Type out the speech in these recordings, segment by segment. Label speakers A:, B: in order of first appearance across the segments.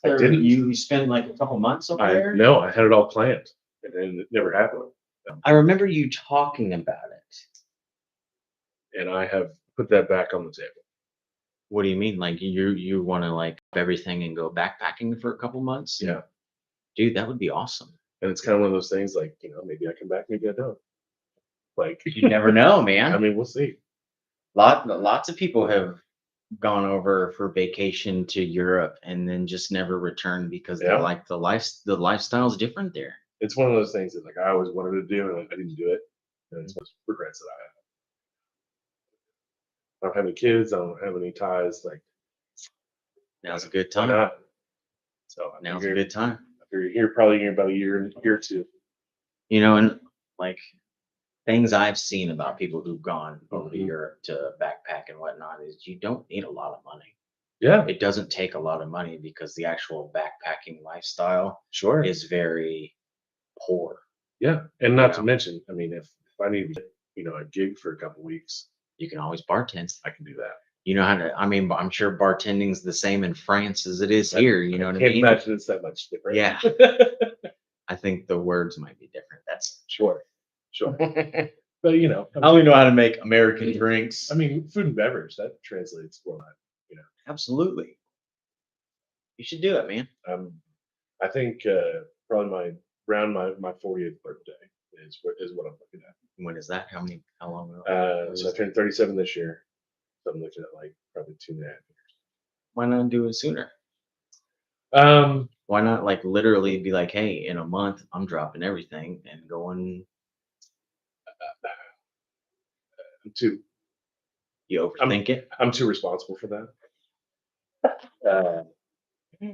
A: I
B: Or
A: didn't.
B: you spent like a couple months over there?
A: No, I had it all planned, and then it never happened.
B: I remember you talking about it.
A: And I have put that back on the table.
B: What do you mean? Like you want to like everything and go backpacking for a couple months?
A: Yeah,
B: Dude, that would be awesome.
A: and it's kind of one of those things like maybe I come back, maybe I don't. Like
B: You never know, man.
A: I mean, we'll see.
B: Lots of people have gone over for vacation to Europe and then just never returned because they're
A: Yeah,
B: like the lifestyle's different there.
A: it's one of those things that like I always wanted to do, and I didn't do it. And it's one of those regrets that I have. I don't have any kids. I don't have any ties. Like,
B: Now's a good
A: why
B: time.
A: not? So
B: Now's a good time.
A: I figure you're here probably in about a year or two.
B: And like things I've seen about people who've gone over to Europe to backpack and whatnot is you don't need a lot of money.
A: Yeah,
B: It doesn't take a lot of money because the actual backpacking lifestyle
A: sure.
B: is very poor.
A: Yeah, and
B: You
A: not to
B: know,
A: mention, I mean, if I need a gig for a couple weeks,
B: you can always bartend.
A: I can do that.
B: You know how to. I mean, I'm sure bartending's the same in France as it is here. You know what I
A: Can't
B: mean?
A: imagine it's that much different.
B: Yeah. I think the words might be different. That's
A: Sure.
B: I
A: But
B: only know how to make American drinks.
A: I mean, food and beverage that translates well.
B: Absolutely. You should do it, man.
A: I think probably around my 40th birthday is what I'm looking at.
B: When is that? How long ago?
A: So I turned 37 this year, so I'm looking at like probably 2.5
B: Why not do it sooner?
A: years.
B: Why not like literally be like, hey, in a month I'm dropping everything and going.
A: I'm too
B: You overthink it.
A: I'm too responsible for that. Uh,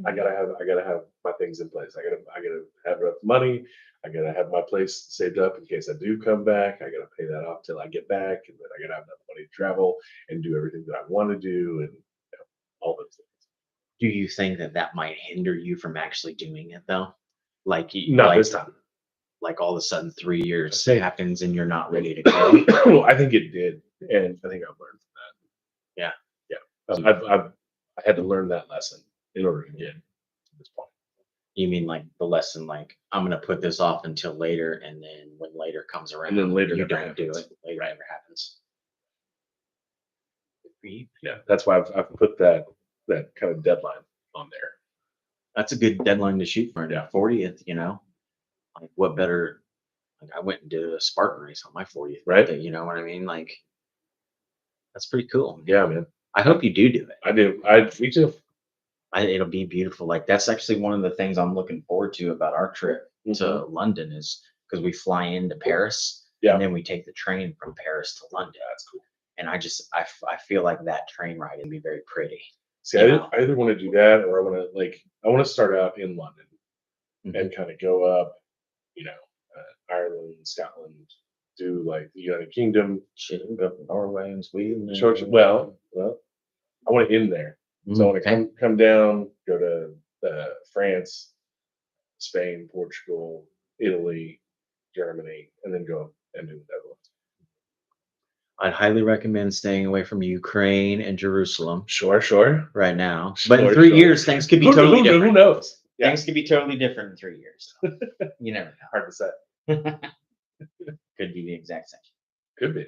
A: I gotta have my things in place. I gotta have enough money. I gotta have my place saved up in case I do come back. I gotta pay that off till I get back, and then I gotta have enough money to travel and do everything that I want to do, and all those things.
B: Do you think that might hinder you from actually doing it though?
A: Not
B: like
A: this time.
B: like all of a sudden 3 years
A: say-
B: happens and you're not ready to go.
A: I think it did, and I think I've learned from that.
B: Yeah.
A: I had to learn that lesson in order to get to this point.
B: You mean like the lesson, like I'm gonna put this off until later, and then when later comes around,
A: And then later
B: you
A: never
B: don't do
A: happens.
B: it. Later never happens. Good for you.
A: Yeah, that's why I've put that kind of deadline on there.
B: That's a good deadline to shoot for.
A: Yeah.
B: 40th. Like what better? Like I went and did a Spartan race on my 40th
A: Right.
B: birthday. You know what I mean? Like that's pretty cool.
A: Yeah, man.
B: I hope you do it.
A: I do. Me too.
B: It'll be beautiful. Like that's actually one of the things I'm looking forward to about our trip to London is because we fly into Paris
A: Yeah.
B: and then we take the train from Paris to London.
A: That's cool.
B: And I feel like that train ride would be very pretty.
A: See, I either want to do that or I want to start out in London and kind of go up, Ireland, Scotland, do like the United Kingdom.
B: Shit, we go to Norway and Sweden.
A: Well, I want to end there. So I want to come down, go to France, Spain, Portugal, Italy, Germany, and then go and do the Netherlands.
B: I'd highly recommend staying away from Ukraine and Jerusalem
A: Sure.
B: right now. But in 3 years, things could be totally different.
A: Who knows? Yeah.
B: Things could be totally different in 3 years. You never know.
A: Hard to say.
B: Could be the exact same.
A: Could be.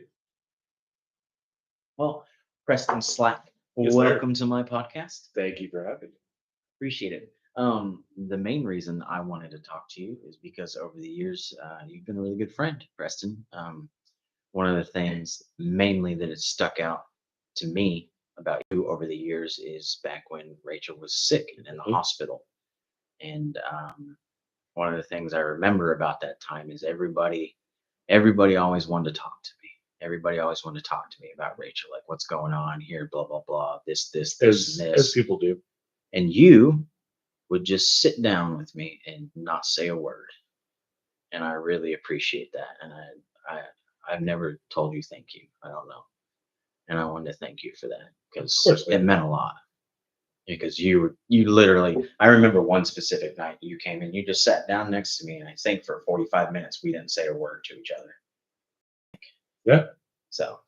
B: Well, Preston Slack,
A: Yes, sir.
B: welcome to my podcast.
A: Thank you for having me.
B: Appreciate it. The main reason I wanted to talk to you is because over the years, you've been a really good friend, Preston. One of the things mainly that has stuck out to me about you over the years is back when Rachel was sick and in the hospital. And one of the things I remember about that time is everybody always wanted to talk to me. Everybody always wanted to talk to me about Rachel, like what's going on here, blah, blah, blah, this, and this.
A: As people do.
B: And you would just sit down with me and not say a word. And I really appreciate that. And I've never told you thank you. I don't know. And I wanted to thank you for that because it meant a lot. Because you literally, I remember one specific night you came and you just sat down next to me, and I think for 45 minutes we didn't say a word to each other.
A: Yeah.
B: So,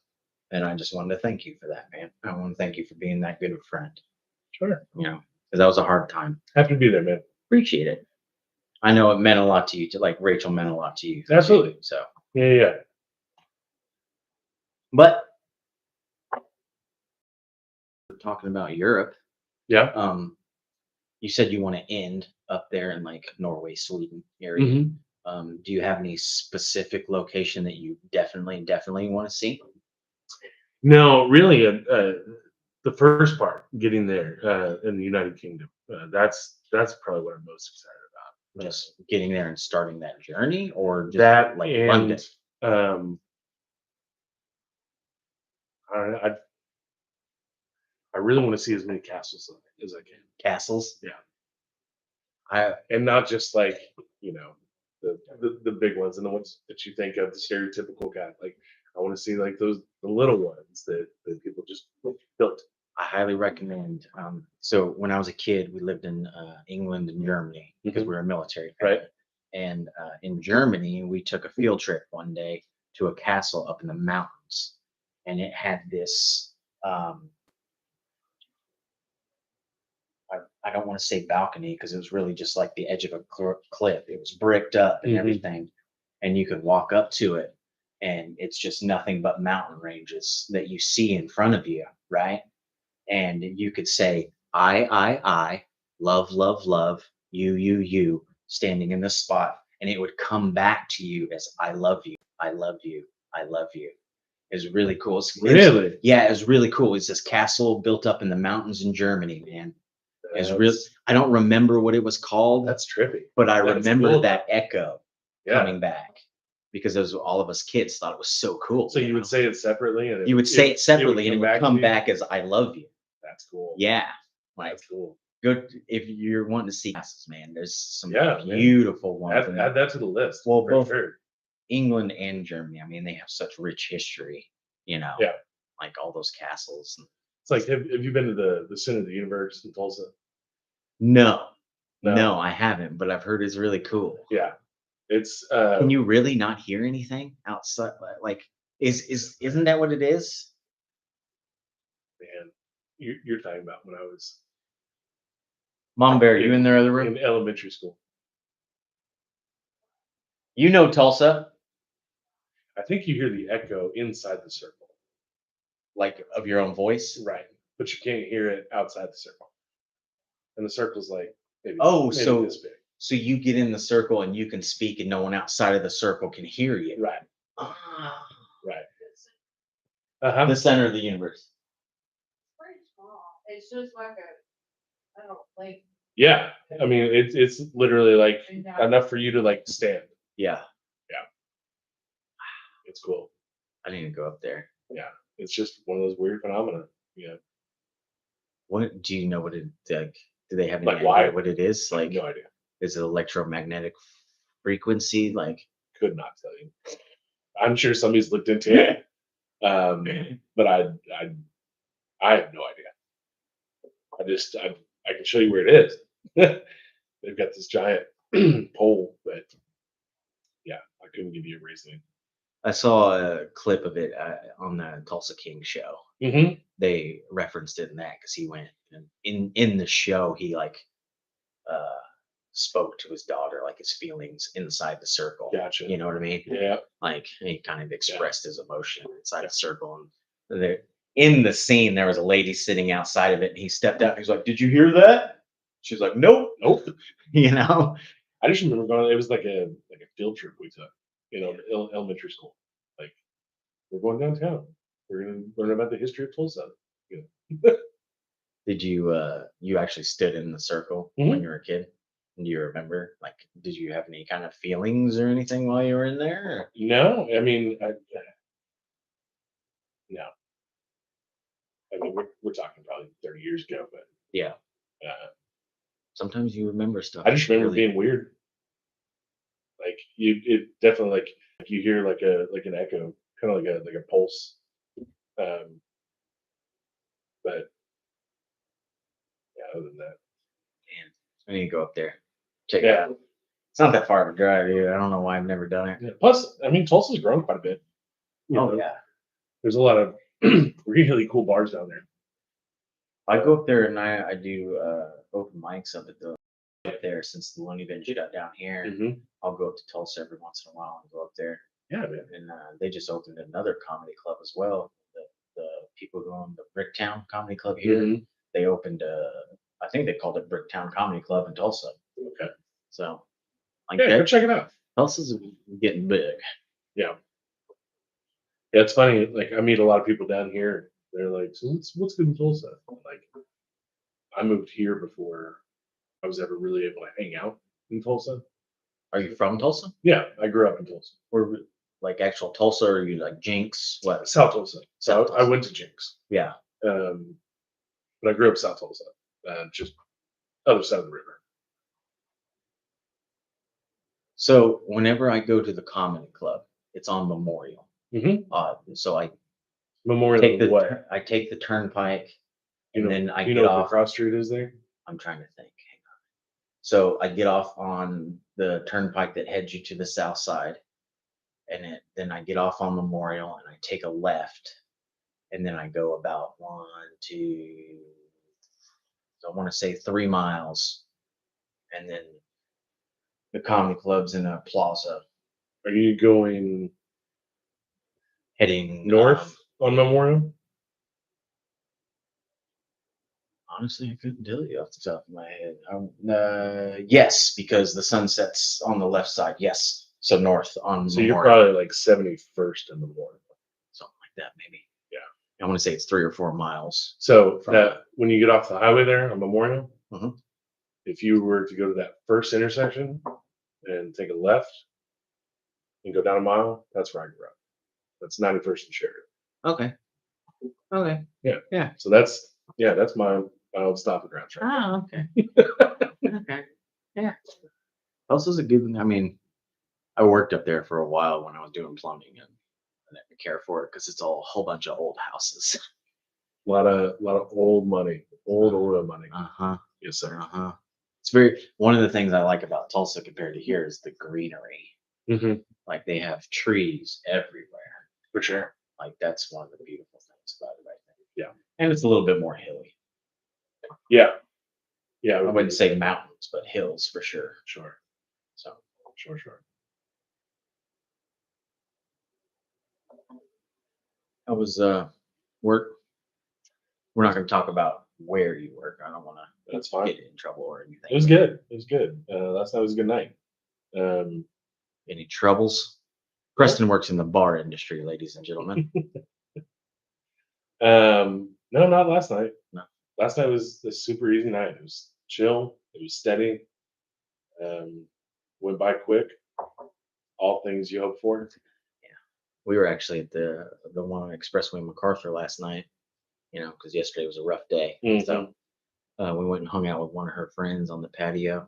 B: and I just wanted to thank you for that, man. I want to thank you for being that good of a friend.
A: Sure.
B: because that was a hard time.
A: Happy to be there, man.
B: Appreciate it. I know it meant a lot to you. To like Rachel meant a lot to you.
A: Absolutely.
B: Too, so,
A: Yeah.
B: but we're talking about Europe.
A: Yeah.
B: You said you want to end up there in like Norway, Sweden area. Do you have any specific location that you definitely want to see?
A: No, really, the first part, getting there in the United Kingdom, that's probably what I'm most excited about.
B: Just getting there and starting that journey, or just
A: That
B: like
A: and
B: London?
A: I don't know, I really want to see as many castles as I can.
B: Castles?
A: Yeah. And not just like, you know, the big ones and the ones that you think of, the stereotypical guy. Like I want to see like the little ones that people just built.
B: I highly recommend. So when I was a kid, we lived in England and Germany because we were a military family.
A: Right.
B: And in Germany, we took a field trip one day to a castle up in the mountains, and it had this. I don't want to say balcony because it was really just like the edge of a cliff. It was bricked up and everything, and you could walk up to it, and it's just nothing but mountain ranges that you see in front of you, right? And you could say, I, love, love, love, you, standing in this spot, and it would come back to you as I love you, I love you, I love you. It's really cool.
A: Really?
B: Yeah, it was really cool. It's this castle built up in the mountains in Germany, man. It's real. I don't remember what it was called.
A: That's trippy.
B: But I
A: That's
B: remember
A: cool.
B: that echo coming back because those all of us kids thought it was so cool.
A: So you would say it separately, and
B: you would say it separately, and it would come back as "I love you."
A: That's cool.
B: Yeah, like
A: that's cool.
B: Good if you're wanting to see castles, man. There's some
A: Yeah,
B: beautiful ones.
A: Add that to the list.
B: Well,
A: for
B: both
A: sure.
B: England and Germany. I mean, they have such rich history. You know,
A: Yeah,
B: like all those castles.
A: It's like, have you been to the Center of the Universe in Tulsa?
B: No, I haven't, but I've heard it's really cool.
A: Yeah, it's.
B: Can you really not hear anything outside? Like, isn't that what it is?
A: Man, you're talking about when I was.
B: Mom Bear, you in their other room?
A: In elementary school.
B: You know Tulsa.
A: I think you hear the echo inside the circle.
B: Like of your own voice?
A: Right. But you can't hear it outside the circle. And the circle's like maybe this big.
B: So you get in the circle and you can speak and no one outside of the circle can hear you.
A: Right. Right.
B: The center of the universe.
C: It's pretty small. It's just like I don't know, like.
A: Yeah. I mean it's literally like enough for you to like stand.
B: Yeah.
A: Yeah. It's cool.
B: I need to go up there.
A: Yeah. It's just one of those weird phenomena. Yeah.
B: What do you know what it like? Do they have any
A: like
B: idea
A: why?
B: What it is? Like,
A: no idea.
B: Is it electromagnetic frequency? Like,
A: could not tell you. I'm sure somebody's looked into it, but I have no idea. I can show you where it is. They've got this giant pole, but yeah, I couldn't give you a reasoning.
B: I saw a clip of it on the Tulsa King show. They referenced it in that because he went and in the show he like spoke to his daughter, like his feelings inside the circle.
A: Gotcha.
B: You know what I mean?
A: Yeah.
B: Like he kind of expressed his emotion inside the circle, and there in the scene there was a lady sitting outside of it, and he stepped out. And he's like, "Did you hear that?" She's like, "Nope." You know.
A: I just remember going. It was like a field trip we took. You know, elementary school. Like we're going downtown. We're gonna learn about the history of Tulsa. You know.
B: Did you actually stood in the circle when you were a kid? Do you remember? Like, did you have any kind of feelings or anything while you were in there? Or?
A: No, I mean, no. I mean, we're talking probably 30 years ago, but
B: yeah. Sometimes you remember stuff.
A: I just remember being weird. Like it definitely like you hear like an echo, kind of like a pulse. But yeah, other than that,
B: I need to go up there. Check it out. It's not that far of a drive, either. I don't know why I've never done it.
A: Yeah. Plus, I mean, Tulsa's grown quite a bit.
B: You know,
A: There's a lot of really cool bars down there.
B: I go up there and I do open mics up at the up there since the Looney Bin shut down here.
A: Mhm.
B: I'll go up to Tulsa every once in a while and go up there.
A: Yeah, man.
B: And they just opened another comedy club as well. The people who own the Bricktown Comedy Club here,
A: Mhm.
B: they opened I think they called it Bricktown Comedy Club in Tulsa.
A: Okay.
B: So like
A: Yeah, go
B: that,
A: check it out.
B: Tulsa's getting big.
A: Yeah. Yeah, it's funny. Like I meet a lot of people down here. They're like, "So what's good in Tulsa?" Like, I moved here before I was ever really able to hang out in Tulsa.
B: Are you from Tulsa?
A: Yeah, I grew up in Tulsa,
B: Or like actual Tulsa, or are you like Jinx? What?
A: South Tulsa. So
B: South
A: I
B: Tulsa.
A: went to Jinx,
B: Yeah.
A: but I grew up South Tulsa, just other side of the river.
B: So whenever I go to the comedy club, it's on Memorial.
A: Mm-hmm.
B: So I
A: Memorial
B: take
A: of
B: the
A: what?
B: I take the turnpike,
A: You
B: and
A: know,
B: then I
A: you
B: get
A: know what the
B: off.
A: cross street is there?
B: I'm trying to think. Hang on. So I get off on the turnpike that heads you to the south side, and then I get off on Memorial and I take a left, and then I go about I want to say 3 miles, and then the comedy club's in a plaza
A: Are you going
B: heading
A: north on Memorial?
B: Honestly, I couldn't tell you off the top of my head. Yes, because the sun sets on the left side. Yes, so north on
A: So you're
B: Memorial,
A: probably like 71st in Memorial.
B: something like that, maybe.
A: Yeah.
B: I want to say it's 3 or 4 miles.
A: So
B: From
A: that when you get off the highway there on Memorial,
B: Mhm.
A: if you were to go to that first intersection and take a left and go down a mile, that's where I grew up. That's 91st and Sheridan.
B: Okay. Okay.
A: So that's my old stomping grounds right
B: Oh, okay. Okay. Yeah. Tulsa's a good one. I mean, I worked up there for a while when I was doing plumbing, and I didn't care for it because it's all a whole bunch of old houses.
A: A lot of old money, old oil money.
B: Uh-huh.
A: Yes, sir.
B: Uh-huh. It's very one of the things I like about Tulsa compared to here is the greenery.
A: Mm-hmm.
B: Like they have trees everywhere.
A: For sure.
B: Like that's one of the beautiful things about it, I think.
A: Yeah.
B: And it's a little bit more hilly.
A: Yeah. Yeah.
B: I wouldn't say mountains, but hills for sure.
A: Sure.
B: So
A: Sure.
B: I was work. We're not going to talk about where you work. I don't want to
A: That's fine.
B: get in trouble or anything.
A: It was good. It was good. Last night was a good night.
B: Any troubles? Preston works in the bar industry, ladies and gentlemen.
A: No, not last night.
B: No.
A: Last night was a super easy night. It was chill. It was steady. Went by quick. All things you hope for.
B: We were actually at the one on Expressway MacArthur last night, because yesterday was a rough day.
A: Mhm.
B: So we went and hung out with one of her friends on the patio.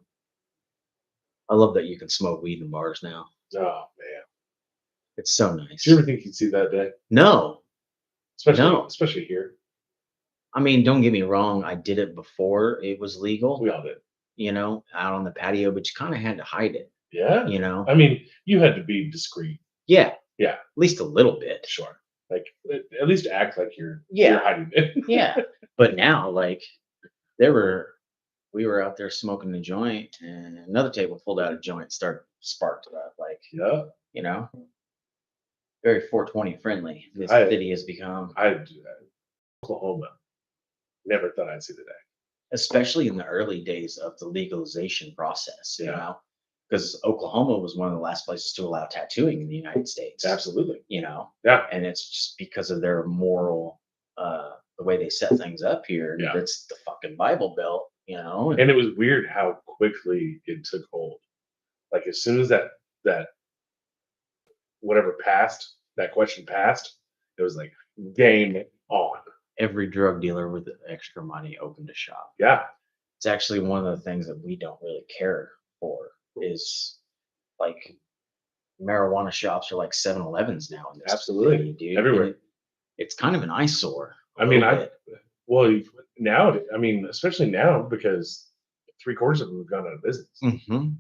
B: I love that you can smoke weed in bars now.
A: Oh man.
B: It's so nice.
A: Did you ever think you'd see that day?
B: No,
A: Especially here.
B: I mean, don't get me wrong. I did it before it was legal,
A: We all did.
B: out on the patio, but you kind of had to hide it,
A: Yeah.
B: you know?
A: I mean, you had to be discreet.
B: Yeah.
A: Yeah.
B: At least a little bit.
A: Sure. Like at least act like you're
B: Yeah.
A: hiding it.
B: Yeah. But now, like, we were out there smoking a joint, and another table pulled out a joint, sparked it up. Like,
A: Yeah.
B: very 420 friendly. This
A: I-
B: city has become,
A: I had to do that. Oklahoma. Never thought I'd see the day.
B: especially in the early days of the legalization process,
A: Yeah.
B: because Oklahoma was one of the last places to allow tattooing in the United States.
A: Absolutely.
B: Yeah.
A: Yeah.
B: And it's just because of their moral, the way they set things up here.
A: Yeah.
B: That's the fucking Bible Belt,
A: And it was weird how quickly it took hold. Like as soon as that whatever passed, that question passed, it was like game on.
B: every drug dealer with extra money opened a shop.
A: Yeah.
B: It's actually one of the things that we don't really care for is like marijuana shops are like 7-Elevens now in this
A: Absolutely.
B: city, dude.
A: Everywhere.
B: And it's kind of an eyesore.
A: I mean, now, I mean, especially now because 3/4 of them have gone out of business.
B: Mm-hmm.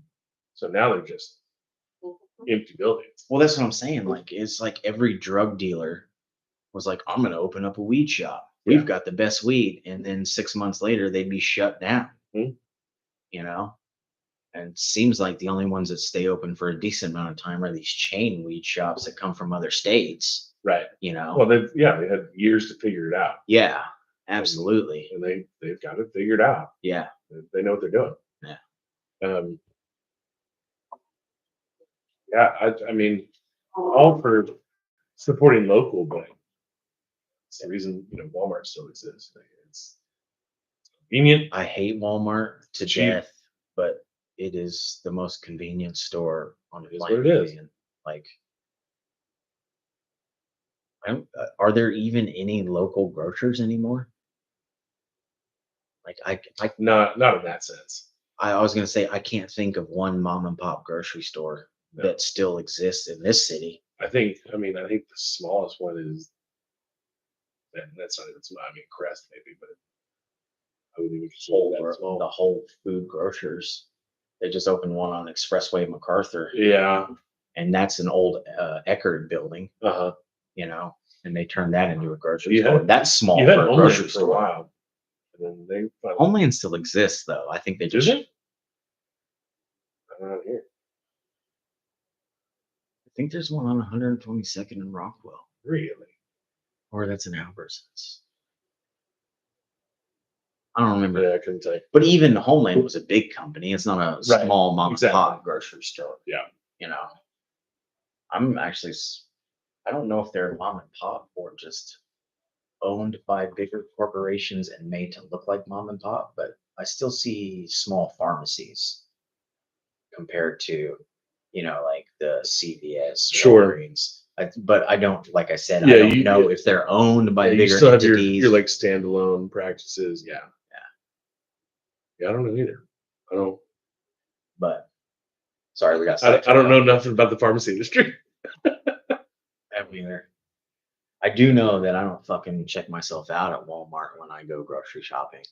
A: So now they're just empty buildings.
B: Well, that's what I'm saying. Like, it's like every drug dealer was like, I'm going to open up a weed shop. we've
A: Yeah.
B: got the best weed, and then 6 months later they'd be shut down.
A: Mhm.
B: You know, and it seems like the only ones that stay open for a decent amount of time are these chain weed shops that come from other states.
A: Right.
B: You know,
A: Well, they had years to figure it out,
B: yeah, absolutely,
A: and they've got it figured out.
B: yeah,
A: They know what they're doing.
B: yeah.
A: Um, yeah, I mean, all for supporting local, but it's the reason Walmart still exists. It's convenient.
B: I hate Walmart to
A: Cheap.
B: death, but it is the most convenient store on the
A: It is what
B: planet.
A: it is.
B: Man. Like, are there even any local grocers anymore? Like,
A: Not in that sense.
B: I was gonna say I can't think of one mom and pop grocery store
A: No.
B: that still exists in this city.
A: I think the smallest one is, and that's not even small. I mean, Crest maybe, but I wouldn't even consider that small.
B: The Whole Food Grocers. They just opened one on Expressway MacArthur,
A: Yeah.
B: and that's an old Eckerd building,
A: Uh-huh.
B: and they turned that into a grocery
A: You
B: store.
A: had-
B: That's small
A: You
B: for
A: had
B: a
A: Homeland
B: grocery
A: for a
B: store.
A: while, and then they finally.
B: Homeland still exists, though. I think they
A: Do
B: just.
A: they? I don't know here.
B: I think there's one on 122nd in Rockwell,
A: Really?
B: or that's in Albertsons. I don't remember.
A: Yeah, I couldn't tell you.
B: But even Homeland was a big company. It's not a
A: Right,
B: small mom and pop
A: exactly.
B: grocery store.
A: Yeah.
B: You know, I'm actually. I don't know if they're mom and pop or just owned by bigger corporations and made to look like mom and pop, but I still see small pharmacies compared to, like the CVS,
A: Sure.
B: Walgreens. But I don't, like I said,
A: Yeah,
B: I don't
A: you-
B: know if they're owned by
A: Yeah, you
B: bigger
A: still have
B: entities.
A: your like standalone practices. Yeah. Yeah, I don't know either. I don't.
B: But sorry, we got.
A: I don't know nothing about the pharmacy industry.
B: I don't either. I do know that I don't fucking check myself out at Walmart when I go grocery shopping.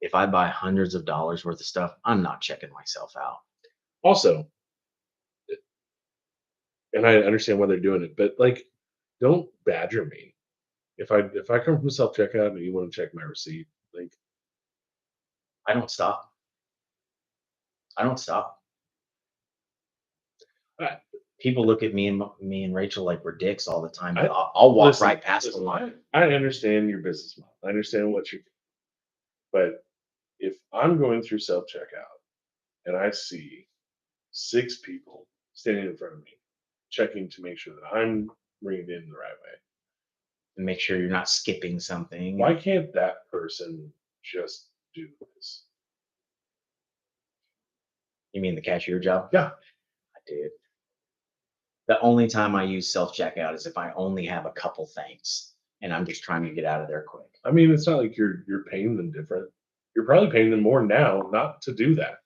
B: If I buy hundreds of dollars worth of stuff, I'm not checking myself out.
A: Also, and I understand why they're doing it, but like, don't badger me. If I come from self checkout and you want to check my receipt, like,
B: I don't stop. I don't stop.
A: I-
B: People look at me and Rachel like we're dicks all the time. But
A: I-
B: I'll walk
A: listen,
B: right past the line.
A: I understand your business model. I understand what you, but if I'm going through self checkout and I see 6 people standing in front of me checking to make sure that I'm bringing it in the right way,
B: And make sure you're not skipping something.
A: why can't that person just do this?
B: You mean the cashier job?
A: Yeah.
B: I did. The only time I use self checkout is if I only have a couple things and I'm just trying to get out of there quick.
A: I mean, it's not like you're paying them different. You're probably paying them more now not to do that.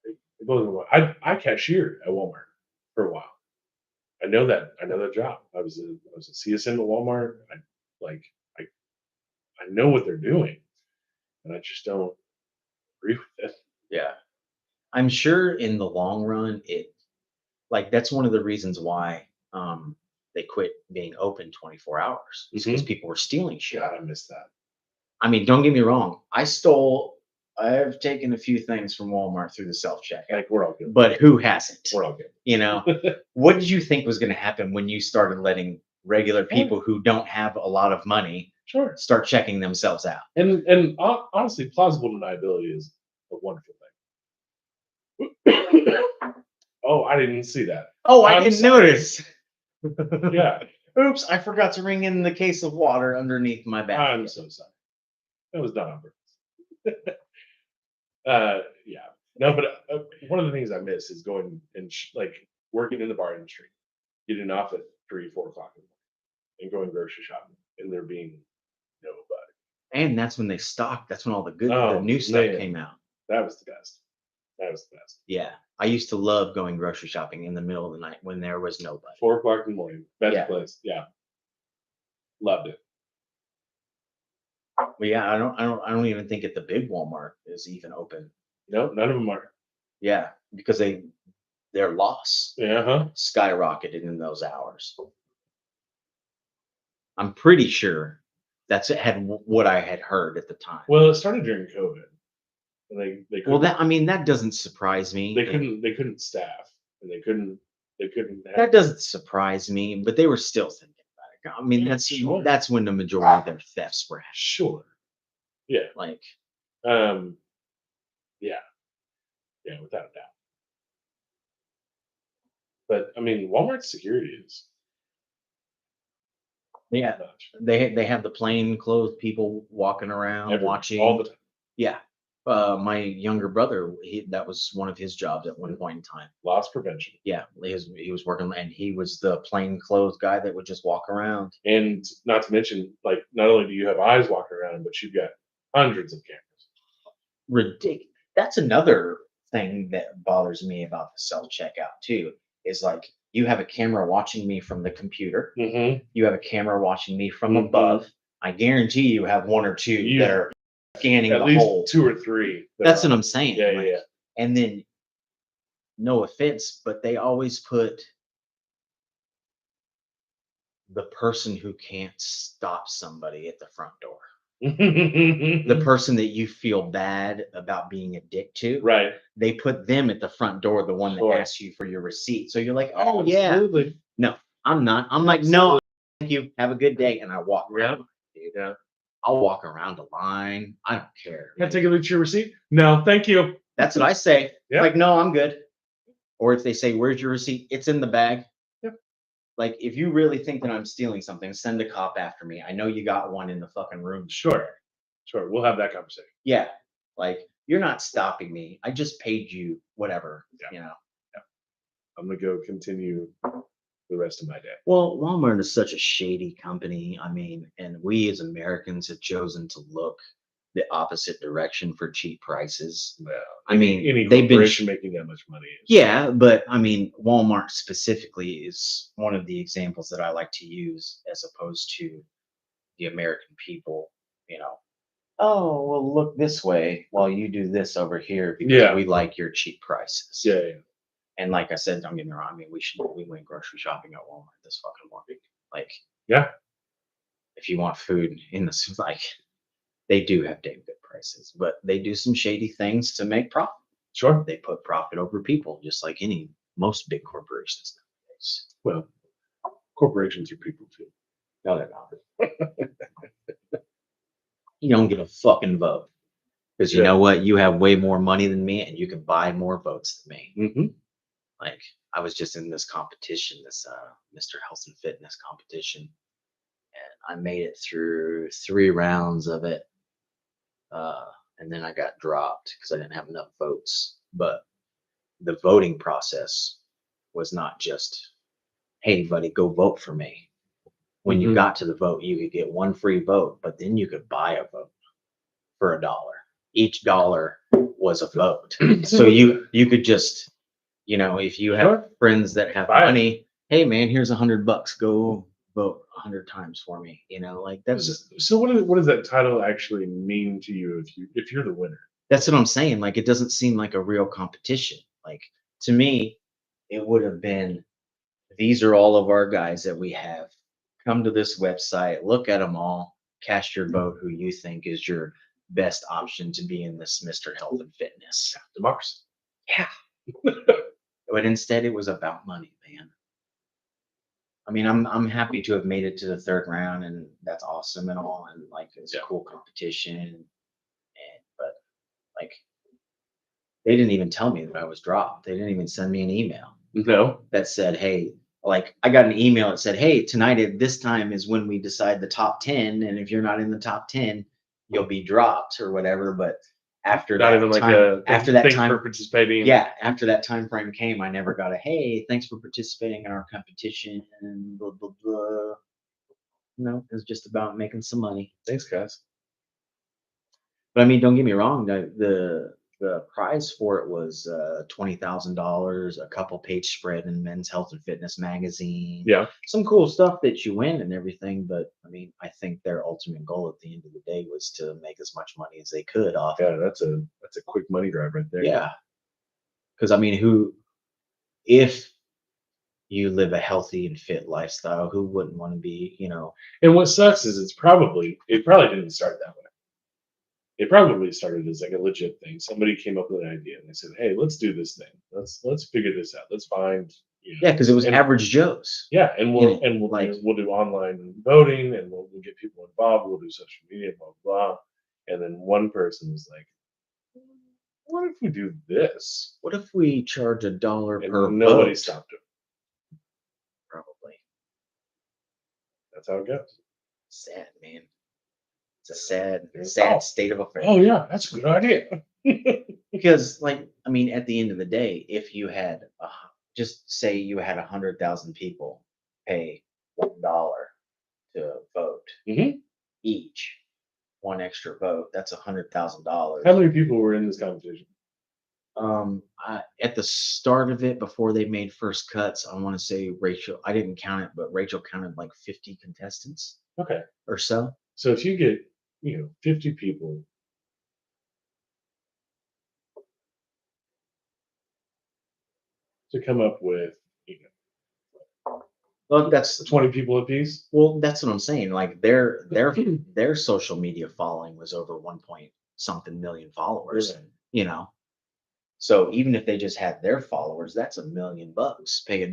A: It blows my mind. I cashiered at Walmart for a while. I know that job. I was a CSM at Walmart. I I know what they're doing, and I just don't agree with it.
B: Yeah. I'm sure in the long run, that's one of the reasons why they quit being open 24 hours because people were stealing shit.
A: God, I miss that.
B: I mean, don't get me wrong. I've taken a few things from Walmart through the self checkout,
A: Like we're all good.
B: but who hasn't?
A: We're all good.
B: What did you think was going to happen when you started letting regular people who don't have a lot of money
A: Sure.
B: start checking themselves out?
A: And honestly, plausible deniability is a wonderful thing. Oh, I didn't see that.
B: Oh, I
A: I'm
B: didn't
A: sorry.
B: notice.
A: Yeah,
B: Oops, I forgot to ring in the case of water underneath my bag.
A: I'm so sorry. That was not on purpose. Yeah. No, but one of the things I miss is going and like working in the bar industry, getting off at 3, 4 o'clock in the morning, and going grocery shopping, and there being nobody.
B: And that's when they stocked. That's when all the
A: Oh,
B: new stuff
A: man.
B: came out.
A: That was the best. That was the best.
B: Yeah. I used to love going grocery shopping in the middle of the night when there was nobody.
A: 4 o'clock in the morning, best
B: Yeah.
A: place. Yeah, loved it.
B: But yeah, I don't even think at the big Walmart is even open.
A: No, none of them are.
B: Yeah, because their loss
A: Yeah, huh?
B: skyrocketed in those hours. I'm pretty sure that's what I had heard at the time.
A: Well, it started during COVID, and they
B: Well,
A: couldn't,
B: that doesn't surprise me.
A: they couldn't staff, and they couldn't have,
B: That doesn't surprise me, but they were still thinking about it. I mean,
A: Yeah, sure.
B: that's when the majority of their thefts were happening.
A: sure, yeah,
B: Like,
A: um, yeah, yeah, without a doubt. But I mean, Walmart's security is
B: yeah,
A: much
B: they have the plain clothes people walking around
A: everywhere,
B: watching.
A: all the time.
B: Yeah. My younger brother, that was one of his jobs at one point in time.
A: Loss prevention.
B: Yeah, he was working, and he was the plain clothes guy that would just walk around.
A: And not to mention, like, not only do you have eyes walking around, but you've got hundreds of cameras.
B: Ridiculous. That's another thing that bothers me about the self checkout too. Is like you have a camera watching me from the computer.
A: Mm-hmm.
B: You have a camera watching me from
A: Mhm.
B: above. I guarantee you have one or two
A: You-
B: that are scanning
A: At
B: the
A: least
B: whole.
A: 2 or 3. that
B: That's
A: are
B: what
A: on.
B: I'm saying.
A: Yeah,
B: like,
A: yeah.
B: And then, no offense, but they always put the person who can't stop somebody at the front door. The person that you feel bad about being a dick to,
A: Right.
B: they put them at the front door, the one
A: Sure.
B: that asks you for your receipt. So you're like, oh yeah,
A: Absolutely.
B: no, I'm not. I'm like, no, thank you. Have a good day, and I walk around. Dude.
A: Yeah.
B: I'll walk around the line. I don't care.
A: Can I take a look at your receipt? No, thank you.
B: That's what I say.
A: Yeah.
B: Like, no, I'm good. Or if they say, "Where's your receipt?" It's in the bag.
A: Yep.
B: Like, if you really think that I'm stealing something, send a cop after me. I know you got one in the fucking room.
A: Sure. Sure. We'll have that conversation.
B: Yeah. Like, you're not stopping me. I just paid you whatever,
A: Yeah.
B: you know.
A: I'm gonna go continue the rest of my day.
B: Well, Walmart is such a shady company. I mean, and we as Americans have chosen to look the opposite direction for cheap prices.
A: Well,
B: I mean,
A: any
B: they've been
A: corporation making that much money.
B: Yeah, but I mean, Walmart specifically is one of the examples that I like to use as opposed to the American people, you know. Oh, well, look this way while you do this over here because
A: Yeah.
B: we like your cheap prices.
A: Yeah, yeah.
B: And like I said, don't get me wrong. I mean, we went grocery shopping at Walmart this fucking morning. Like,
A: Yeah.
B: if you want food in the like, they do have damn good prices, but they do some shady things to make profit.
A: Sure.
B: They put profit over people, just like most big corporations nowadays.
A: Well, corporations are people too.
B: No, they're not. You don't get a fucking vote because you
A: Yeah.
B: know what? You have way more money than me, and you can buy more votes than me.
A: Mm-hmm.
B: Like, I was just in this competition, this Mr. Health and Fitness competition, and I made it through 3 rounds of it, and then I got dropped because I didn't have enough votes. But the voting process was not just, hey, buddy, go vote for me. When you
A: Mhm.
B: got to the vote, you could get 1 free vote, but then you could buy a vote for $1. Each dollar was a vote. So you could just, if you have
A: Sure.
B: friends that have
A: Buy it.
B: money, hey man, here's $100. Go vote 100 times for me. Like that's
A: So what does that title actually mean to you if you're the winner?
B: That's what I'm saying. Like, it doesn't seem like a real competition. Like, to me, it would have been, these are all of our guys that we have. Come to this website, look at them all, cast your vote who you think is your best option to be in this Mr. Health and Fitness.
A: Democracy.
B: Yeah. But instead, it was about money, man. I mean, I'm happy to have made it to the 3rd round, and that's awesome and all, and like it's a
A: Yeah.
B: cool competition. But like, they didn't even tell me that I was dropped. They didn't even send me an email
A: No.
B: that said, hey, like I got an email that said, hey, tonight at this time is when we decide the top 10. And if you're not in the top 10, you'll be dropped or whatever. But after
A: Not
B: that
A: even like
B: time,
A: thanks
B: time,
A: for participating.
B: yeah, after that time frame came, I never got a, hey, thanks for participating in our competition and blah, blah, blah. No, it was just about making some money.
A: Thanks, guys.
B: But I mean, don't get me wrong. The prize for it was $20,000, a couple page spread in Men's Health and Fitness magazine.
A: Yeah.
B: Some cool stuff that you win and everything. But I mean, I think their ultimate goal at the end of the day was to make as much money as they could off.
A: Yeah, that's a quick money drive right there.
B: Yeah. Because I mean, if you live a healthy and fit lifestyle. Who wouldn't want to be, you know?
A: And what sucks is it probably didn't start that way. It probably started as like a legit thing. Somebody came up with an idea and they said, "Hey, let's do this thing. Let's figure this out. Let's find
B: Yeah, because it was
A: and
B: average Joes.
A: yeah, and
B: You know,
A: we'll
B: like
A: we'll do online voting and we'll get people involved. We'll do social media, blah blah." And then one person was like, "What if we do this?"
B: what if we charge $1 per
A: And nobody
B: vote?
A: stopped it.
B: Probably.
A: That's how it goes.
B: Sad, man. It's a sad,
A: Yeah.
B: sad state of affairs.
A: Oh yeah, that's a good idea.
B: Because, like, I mean, at the end of the day, if you had, just say you had 100,000 people pay $1 to vote
A: Mhm.
B: each, one extra vote, that's $100,000.
A: How many people were in this competition?
B: At the start of it, before they made first cuts, I want to say Rachel, I didn't count it, but Rachel counted like 50 contestants
A: Okay,
B: or so.
A: so if you get 50 people to come up with
B: Well, that's
A: 20 people apiece.
B: Well, that's what I'm saying. Like their social media following was over 1 point something million followers,
A: Right.
B: you know. So even if they just had their followers, that's $1 million. Pay a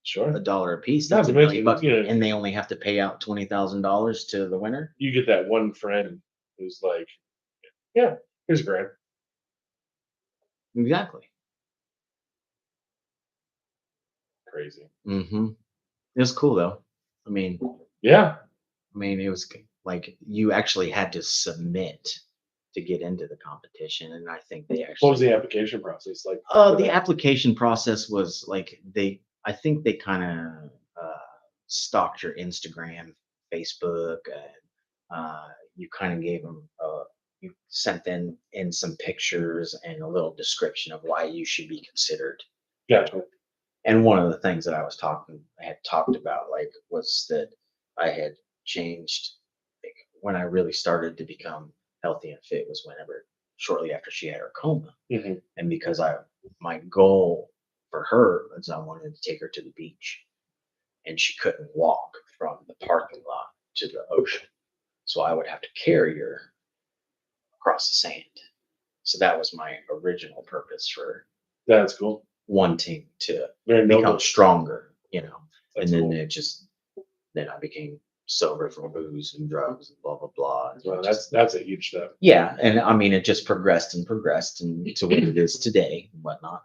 A: Sure.
B: dollar a piece.
A: Not
B: That's
A: to
B: $1 million
A: mention,
B: bucks, and they only have to pay out $20,000 to the winner.
A: you get that one friend who's like, "Yeah, here's a grand."
B: Exactly.
A: Crazy.
B: Mm-hmm. It was cool though. I mean,
A: Yeah.
B: it was like you actually had to submit to get into the competition, and I think they
A: What was
B: actually
A: the application process like? For
B: the
A: that?
B: application process was like I think they kind of stalked your Instagram, Facebook, and you kind of gave them, you sent in some pictures and a little description of why you should be considered.
A: Gotcha.
B: And one of the things that I had talked about, like, was that I had changed, like, when I really started to become healthy and fit was whenever shortly after she had her coma.
A: Hmm.
B: And because my goal for her is I wanted to take her to the beach, and she couldn't walk from the parking lot to the ocean. So I would have to carry her across the sand. So that was my original purpose for
A: That's cool.
B: wanting to
A: Very
B: become
A: noble.
B: stronger, you know.
A: That's
B: And then
A: cool.
B: then I became sober from booze and drugs and blah blah blah. And
A: Well,
B: just-
A: that's a huge step.
B: yeah, and I mean it just progressed and progressed and to what it is today and whatnot.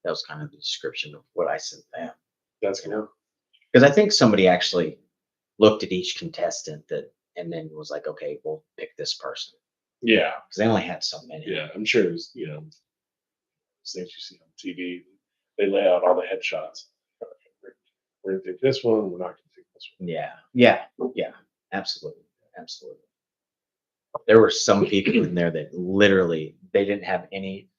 B: That was kind of the description of what I sent them.
A: That's
B: You
A: cool.
B: know, because I think somebody actually looked at each contestant and then was like, okay, we'll pick this person
A: Yeah.
B: because they only had so many.
A: Yeah. I'm sure it was, things you see on TV. They lay out all the headshots. We're gonna take this one. We're not gonna take this one.
B: Yeah, absolutely, absolutely. There were some people in there that literally they didn't have any.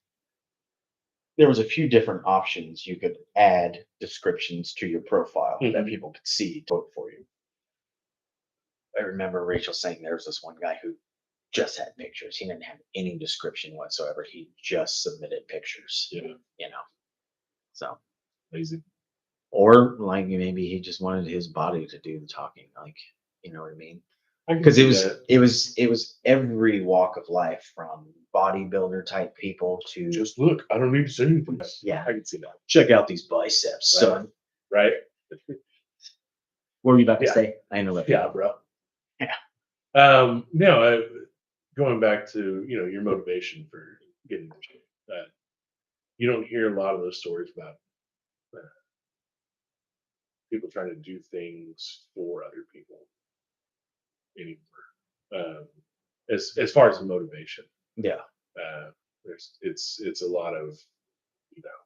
B: There was a few different options you could add descriptions to your profile that
A: Mhm.
B: people could see to vote for you. I remember Rachel saying there was this one guy who just had pictures. He didn't have any description whatsoever. He just submitted pictures,
A: Yeah.
B: you know. So,
A: Lazy.
B: or like maybe he just wanted his body to do the talking, like, you know what I mean?
A: I can
B: Because
A: see that.
B: it was every walk of life, from bodybuilder type people to
A: Just look. I don't need to say anything.
B: Yeah.
A: I can see that.
B: check out these biceps,
A: Right.
B: son.
A: Right?
B: What were you about to
A: Yeah.
B: say? I know that.
A: Yeah, bro.
B: Yeah.
A: No, going back to your motivation for getting in shape. You don't hear a lot of those stories about uh, people trying to do things for other people anymore. As far as motivation,
B: Yeah.
A: it's a lot of you know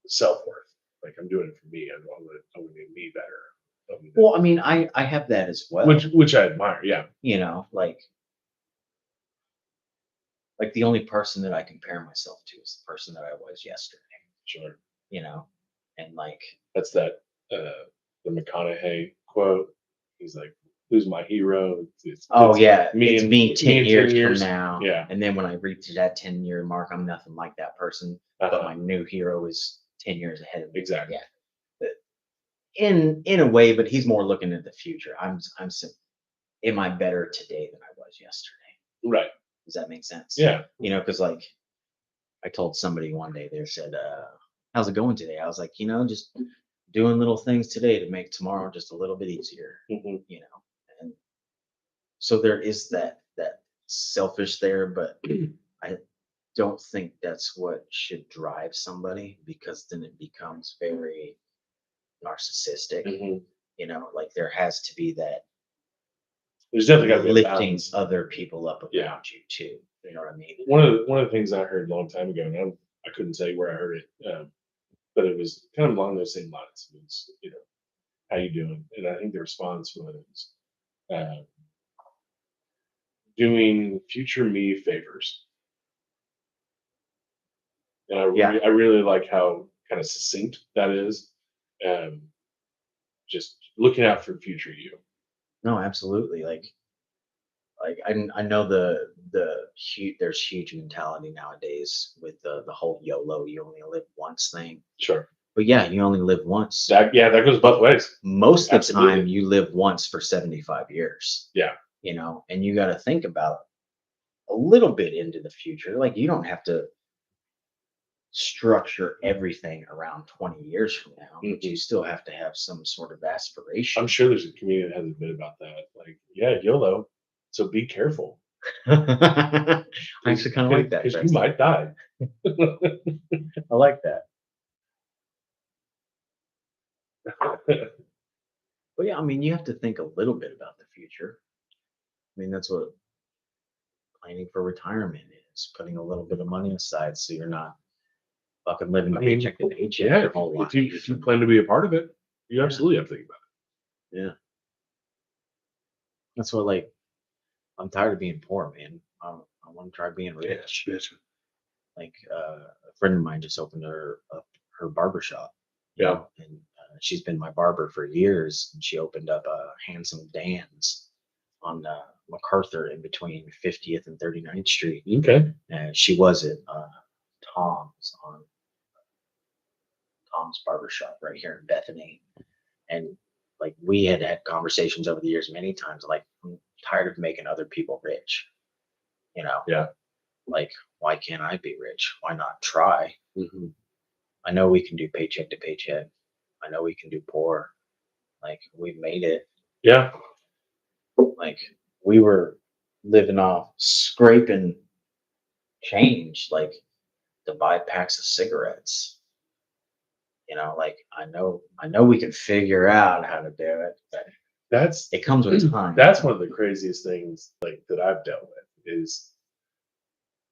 A: self worth. Like I'm doing it for me. I want to make me better. I want to-
B: Well, I mean, I have that as well.
A: which I admire. Yeah.
B: You know, like the only person that I compare myself to is the person that I was yesterday.
A: Sure.
B: You know, and like,
A: That's that the McConaughey quote. He's like, "Who's my hero?"
B: oh
A: it's
B: yeah,
A: me
B: it's
A: in-
B: me
A: me
B: 10
A: in 10
B: years
A: years.
B: from now.
A: Yeah.
B: And then when I reach that 10-year mark, I'm nothing like that person. But
A: Uh-huh.
B: my new hero is 10 years ahead of me.
A: Exactly.
B: Yeah. In a way, but he's more looking at the future. Am I better today than I was yesterday?
A: Right.
B: Does that make sense?
A: Yeah.
B: Because like I told somebody one day, they said, how's it going today? I was like, just doing little things today to make tomorrow just a little bit easier,
A: Hmm.
B: And so there is that selfish there, but I don't think that's what should drive somebody, because then it becomes very narcissistic.
A: Hmm.
B: Like there has to be that
A: There's definitely got to be a
B: lifting
A: balance.
B: other people up around
A: Yeah.
B: you too. You know what I mean?
A: One of the things I heard a long time ago, and I couldn't say where I heard it, but it was kind of along those same lines. It was, how you doing? And I think the response was, uh, doing future me favors. And
B: Yeah.
A: I really like how kind of succinct that is. Um, just looking out for future you.
B: No, absolutely. Like I know there's huge mentality nowadays with the whole YOLO, you only live once thing.
A: Sure.
B: But yeah, you only live once.
A: That goes both ways.
B: Most of the
A: Absolutely.
B: time you live once for 75 years.
A: Yeah.
B: And you got to think about a little bit into the future. Like you don't have to structure everything around 20 years from now, but you still have to have some sort of aspiration.
A: I'm sure there's a community that has a bit about that. Like, yeah, YOLO. So be careful.
B: I actually kind of like that.
A: Because you
B: Preston.
A: might die.
B: I like that. But yeah, I mean, you have to think a little bit about the future. I mean, that's what planning for retirement is, putting a little bit of money aside so you're not fucking living
A: I mean,
B: paycheck to paycheck
A: yeah,
B: your whole life.
A: if you plan to be a part of it, you
B: Yeah.
A: absolutely have to think about
B: Yeah. That's what, like, I'm tired of being poor, man. I want to try being
A: it.
B: rich.
A: Yes.
B: Like, a friend of mine just opened up her barber shop.
A: Yeah.
B: And she's been my barber for years. And she opened up a Handsome Dan's on MacArthur in between 50th and 39th Street.
A: Okay.
B: She was at Tom's on Tom's Barbershop right here in Bethany. And like we had conversations over the years many times, like, I'm tired of making other people rich.
A: Yeah.
B: Like, why can't I be rich? Why not try?
A: Hmm.
B: I know we can do paycheck to paycheck. I know we can do poor. Like, we've made it.
A: Yeah.
B: Like, we were living off scraping change, like to buy packs of cigarettes. Like I know we can figure out how to do it, but
A: That's
B: it comes with time.
A: that's one of the craziest things like that I've dealt with is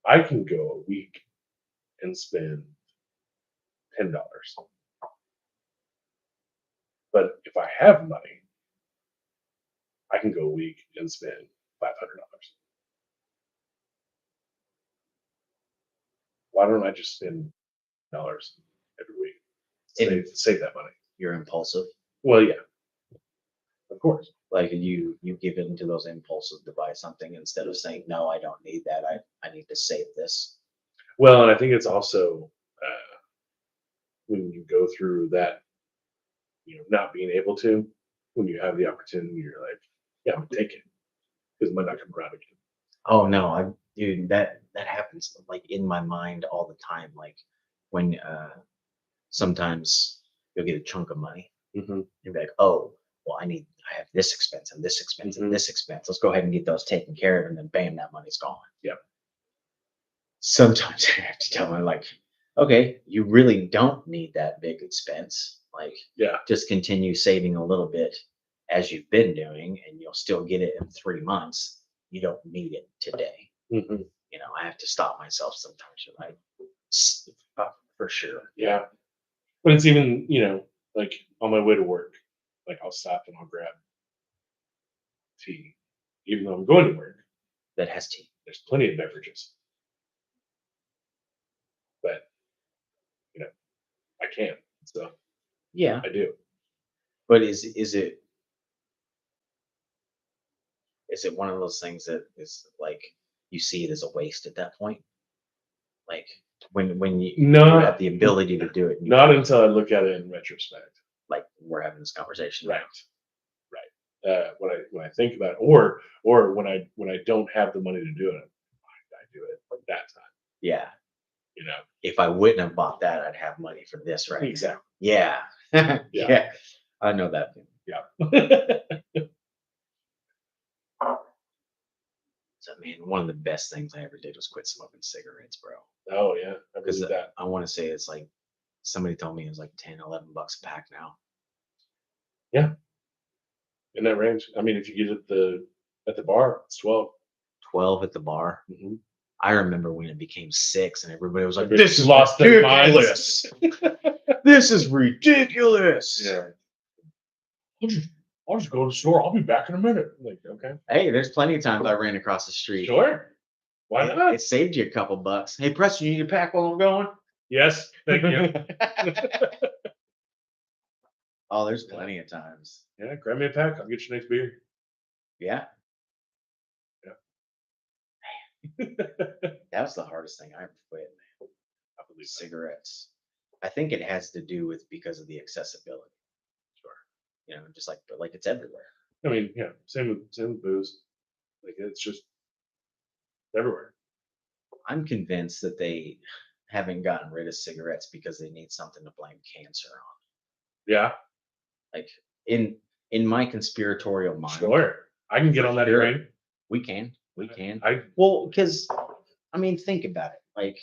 A: I can go a week and spend $10. But if I have money, I can go a week and spend $500. Why don't I just spend dollars every week? Save that money.
B: You're impulsive.
A: Well, yeah, of course.
B: Like you give in to those impulses to buy something instead of saying, no, I don't need that. I need to save this.
A: Well, and I think it's also when you go through that, not being able to, when you have the opportunity, you're like, yeah, I'm gonna take it because it might not come around again.
B: Oh no, dude, that happens like in my mind all the time. Like when sometimes you'll get a chunk of money.
A: Hmm.
B: You'll be like, oh, well, I have this expense and this expense
A: Mhm.
B: and this expense. Let's go ahead and get those taken care of, and then bam, that money's gone.
A: Yep.
B: Sometimes I have to tell them, like, okay, you really don't need that big expense. Like,
A: Yeah.
B: just continue saving a little bit as you've been doing, and you'll still get it in 3 months. You don't need it today.
A: Hmm.
B: I have to stop myself sometimes. Like, for sure.
A: Yeah. But it's even, like on my way to work, like I'll stop and I'll grab tea, even though I'm going to work.
B: That has tea.
A: There's plenty of beverages, but I can't. So
B: Yeah,
A: I do.
B: but is it one of those things that is like you see it as a waste at that point? Like, when you
A: No.
B: have the ability to do it. and you
A: Not
B: don't,
A: until I look at it in retrospect.
B: like we're having this conversation.
A: Right. Right. When I think about it, or when I don't have the money to do it, I do it at that time.
B: Yeah.
A: You know.
B: If I wouldn't have bought that, I'd have money for this right now.
A: Exactly.
B: Yeah.
A: Yeah.
B: Yeah. I know that.
A: Yeah.
B: So, man, one of the best things I ever did was quit smoking cigarettes, bro.
A: Oh yeah, I
B: Because
A: believe that.
B: I want to say it's like somebody told me it was like 10, $11 a pack now.
A: In that range. I mean, if you get at the bar, it's 12.
B: 12 at the bar.
A: Mm-hmm.
B: I remember when it became 6 and everybody was like,
A: Everybody
B: this is
A: lost their
B: ridiculous. This is ridiculous.
A: Yeah. I'll just go to the store. I'll be back in a minute. Like, okay.
B: Hey, there's plenty of times I ran across the street.
A: Sure. Why not?
B: It saved you a couple bucks. Hey, Preston, you need a pack while I'm going?
A: Yes. Thank you.
B: Oh, there's plenty of times.
A: Yeah, grab me a pack. I'll get you next beer.
B: Yeah.
A: I
B: That was the hardest thing I ever quit, man.
A: believe that.
B: Cigarettes. I think it has to do with because of the accessibility.
A: Sure.
B: You know, just like it's everywhere.
A: I mean, yeah, same with booze. Like it's just everywhere.
B: I'm convinced that they haven't gotten rid of cigarettes because they need something to blame cancer on.
A: Yeah,
B: Like in my conspiratorial mind,
A: sure. I can get
B: For
A: on that
B: sure.
A: train.
B: we can. We can.
A: I
B: Well, because I mean, think about it. Like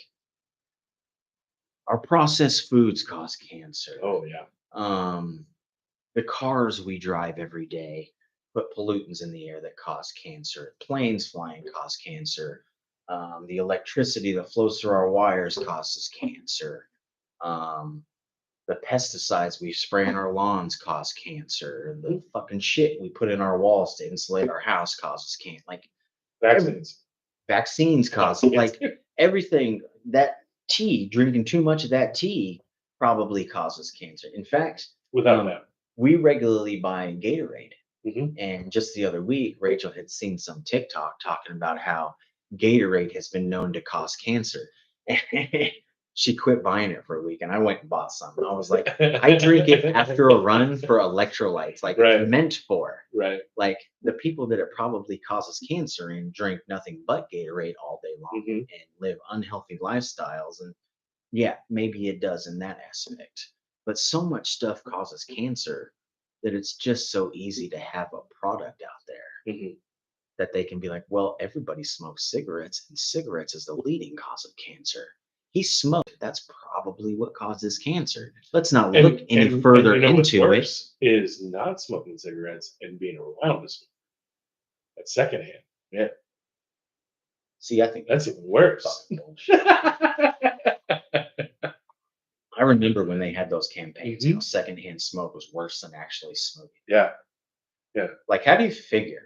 B: our processed foods cause cancer.
A: oh yeah.
B: The cars we drive every day put pollutants in the air that cause cancer. Planes flying cause cancer. The electricity that flows through our wires causes cancer. The pesticides we spray on our lawns cause cancer. The fucking shit we put in our walls to insulate our house causes cancer. Like
A: Vaccines.
B: vaccines cause like everything. That tea, drinking too much of that tea probably causes cancer. In fact,
A: Without that.
B: we regularly buy Gatorade.
A: Mhm.
B: And just the other week, Rachel had seen some TikTok talking about how Gatorade has been known to cause cancer. She quit buying it for a week, and I went and bought some. I was like, I drink it after a run for electrolytes, like
A: Right.
B: it's meant for.
A: Right.
B: Like the people that it probably causes cancer in drink nothing but Gatorade all day long
A: Mhm.
B: and live unhealthy lifestyles. And yeah, maybe it does in that aspect. But so much stuff causes cancer that it's just so easy to have a product out there
A: Mhm.
B: that they can be like, well, everybody smokes cigarettes, and cigarettes is the leading cause of cancer. He smoked. That's probably what causes cancer. Let's not look any further
A: you know what's
B: into it.
A: worse is not smoking cigarettes and being around a smoker. That's secondhand. Yeah,
B: See, I think
A: that's even worse.
B: fucking bullshit. I remember when they had those campaigns, how secondhand smoke was worse than actually smoking.
A: Yeah.
B: Like, how do you figure?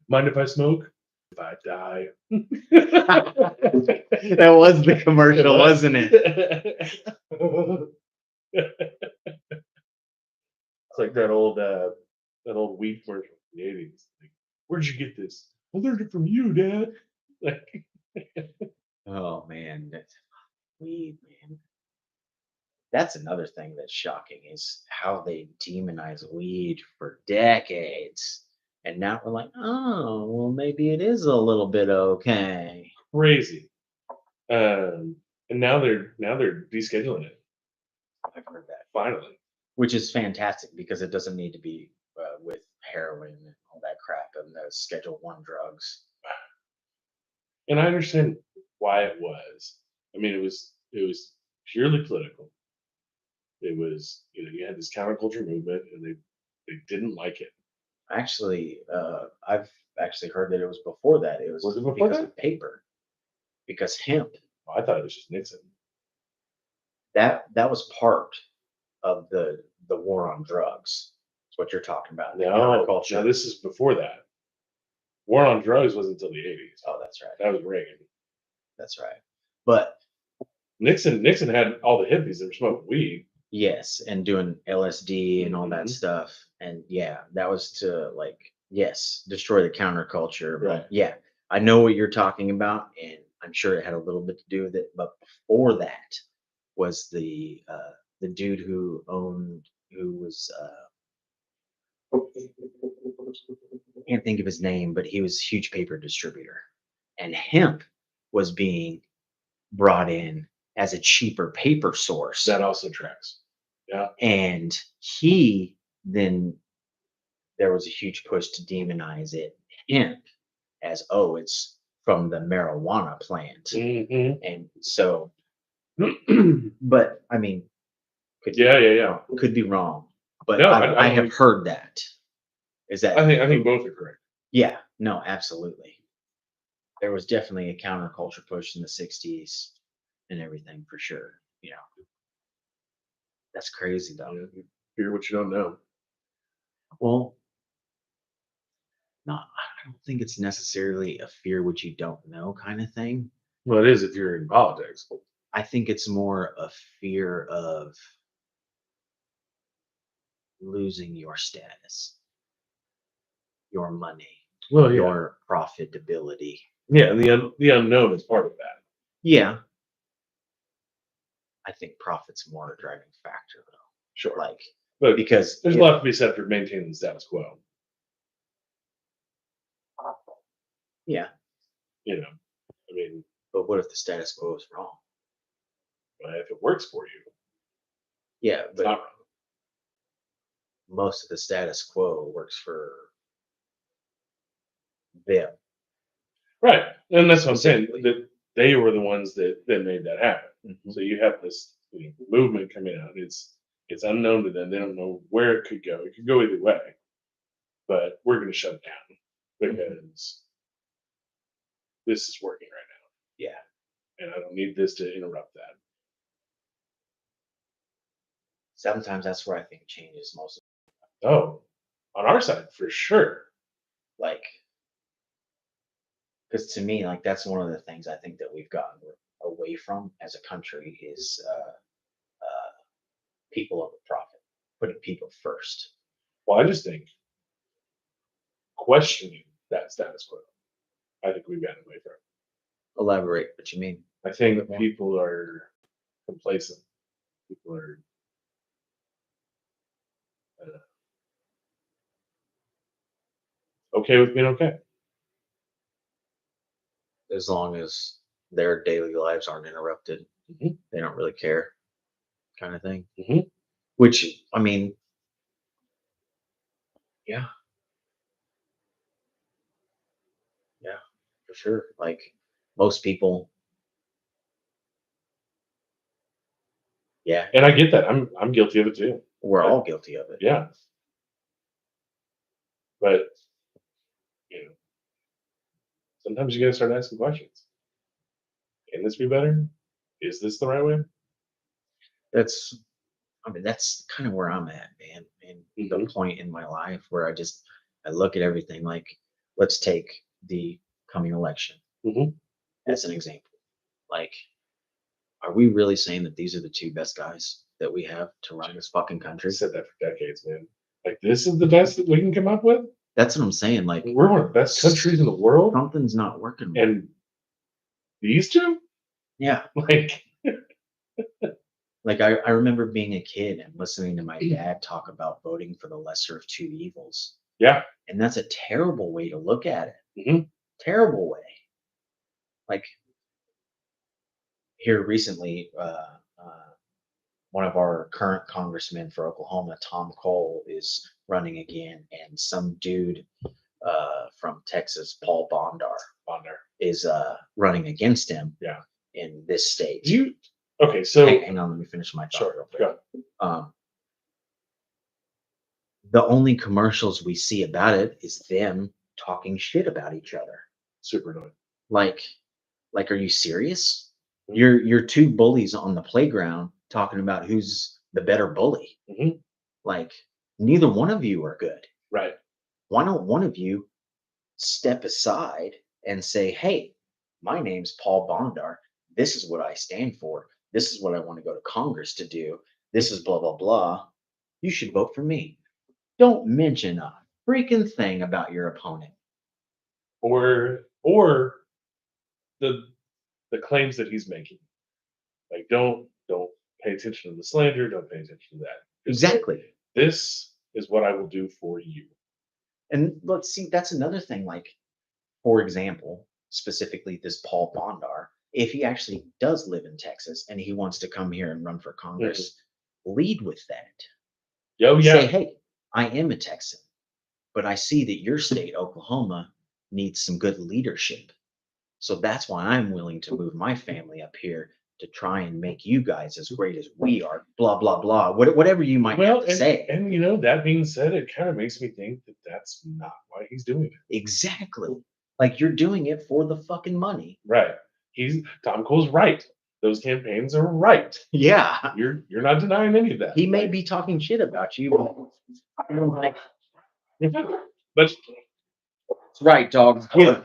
A: Mind if I smoke? If I die.
B: That was the commercial, wasn't it?
A: It's like that old weed commercial from the 80s. Like, where'd you get this? I learned it from you, Dad. Like,
B: Oh man, that's weed, man. That's another thing that's shocking is how they demonize weed for decades. And now we're like, oh, well, maybe it is a little bit okay.
A: crazy. And now they're descheduling it
B: I've heard that,
A: finally.
B: which is fantastic because it doesn't need to be with heroin and all that crap and the Schedule One drugs.
A: And I understand why it was. I mean, it was purely political. It was, you had this counterculture movement, and they didn't like it.
B: Actually, I've actually heard that it was before that. It was
A: before
B: because
A: that?
B: of paper, because hemp.
A: I thought it was just Nixon.
B: That was part of the war on drugs. That's what you're talking about. The
A: No,
B: counterculture.
A: no, this is before that. War on drugs wasn't until the 80s.
B: Oh, that's right.
A: That was Reagan.
B: That's right. But
A: Nixon had all the hippies that were smoking weed.
B: yes, and doing LSD and all that
A: Mhm.
B: stuff. And yeah, that was to like, yes, destroy the counterculture. But
A: Right.
B: yeah, I know what you're talking about. And I'm sure it had a little bit to do with it, but before that was the dude who was I can't think of his name, but he was a huge paper distributor, and hemp was being brought in as a cheaper paper source.
A: That also tracks. Yeah.
B: And he then there was a huge push to demonize it hemp as it's from the marijuana plant.
A: Mhm.
B: And so, but I mean,
A: Yeah.
B: could be wrong, but
A: No,
B: I
A: don't
B: have
A: think-
B: heard that. Is that
A: I think both are correct.
B: yeah, no, absolutely. There was definitely a counterculture push in the 60s and everything for sure. You know, that's crazy though.
A: Yeah, you fear what you don't know.
B: Well, not I don't think it's necessarily a fear what you don't know kind of thing.
A: Well, it is if you're in politics.
B: I think it's more a fear of losing your status, your money,
A: Well, yeah,
B: your profitability.
A: yeah. The unknown is part of that.
B: Yeah. I think profit's more a driving factor though.
A: Sure,
B: Like
A: but
B: because
A: there's a lot to be said for maintaining the status quo.
B: yeah,
A: You know, I mean,
B: but what if the status quo is wrong?
A: if it works for you,
B: Yeah,
A: it's
B: but
A: not wrong.
B: most of the status quo works for them.
A: Right, and that's what I'm saying.
B: Specifically.
A: That they were the ones that made that happen.
B: Mhm.
A: So you have this movement coming out. It's unknown to them. They don't know where it could go. It could go either way. But we're going to shut it down because this is working right
B: Yeah.
A: now, and I don't need this to interrupt that.
B: Sometimes that's where I think change is most
A: Oh, on our side for sure.
B: like because to me, like that's one of the things I think that we've gotten away from as a country is people over profit, putting people first.
A: Well, I just think questioning that status quo. I think we've gotten away from.
B: Elaborate what you mean.
A: I think
B: bit more.
A: people are complacent. People are okay with being okay.
B: As long as their daily lives aren't interrupted,
A: Mhm.
B: they don't really care, kind of thing.
A: Mhm.
B: Which I mean, yeah, yeah, for sure. Like most people, yeah,
A: And I get that. I'm guilty of it too.
B: we're
A: But-
B: all guilty of it.
A: Yeah. But sometimes you gotta start asking questions. Can this be better? Is this the right way?
B: That's, I mean, that's kind of where I'm at, man. And the
A: Mhm.
B: point in my life where I look at everything like, let's take the coming election
A: Mhm.
B: as an example. Like, are we really saying that these are the two best guys that we have to run this fucking
A: I
B: country?
A: said that for decades, man. Like this is the best that we can come up with.
B: That's what I'm saying. Like,
A: We're one of the best countries in the world,
B: something's not working. right.
A: and these two,
B: Yeah.
A: like,
B: Like I remember being a kid and listening to my dad talk about voting for the lesser of two evils.
A: yeah,
B: And that's a terrible way to look at it.
A: Mhm.
B: Terrible way. Like here recently, one of our current congressmen for Oklahoma, Tom Cole, is running again, and some dude from Texas, Paul
A: Bonder.
B: is running against him.
A: Yeah.
B: In this state.
A: Do you? Okay, so
B: Hang on, let me finish my thought.
A: sure,
B: real quick.
A: go.
B: The only commercials we see about it is them talking shit about each other.
A: Super annoying.
B: Like, are you serious?
A: Mhm.
B: You're two bullies on the playground talking about who's the better bully.
A: Mhm.
B: Like, neither one of you are good.
A: Right.
B: Why don't one of you step aside and say, "Hey, my name's Paul Bondar. This is what I stand for. This is what I want to go to Congress to do. This is blah blah blah. You should vote for me." Don't mention a freaking thing about your opponent.
A: Or the the claims that he's making. Like, don't pay attention to the slander. Don't pay attention to that. Just say,
B: Exactly.
A: this is what I will do for you.
B: And let's see, that's another thing. Like, for example, specifically this Paul Bondar, if he actually does live in Texas and he wants to come here and run for Congress, lead with that.
A: Oh
B: Say,
A: yeah,
B: hey, I am a Texan, but I see that your state, Oklahoma, needs some good leadership. So that's why I'm willing to move my family up here to try and make you guys as great as we are. Blah blah blah. Whatever you might
A: well,
B: have to say.
A: and that being said, it kind of makes me think that that's not why he's doing it.
B: Exactly. Like you're doing it for the fucking money.
A: Right. Tom Cole's right. Those campaigns are right.
B: Yeah.
A: You're not denying any of that.
B: He may be talking shit about you, but I'm like,
A: but
B: it's right, dog.
A: Yeah.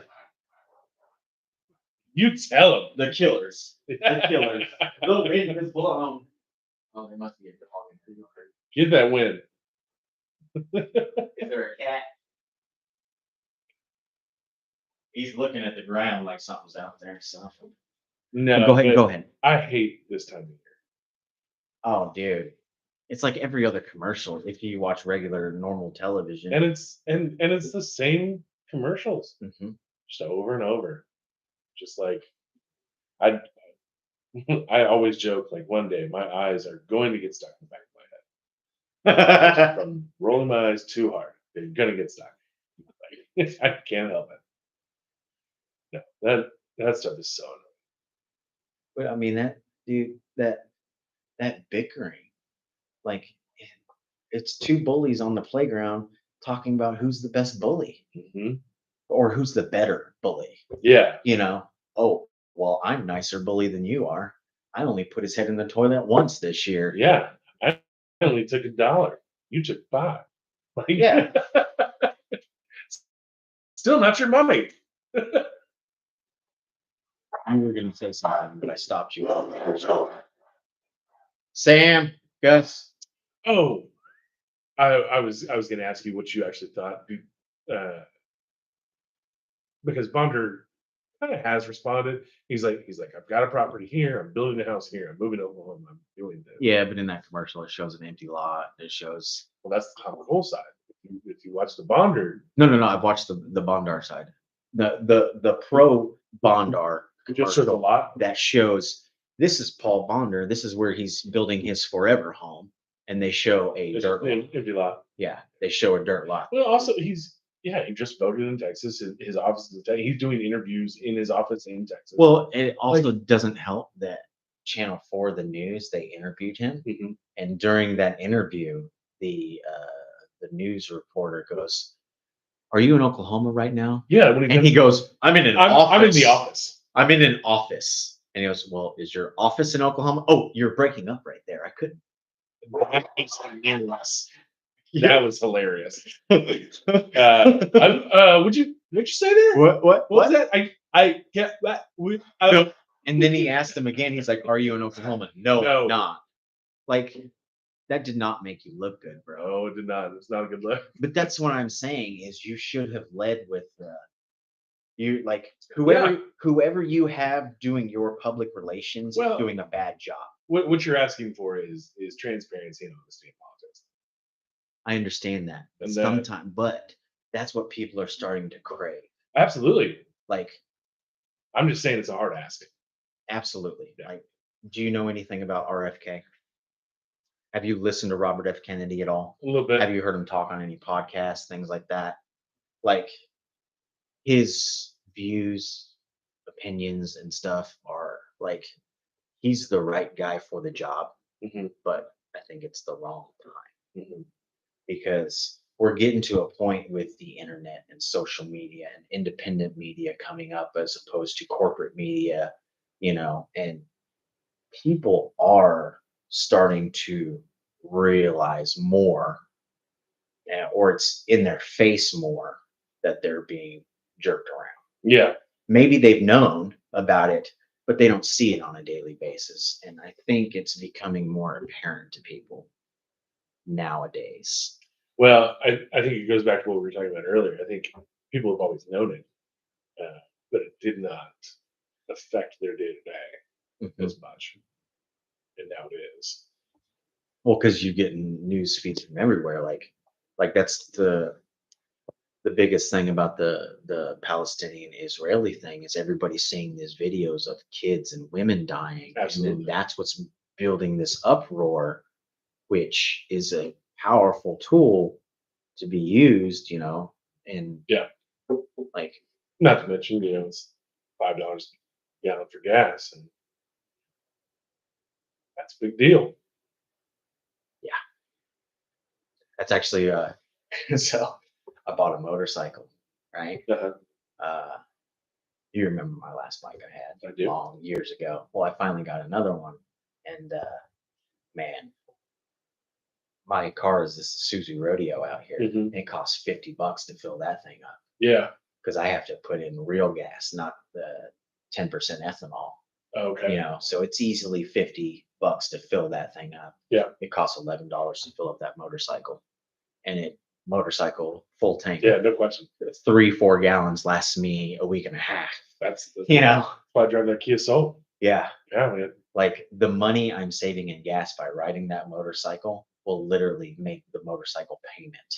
A: You tell him.
B: The killers. The killers. The wind is blown. Oh, there must be a dog in here.
A: Get that win.
B: Is there a cat? He's looking at the ground like something's out there. So
A: No.
B: go ahead.
A: but
B: Go ahead.
A: I hate this time of year.
B: Oh, dude. It's like every other commercial if you watch regular normal television.
A: And it's the same commercials.
B: Mhm.
A: Just over and over. Just like I I always joke like one day my eyes are going to get stuck in the back of my head. From rolling my eyes too hard. They're gonna get stuck. Like, I can't help it. No, that stuff is so annoying.
B: But I mean that dude, that bickering, like it's two bullies on the playground talking about who's the best bully
A: Mhm.
B: or who's the better bully.
A: Yeah.
B: You know, oh, well, I'm nicer bully than you are. I only put his head in the toilet once this year.
A: Yeah. I only took $1. You took 5. Like,
B: Yeah.
A: Still not your money.
B: You were gonna say something, but I stopped you. Sam, Gus.
A: Oh, I was going to ask you what you actually thought, because Bonder kind of has responded. He's like, I've got a property here. I'm building a house here. I'm moving to Oklahoma. I'm doing this.
B: Yeah, but in that commercial, it shows an empty lot. It shows.
A: Well, that's the Tom Cole side. If you watch the Bonder,
B: No. I've watched the Bondar side. The pro Bondar
A: it just shows a
B: commercial
A: lot.
B: that shows this is Paul Bonder. This is where he's building his forever home, and they show a
A: It's
B: dirt lot.
A: an empty lot.
B: Yeah, they show a dirt lot.
A: Well, also he just voted in Texas. His office is in Texas. He's doing interviews in his office in Texas.
B: Well, it also doesn't help that Channel 4, the news, they interviewed him,
A: Mhm.
B: and during that interview, the news reporter goes, "Are you in Oklahoma right now?"
A: Yeah, when
B: And he goes, "I'm in an office.
A: I'm in the office.
B: I'm in an office." And he goes, "Well, is your office in Oklahoma?" "Oh, you're breaking up right there. I couldn't."
A: That was hilarious. Would you say there?
B: What?
A: What was that? I get that.
B: No. And then he asked him again. He's like, "Are you in Oklahoma?" No,
A: No.
B: I'm not. Like, that did not make you look good, bro.
A: Oh, it did not. It's not a good look.
B: But that's what I'm saying is you should have led with you like whoever you have doing your public relations is doing a bad job.
A: What you're asking for is transparency and honesty in politics.
B: I understand that, but
A: And
B: sometimes, but that's what people are starting to crave.
A: Absolutely.
B: Like,
A: I'm just saying it's a hard ask.
B: absolutely.
A: Yeah.
B: Like, do you know anything about RFK? Have you listened to Robert F. Kennedy at all?
A: A little bit.
B: Have you heard him talk on any podcasts, things like that? Like, his views, opinions, and stuff are like, he's the right guy for the job,
A: Mhm.
B: but I think it's the wrong time
A: Mhm.
B: because we're getting to a point with the internet and social media and independent media coming up as opposed to corporate media, and people are starting to realize more, or it's in their face more that they're being jerked around.
A: Yeah.
B: Maybe they've known about it, but they don't see it on a daily basis. And I think it's becoming more apparent to people nowadays.
A: Well, I think it goes back to what we were talking about earlier. I think people have always known it, but it did not affect their day to day
B: Mhm.
A: as much. And now it is.
B: Well, because you get news feeds from everywhere. Like that's the biggest thing about the Palestinian Israeli thing is everybody's seeing these videos of kids and women dying, and
A: Absolutely.
B: then that's what's building this uproar, which is a powerful tool to be used, and
A: Yeah.
B: like
A: Not to mention, it's $5 a gallon for gas, and that's a big deal.
B: that's actually so I bought a motorcycle, right?
A: Uh-huh.
B: Uh, you remember my last bike I had
A: I do.
B: long years ago. Well, I finally got another one, and man, my car is this Isuzu Rodeo out here.
A: Mhm.
B: It costs $50 to fill that thing up
A: Yeah.
B: because I have to put in real gas, not the 10% ethanol.
A: Okay.
B: So it's easily $50 to fill that thing up.
A: Yeah.
B: It costs $11 to fill up that motorcycle, and motorcycle full tank,
A: Yeah. No question.
B: 3-4 gallons lasts me a week and a half.
A: That's
B: You
A: why I drive that Kia Soul.
B: Yeah.
A: Yeah, man.
B: Like the money I'm saving in gas by riding that motorcycle will literally make the motorcycle payment.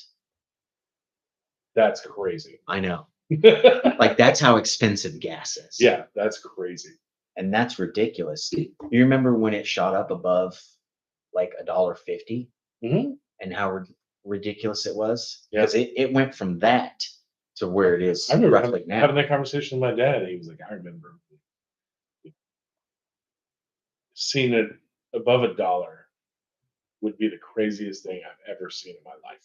A: That's crazy.
B: I know. Like that's how expensive gas is.
A: Yeah, that's crazy.
B: And that's ridiculous. You remember when it shot up above like $1.50
A: Mm-hmm.
B: and how ridiculous it was?
A: Yeah.
B: Because it went from that to where it is
A: I remember
B: roughly now.
A: having that conversation with my dad, and he was like, I remember seeing it above $1 would be the craziest thing I've ever seen in my life.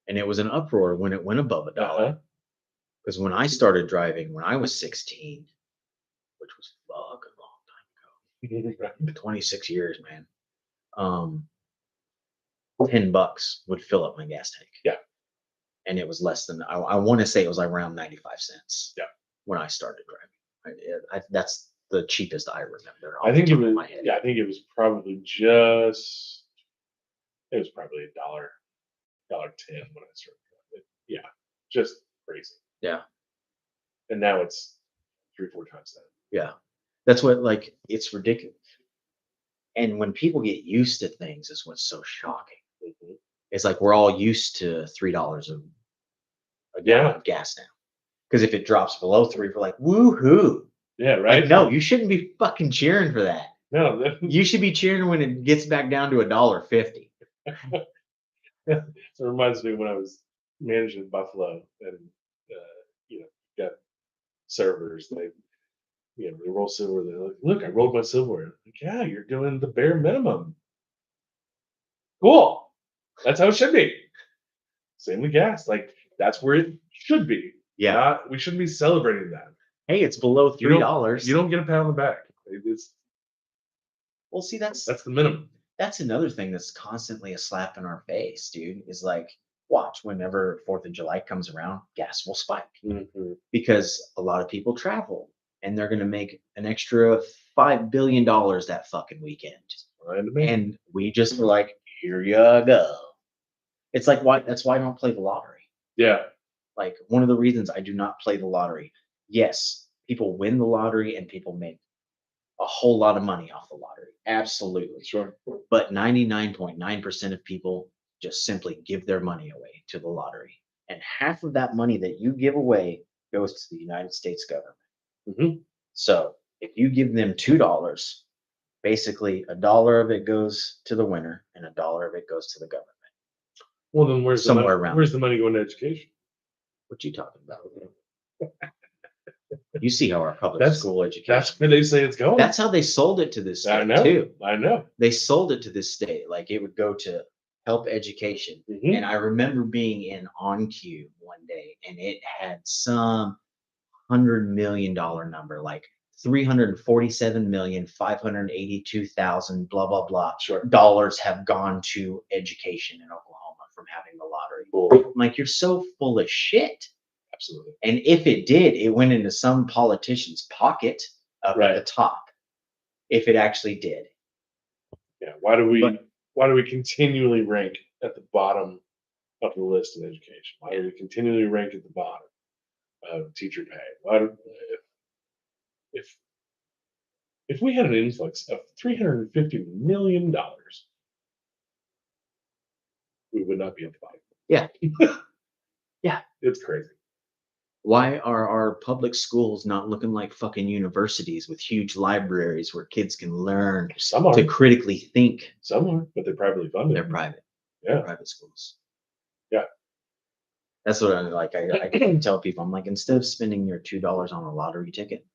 B: And it was an uproar when it went above $1.
A: Uh-huh.
B: Because when I started driving when I was 16, which was fucking long time ago, 26 years, man. $10 would fill up my gas tank.
A: Yeah.
B: And it was less than I want to say it was like around 95 cents.
A: Yeah.
B: When I started driving, that's the cheapest I remember.
A: I think it was.
B: My head.
A: Yeah, I think it was probably $1.10 when I started driving. Yeah, just crazy.
B: Yeah.
A: And now it's 3-4 times that.
B: Yeah. That's what it's ridiculous. And when people get used to things, is what's so shocking.
A: Mm-hmm.
B: It's like we're all used to $3 a gallon of gas now. Because if it drops below 3, we're like, woohoo.
A: Yeah, right.
B: Like, no, you shouldn't be fucking cheering for that.
A: No,
B: You should be cheering when it gets back down to $1.50.
A: It reminds me when I was managing Buffalo, and got servers. They roll silver. They're like, look, I rolled my silverware. Like, yeah, you're doing the bare minimum. Cool. That's how it should be. Same with gas. Like that's where it should be.
B: Yeah.
A: We shouldn't be celebrating that.
B: Hey, it's below $3.
A: You don't get a pat on the back. It's
B: Well, see,
A: that's the minimum.
B: That's another thing that's constantly a slap in our face, dude. Is like, watch whenever 4th of July comes around, gas will spike
A: Mm-hmm.
B: because a lot of people travel and they're going to make an extra $5 billion that fucking weekend. And we just were like, here you go. It's like that's why I don't play the lottery.
A: Yeah.
B: Like one of the reasons I do not play the lottery. Yes, people win the lottery and people make a whole lot of money off the lottery. Absolutely.
A: Sure.
B: But 99.9% of people just simply give their money away to the lottery. And half of that money that you give away goes to the United States government.
A: Mm-hmm.
B: So if you give them $2, basically $1 of it goes to the winner and $1 of it goes to the government.
A: Well, then where's
B: Somewhere
A: the money,
B: around
A: where's the money going to education?
B: What you talking about? You see how our public school education.
A: That's where they say it's going.
B: That's how they sold it to this state too.
A: I know.
B: They sold it to this state like it would go to help education.
A: Mm-hmm.
B: And I remember being in OnQ one day, and it had some $100 million number, like 347,582,000 blah blah blah dollars have gone to education in Oklahoma from having the lottery.
A: Cool.
B: I'm like, you're so full of shit.
A: Absolutely.
B: And if it did, it went into some politician's pocket up at the top. If it actually did.
A: Yeah. Why do we continually rank at the bottom of the list in education? Why do we continually rank at the bottom of teacher pay? if we had an influx of $350 million, we would not be in the bottom.
B: Yeah. Yeah.
A: It's crazy.
B: Why are our public schools not looking like fucking universities with huge libraries where kids can learn
A: Some are,
B: to critically think?
A: but they're privately funded.
B: They're private.
A: Yeah.
B: Private schools.
A: Yeah.
B: That's what I'm like. I can tell people, I'm like, instead of spending your $2 on a lottery ticket,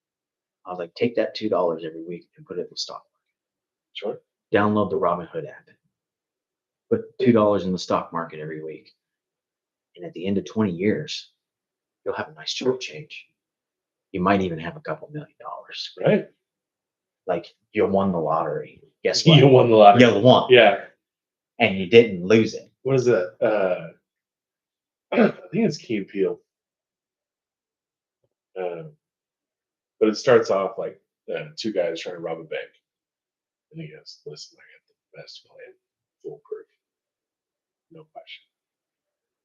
B: I was like, take that $2 every week and put it in the stock market.
A: Sure.
B: Download the Robinhood app. Put $2 in the stock market every week. And at the end of 20 years, you'll have a nice chunk of change. You might even have a couple $1 million.
A: Right.
B: Like you won the lottery. Guess what?
A: You won the lottery.
B: You won.
A: Yeah.
B: And you didn't lose it.
A: What is that? I think it's Key and Peele. But it starts off like two guys trying to rob a bank. And he goes, listen, I got the best plan. Foolproof. No question.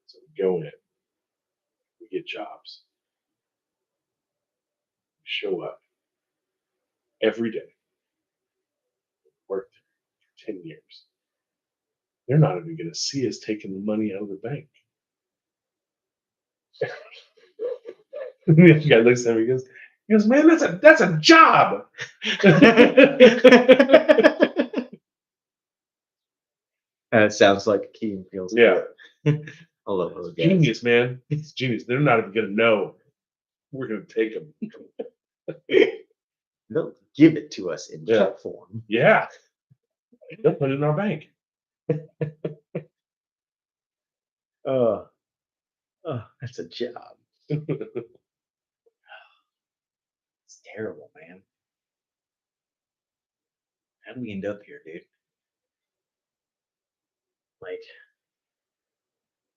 A: So we go in. We get jobs. We show up every day. Work for 10 years. They're not even going to see us taking the money out of the bank. The guy looks at me and goes, man, that's a job.
B: That sounds like Key and Peele's.
A: Yeah.
B: I love those guys.
A: Genius, man. It's genius. They're not even going to know. We're going to take them.
B: They'll give it to us in
A: Yeah.
B: check form.
A: Yeah. They'll put it in our bank.
B: Oh, that's a job. It's terrible, man. How did we end up here, dude? Like,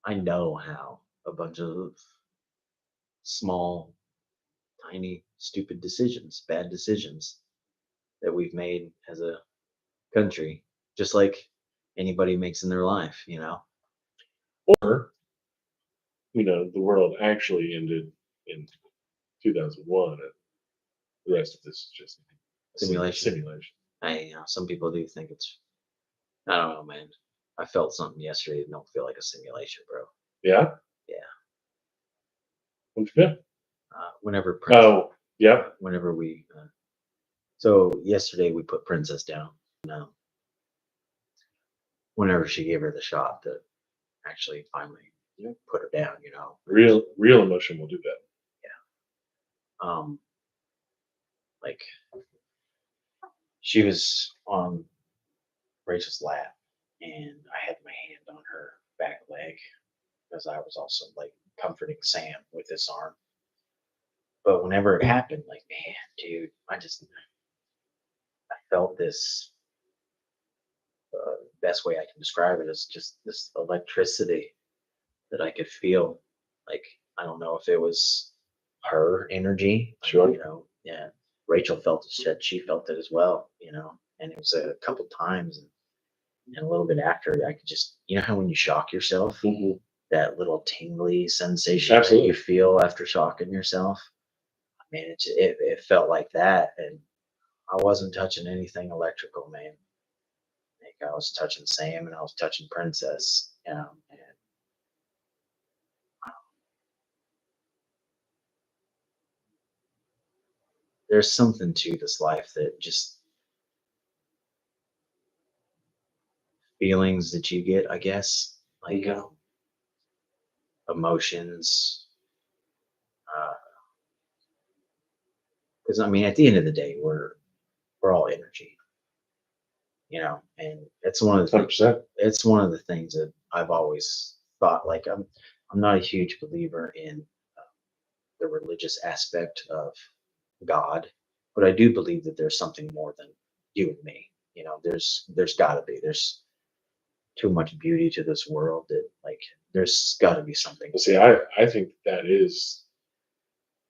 B: I know how a bunch of small, tiny, stupid decisions, bad decisions that we've made as a country, just like anybody makes in their life, you know?
A: Or, the world actually ended in 2001. And the rest of this is just
B: Simulation. Some people do think it's, I don't know, man. I felt something yesterday that don't feel like a simulation, bro.
A: Yeah?
B: Yeah.
A: What's good?
B: Whenever
A: Oh, yeah.
B: whenever we so yesterday we put Princess down. Whenever she gave her the shot that actually finally put her down,
A: Real emotion will do that.
B: like she was on Rachel's lap and I had my hand on her back leg because I was also like comforting Sam with this arm. But whenever it happened, like, man, dude, I felt this. Best way I can describe it is just this electricity that I could feel. Like, I don't know if it was her energy.
A: Sure.
B: Yeah. Rachel felt it. She felt it as well, and it was a couple times. And a little bit after, I could just, how when you shock yourself,
A: Mhm.
B: that little tingly sensation
A: Absolutely.
B: that you feel after shocking yourself. I mean, it felt like that. And I wasn't touching anything electrical, man. Like I was touching Sam and I was touching Princess, and there's something to this life that just feelings that you get, I guess, like emotions. Because I mean, at the end of the day, we're all energy, and it's one of the
A: 100%.
B: it's one of the things that I've always thought. Like I'm not a huge believer in the religious aspect of God, but I do believe that there's something more than you and me. There's got to be. There's too much beauty to this world that like there's got to be something.
A: Well, see, I think that is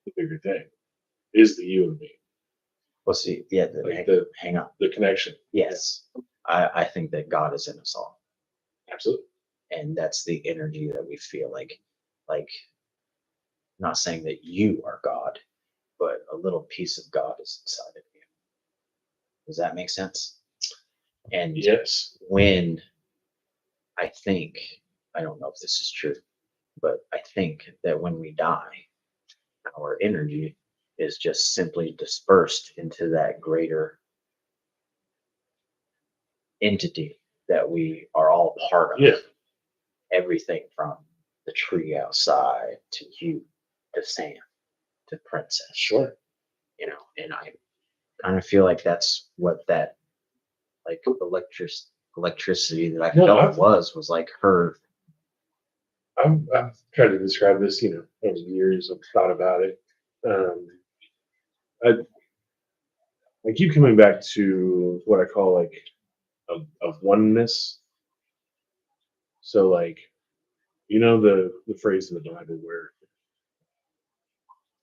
A: the bigger thing, is the you and me,
B: Well, see, yeah,
A: Like
B: hang on.
A: the connection.
B: Yes, I think that God is in us all,
A: Absolutely.
B: and that's the energy that we feel like. I'm not saying that you are God, but a little piece of God is inside of you. Does that make sense? And
A: Yes.
B: when I think, I don't know if this is true, but I think that when we die, our energy is just simply dispersed into that greater entity that we are all part of.
A: Yeah.
B: Everything from the tree outside to you to Sam to Princess.
A: Sure.
B: You know, and I kind of feel like that's what that like electricity that I
A: No,
B: felt
A: I've-
B: was like her.
A: I've tried to describe this, over the years. I've thought about it. I I keep coming back to what I call like of oneness. So like, the phrase in the Bible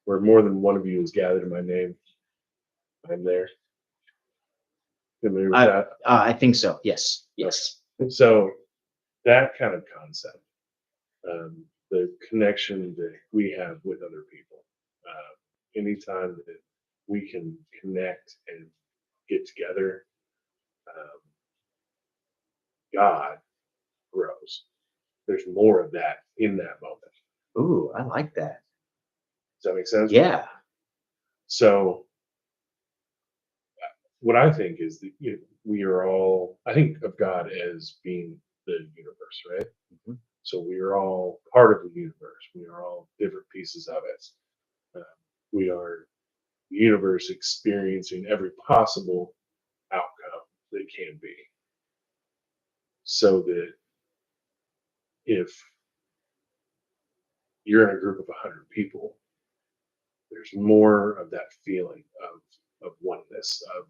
A: where more than one of you is gathered in my name, I'm there. Familiar with that?
B: I think so. Yes. Yes.
A: So that kind of concept, the connection that we have with other people, anytime that we can connect and get together, um, God grows. There's more of that in that moment.
B: Ooh, I like that.
A: Does that make sense?
B: Yeah.
A: So what I think is that we are all. I think of God as being the universe, right?
B: Mhm.
A: So we are all part of the universe. We are all different pieces of it. Uh, we are the universe experiencing every possible outcome that can be. So that if you're in a group of 100 people, there's more of that feeling of oneness, of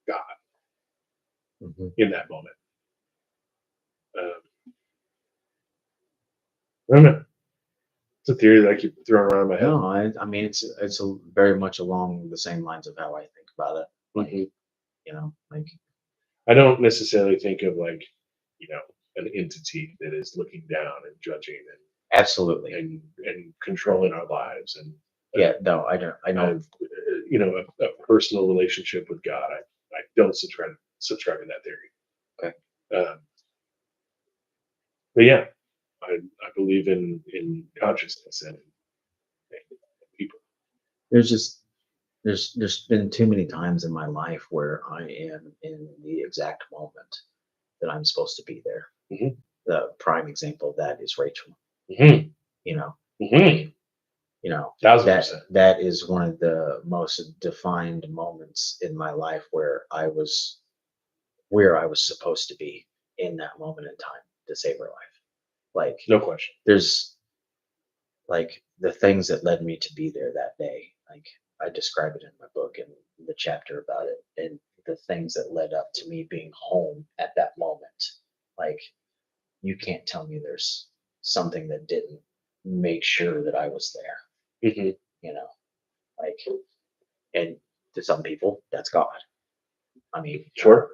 A: God
B: Mhm.
A: in that moment. Um, I don't know. It's a theory that I keep throwing around my head.
B: No, I mean it's very much along the same lines of how I think about it. Like,
A: Mhm.
B: like
A: I don't necessarily think of like, an entity that is looking down and judging
B: absolutely.
A: and controlling our lives and
B: Yeah, no, I don't. I know.
A: a personal relationship with God. I don't subscribe to that theory.
B: Okay.
A: But yeah, I believe in consciousness and people.
B: There's just there's been too many times in my life where I am in the exact moment that I'm supposed to be there.
A: Mhm.
B: The prime example of that is Rachel.
A: Mm-hmm.
B: You know,
A: Mm-hmm.
B: you know
A: 1000%.
B: that is one of the most defined moments in my life where I was where I was supposed to be in that moment in time to save her life. Like
A: No question.
B: there's like the things that led me to be there that day. Like I describe it in my book and the chapter about it, and the things that led up to me being home at that moment. Like you can't tell me there's something that didn't make sure that I was there.
A: Mm-hmm.
B: You know, like, and to some people that's God. I mean,
A: Sure.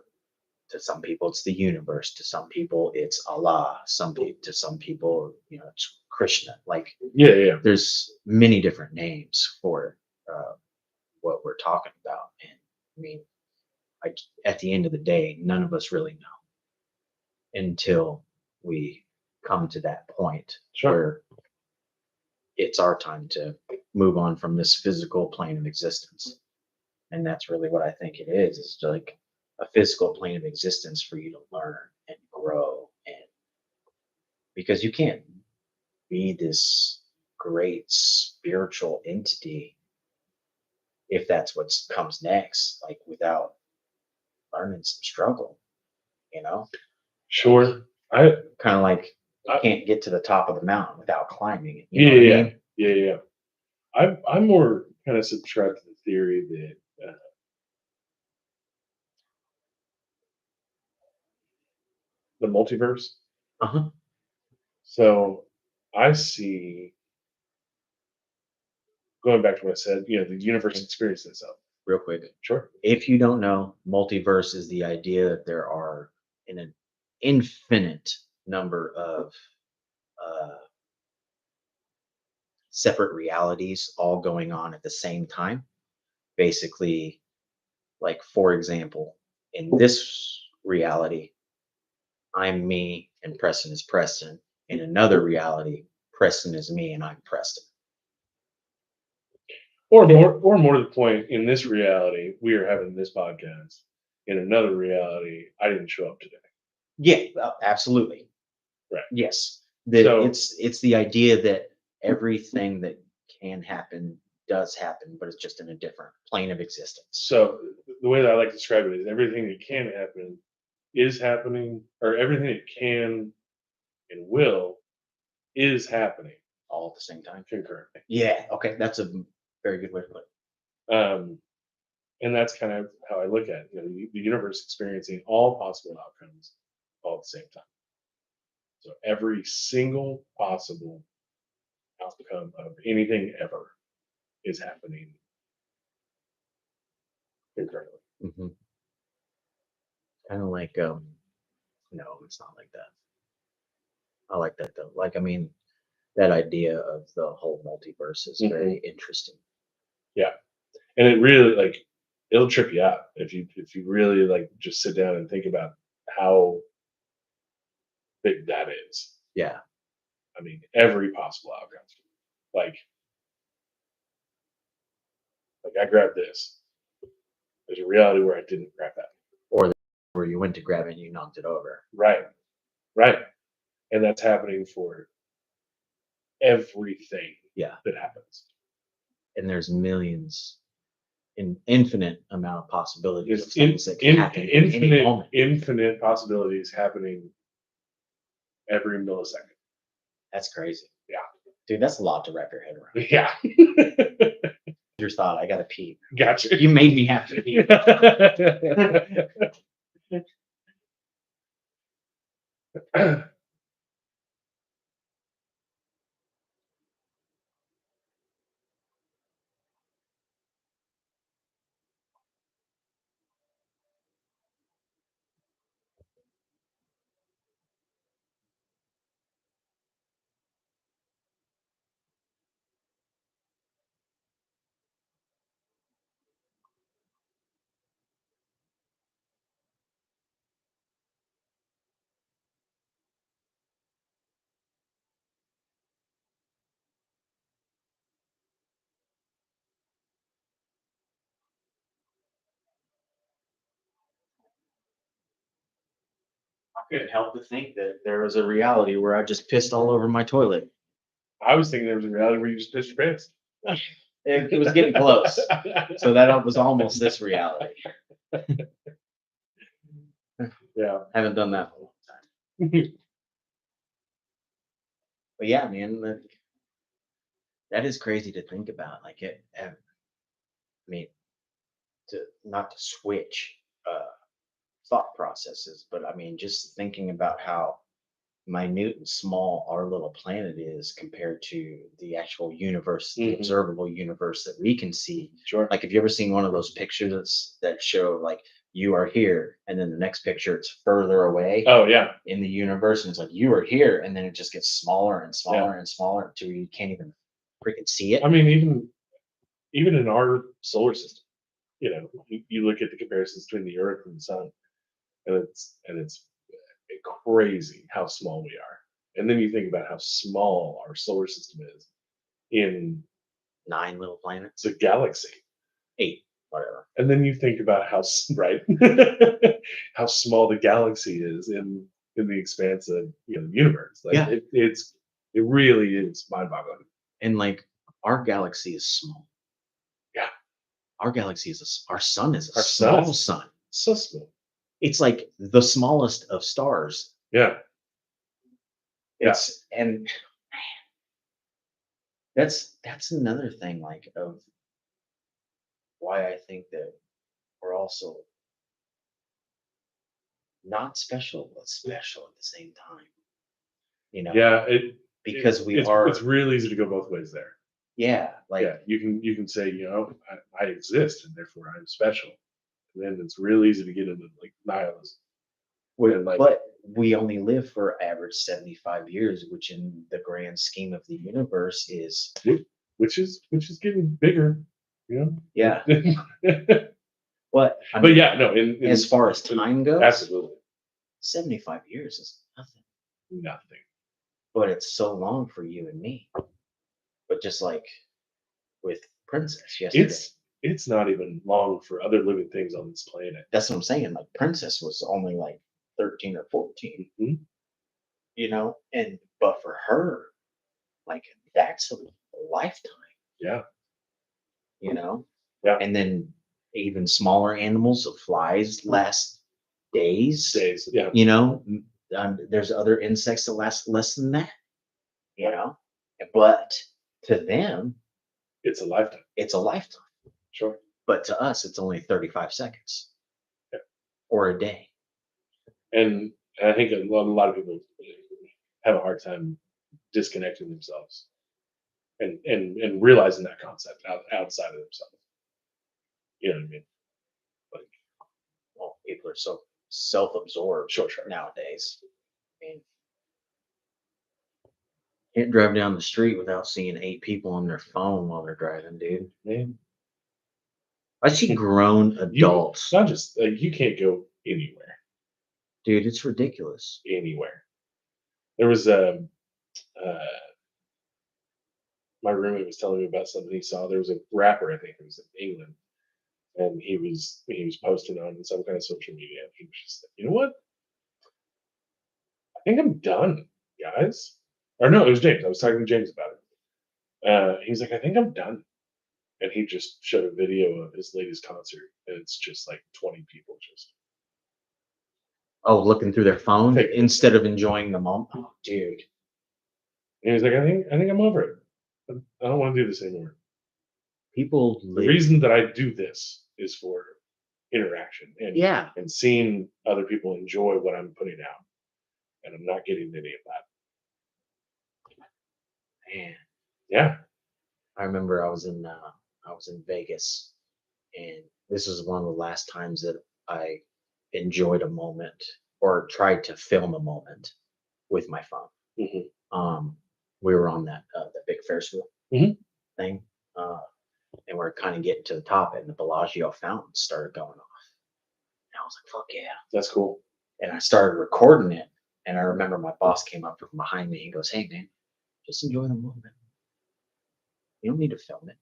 B: to some people it's the universe. To some people it's Allah. To some people, it's Krishna. Like
A: Yeah.
B: there's many different names for what we're talking about. And I mean, at the end of the day, none of us really know until we come to that point
A: Sure.
B: where it's our time to move on from this physical plane of existence. And that's really what I think it is. It's like a physical plane of existence for you to learn and grow. And because you can't be this great spiritual entity if that's what comes next, like without learning some struggle, you know?
A: Sure. I
B: Kind of like you
A: I-
B: can't get to the top of the mountain without climbing it. You know what I mean?
A: Yeah. I'm more kind of subscribed to the theory that the multiverse.
B: Uh-huh.
A: So I see, going back to what I said, the universe experiences itself.
B: Real quick.
A: Sure.
B: If you don't know, multiverse is the idea that there are an infinite number of uh, separate realities all going on at the same time. Basically, like for example, in this reality, I'm me and Preston is Preston. In another reality, Preston is me and I'm Preston.
A: Or more to the point, in this reality, we are having this podcast. In another reality, I didn't show up today.
B: Yeah, absolutely.
A: Right.
B: Yes. That
A: So-
B: it's the idea that everything that can happen does happen, but it's just in a different plane of existence.
A: So the way that I like to describe it is everything that can happen is happening, or everything that can and will is happening
B: All at the same time.
A: concurrently.
B: Yeah. Okay. That's a very good way to put it.
A: And that's kind of how I look at it. The universe experiencing all possible outcomes all at the same time. So every single possible outcome of anything ever is happening concurrently.
B: Mm-hmm. Kind of like no, it's not like that. I like that though. Like I mean, that idea of the whole multiverse is very interesting.
A: Yeah. And it really it'll trip you out if you really just sit down and think about how big that is.
B: Yeah.
A: I mean, every possible outcome. Like I grabbed this. There's a reality where I didn't grab that.
B: Or where you went to grab it and you knocked it over.
A: Right. Right. And that's happening for everything
B: Yeah.
A: that happens.
B: And there's millions, an infinite amount of possibilities of
A: There's
B: things that can happen in any moment.
A: infinite possibilities happening every millisecond.
B: That's crazy.
A: Yeah.
B: Dude, that's a lot to wrap your head around.
A: Yeah.
B: Your thought, I gotta pee.
A: Gotcha.
B: You made me have to pee. I couldn't help but think that there was a reality where I just pissed all over my toilet.
A: I was thinking there was a reality where you just pissed your pants.
B: It was getting close. So that was almost this reality.
A: Yeah.
B: Haven't done that for a long time. But yeah, man, that is crazy to think about. Like I mean, not to switch thought processes, but I mean, just thinking about how minute and small our little planet is compared to the actual universe, the observable universe that we can see.
A: Sure.
B: Like, have you ever seen one of those pictures that show like you are here, and then the next picture it's further away
A: Oh yeah.
B: in the universe, and it's like you are here, and then it just gets smaller and smaller and smaller until you can't even freaking see it.
A: I mean, even in our solar system, you look at the comparisons between the Earth and the Sun, and it's crazy how small we are. And then you think about how small our solar system is in
B: 9 little planets,
A: the galaxy.
B: 8, whatever.
A: And then you think about how how small the galaxy is in the expanse of the universe. Like
B: Yeah.
A: it really is mind-boggling.
B: And like our galaxy is small.
A: Yeah.
B: Our galaxy our sun is a
A: Our
B: small sun.
A: So small.
B: It's like the smallest of stars.
A: Yeah.
B: And that's another thing like of why I think that we're also not special but special at the same time.
A: Yeah.
B: Because
A: it's real easy to go both ways there.
B: Yeah, like
A: you can say, I exist and therefore I'm special. And then it's real easy to get into like nihilism.
B: but we only live for average 75 years, which in the grand scheme of the universe is,
A: which is getting bigger, you know.
B: yeah.
A: but
B: What I mean,
A: yeah, no. In
B: as far as time goes,
A: absolutely
B: 75 years is nothing.
A: nothing.
B: But it's so long for you and me. But just like with Princess yesterday,
A: It's not even long for other living things on this planet.
B: that's what I'm saying. Like Princess was only like 13 or 14,
A: Mhm.
B: you know, and but for her, like that's a lifetime,
A: Yeah,
B: you know.
A: Yeah.
B: And then even smaller animals, the flies last days.
A: days. Yeah,
B: You know, there's other insects that last less than that. You know, but to them,
A: it's a lifetime.
B: it's a lifetime.
A: Sure.
B: But to us, it's only 35 seconds
A: Yeah.
B: or a day.
A: And I think a lot of people have a hard time disconnecting themselves and realizing that concept outside of themselves. You know what I mean? Like,
B: Well, people are so self-absorbed
A: sure.
B: nowadays. I mean, can't drive down the street without seeing 8 people on their phone while they're driving, dude.
A: Man,
B: I see grown
A: you,
B: adults.
A: it's not just you can't go anywhere.
B: Dude, it's ridiculous.
A: Anywhere. There was my roommate was telling me about something he saw. There was a rapper, I think it was in England, and he was posting on some kind of social media. He was just like, you know what? I think I'm done, guys. Or no, it was James. I was talking to James about it. He's like, I think I'm done. And he just showed a video of his latest concert, and it's just like 20 people just.
B: Oh, looking through their phone
A: Take it.
B: instead of enjoying the moment. Oh, dude.
A: And he's like, I think I'm over it. I don't want to do this anymore.
B: People
A: The
B: live.
A: reason that I do this is for interaction and
B: Yeah.
A: and seeing other people enjoy what I'm putting out, and I'm not getting any of that.
B: Man,
A: Yeah,
B: I remember I was in Vegas, and this was one of the last times that I enjoyed a moment or tried to film a moment with my phone.
A: hmm
B: We were on that big Ferris wheel
A: Mhm.
B: thing, and we're kind of getting to the top, and the Bellagio fountain started going off. And I was like, "Fuck yeah!"
A: that's cool.
B: And I started recording it, and I remember my boss came up from behind me. He goes, "Hey man, just enjoy the moment. You don't need to film it."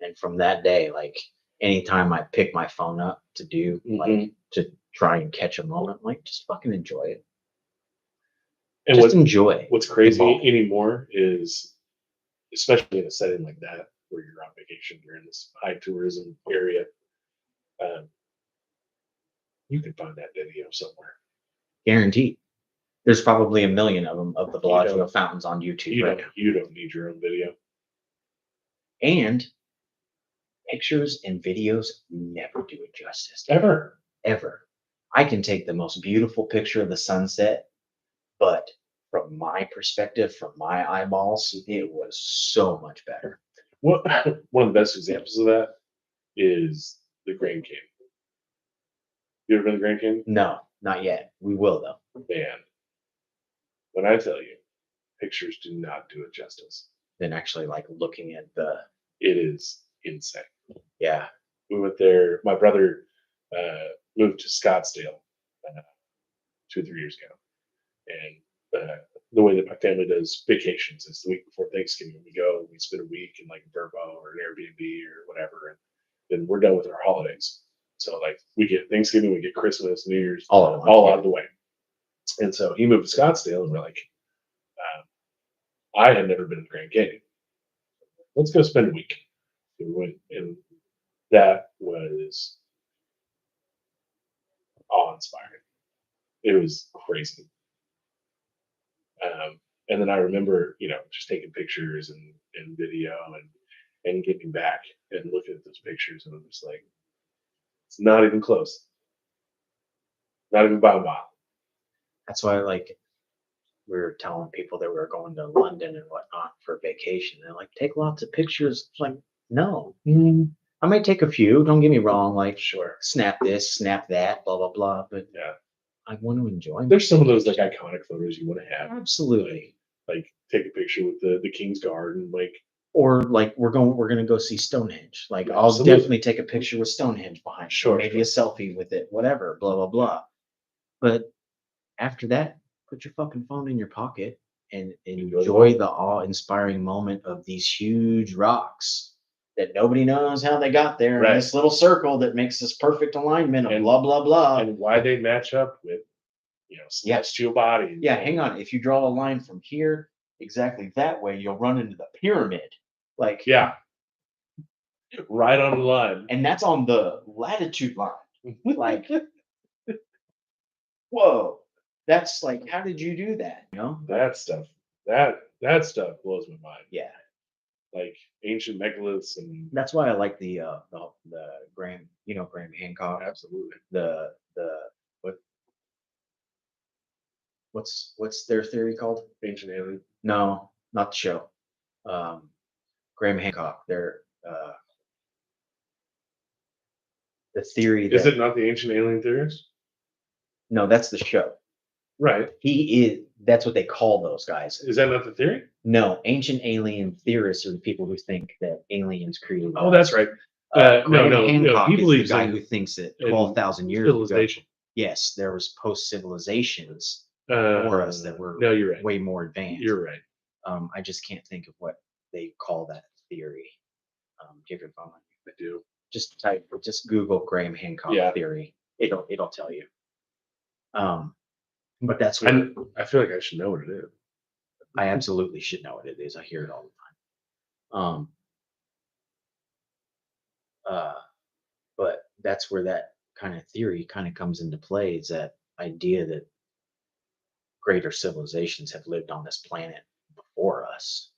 B: And from that day, like anytime I pick my phone up to do like to try and catch a moment, like just fucking enjoy it.
A: And
B: Just enjoy.
A: what's crazy
B: moment.
A: anymore is, especially in a setting like that where you're on vacation, you're in this high tourism area, um, you can find that video somewhere.
B: Guaranteed. There's probably a million of them of the Bellagio
A: don't-
B: fountains on YouTube right now.
A: You don't need your own video.
B: And pictures and videos never do it justice.
A: Ever.
B: Ever. I can take the most beautiful picture of the sunset, but from my perspective, from my eyeballs, it was so much better.
A: What one of the best examples of that is the Grand Canyon. You ever been to the Grand Canyon?
B: No, not yet. We will though.
A: Man, when I tell you, pictures do not do it justice.
B: Than actually like looking at the
A: It is insane.
B: yeah.
A: We went there. My brother moved to Scottsdale 2 or 3 years ago, and the way that my family does vacations is the week before Thanksgiving. We go, we spend a week in like Verbo or an Airbnb or whatever, and then we're done with our holidays. So like we get Thanksgiving, we get Christmas, New Year's,
B: All at once,
A: all
B: yeah.
A: out of the way. And so he moved to Scottsdale, and we're like, I had never been to Grand Canyon. Let's go spend a week. So we went, and that was awe-inspiring. It was crazy. And then I remember, just taking pictures and video and getting back and looking at those pictures, and I'm just like, it's not even close. Not even by a mile.
B: That's why like we were telling people that we were going to London and whatnot for vacation. They're like, take lots of pictures. It's like, no. I might take a few, don't get me wrong, like
A: Sure.
B: snap this, snap that, blah blah blah. But
A: Yeah.
B: I want to enjoy.
A: There's some of those like iconic photos you want to have.
B: Absolutely.
A: Like take a picture with the King's Guard and like
B: Or like we're gonna go see Stonehenge. Like I'll
A: Absolutely.
B: definitely take a picture with Stonehenge behind.
A: Sure,
B: Maybe a selfie with it. Whatever. Blah blah blah. But after that, put your fucking phone in your pocket and enjoy the awe-inspiring moment of these huge rocks that nobody knows how they got there in
A: Right.
B: this little circle that makes this perfect alignment of
A: And-
B: blah blah blah.
A: and why they match up with celestial bodies.
B: Yeah, hang on. If you draw a line from here exactly that way, you'll run into the pyramid. Like,
A: Yeah. Right on the line.
B: and that's on the latitude line. Like, whoa, that's like, how did you do that? You know?
A: That stuff. That stuff blows my mind.
B: Yeah,
A: Like ancient megaliths and
B: that's why I like the Graham, Graham Hancock.
A: absolutely.
B: The what's their theory called?
A: Ancient alien.
B: No, not the show. Graham Hancock. Their the theory that
A: Is it not the ancient alien theorist?
B: no, that's the show.
A: Right.
B: That's what they call those guys.
A: Is that not the theory?
B: No, ancient alien theorists are the people who think that aliens created.
A: Oh,
B: us.
A: that's right.
B: Graham Hancock
A: He
B: is the
A: believes
B: guy
A: in
B: who thinks that
A: in
B: 12,000 years ago,
A: civilization.
B: yes, there was post civilizations before us that were
A: No, you're right.
B: way more advanced.
A: You're right.
B: I just can't think of what they call that theory. Give your phone.
A: I do.
B: Just Google Graham Hancock
A: Yeah.
B: theory. It'll tell you. But that's what
A: And I feel like I should know what it is.
B: I absolutely should know what it is. I hear it all the time. But that's where that kind of theory kind of comes into play, is that idea that greater civilizations have lived on this planet before us.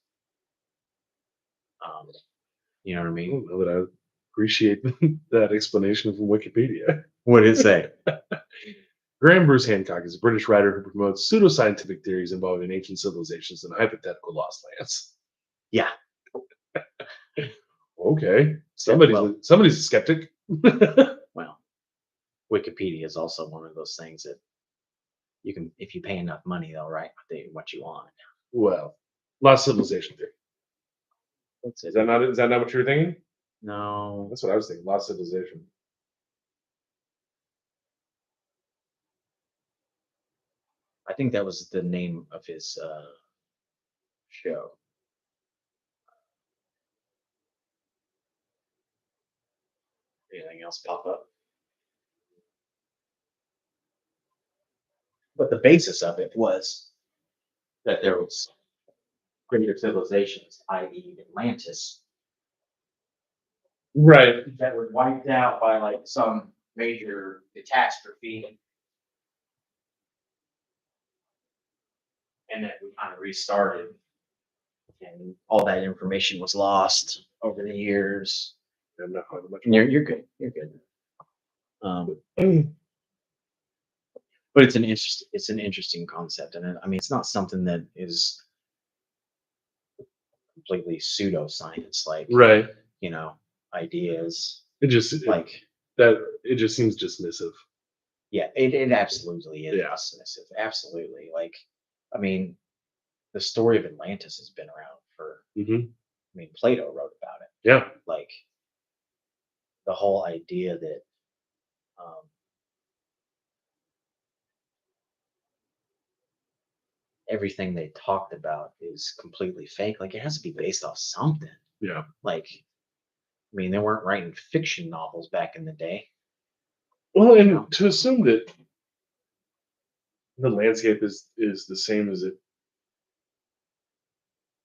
B: You know what I
A: I
B: mean?
A: don't know that I appreciate that explanation from Wikipedia.
B: What did it say?
A: Graham Bruce Hancock is a British writer who promotes pseudoscientific theories involving ancient civilizations and hypothetical lost lands.
B: Yeah.
A: Okay.
B: well-
A: Somebody's a skeptic.
B: Well, Wikipedia is also one of those things that you can, if you pay enough money, they'll write what you want.
A: Well, lost civilization theory.
B: That's it.
A: Is that not what you were thinking?
B: No.
A: That's what I was thinking. Lost civilization.
B: I think that was the name of his show. Anything else pop up? But the basis of it was that there was greater civilizations, i.e., Atlantis,
A: Right.
B: that were wiped out by like some major catastrophe, and that we kind of restarted, and all that information was lost over the years.
A: I'm not finding much.
B: And you're good. You're good. But it's an interesting concept, and I mean, it's not something that is completely pseudoscience, like
A: Right.
B: ideas
A: It just it just seems dismissive.
B: Yeah, it absolutely is
A: Yeah.
B: dismissive. Absolutely. Like, I mean, the story of Atlantis has been around for,
A: Hmm.
B: I mean, Plato wrote about it.
A: Yeah.
B: Like, the whole idea that everything they talked about is completely fake. Like, it has to be based off something.
A: Yeah.
B: Like, I mean, they weren't writing fiction novels back in the day.
A: Well, and to assume that the landscape is the same as it,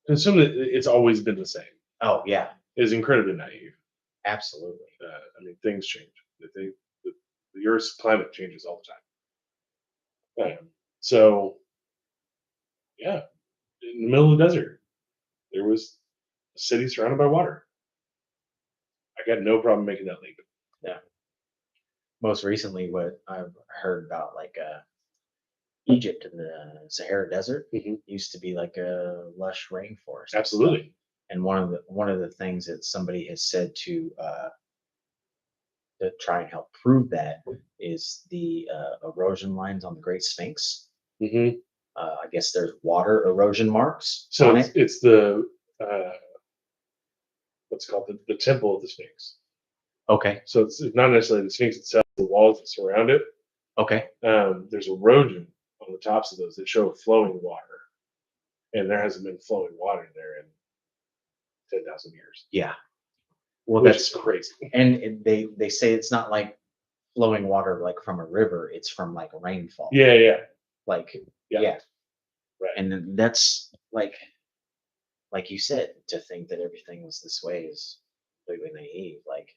A: to assume that it's always been the same
B: Oh, yeah,
A: is incredibly naive.
B: absolutely.
A: I mean, things change. The Earth's climate changes all the time. So, yeah, in the middle of the desert, there was a city surrounded by water. I got no problem making that leap.
B: Most recently, what I've heard about, like, Egypt in the Sahara Desert
A: Mhm.
B: used to be like a lush rainforest.
A: Absolutely.
B: And one of the things that somebody has said to to try and help prove that is the erosion lines on the Great Sphinx.
A: Hmm.
B: I guess there's water erosion marks
A: So
B: on
A: it's,
B: it.
A: it's the what's it called the temple of the Sphinx.
B: Okay.
A: So it's not necessarily the Sphinx itself, the walls that surround it.
B: Okay.
A: There's erosion on the tops of those that show flowing water, and there hasn't been flowing water there in 10,000 years,
B: Yeah. Well,
A: which
B: that's
A: is crazy.
B: and they say it's not like flowing water like from a river. It's from like rainfall.
A: Yeah, yeah,
B: Like
A: yeah.
B: yeah.
A: Right.
B: And then that's like you said, to think that everything was this way is completely naive. Like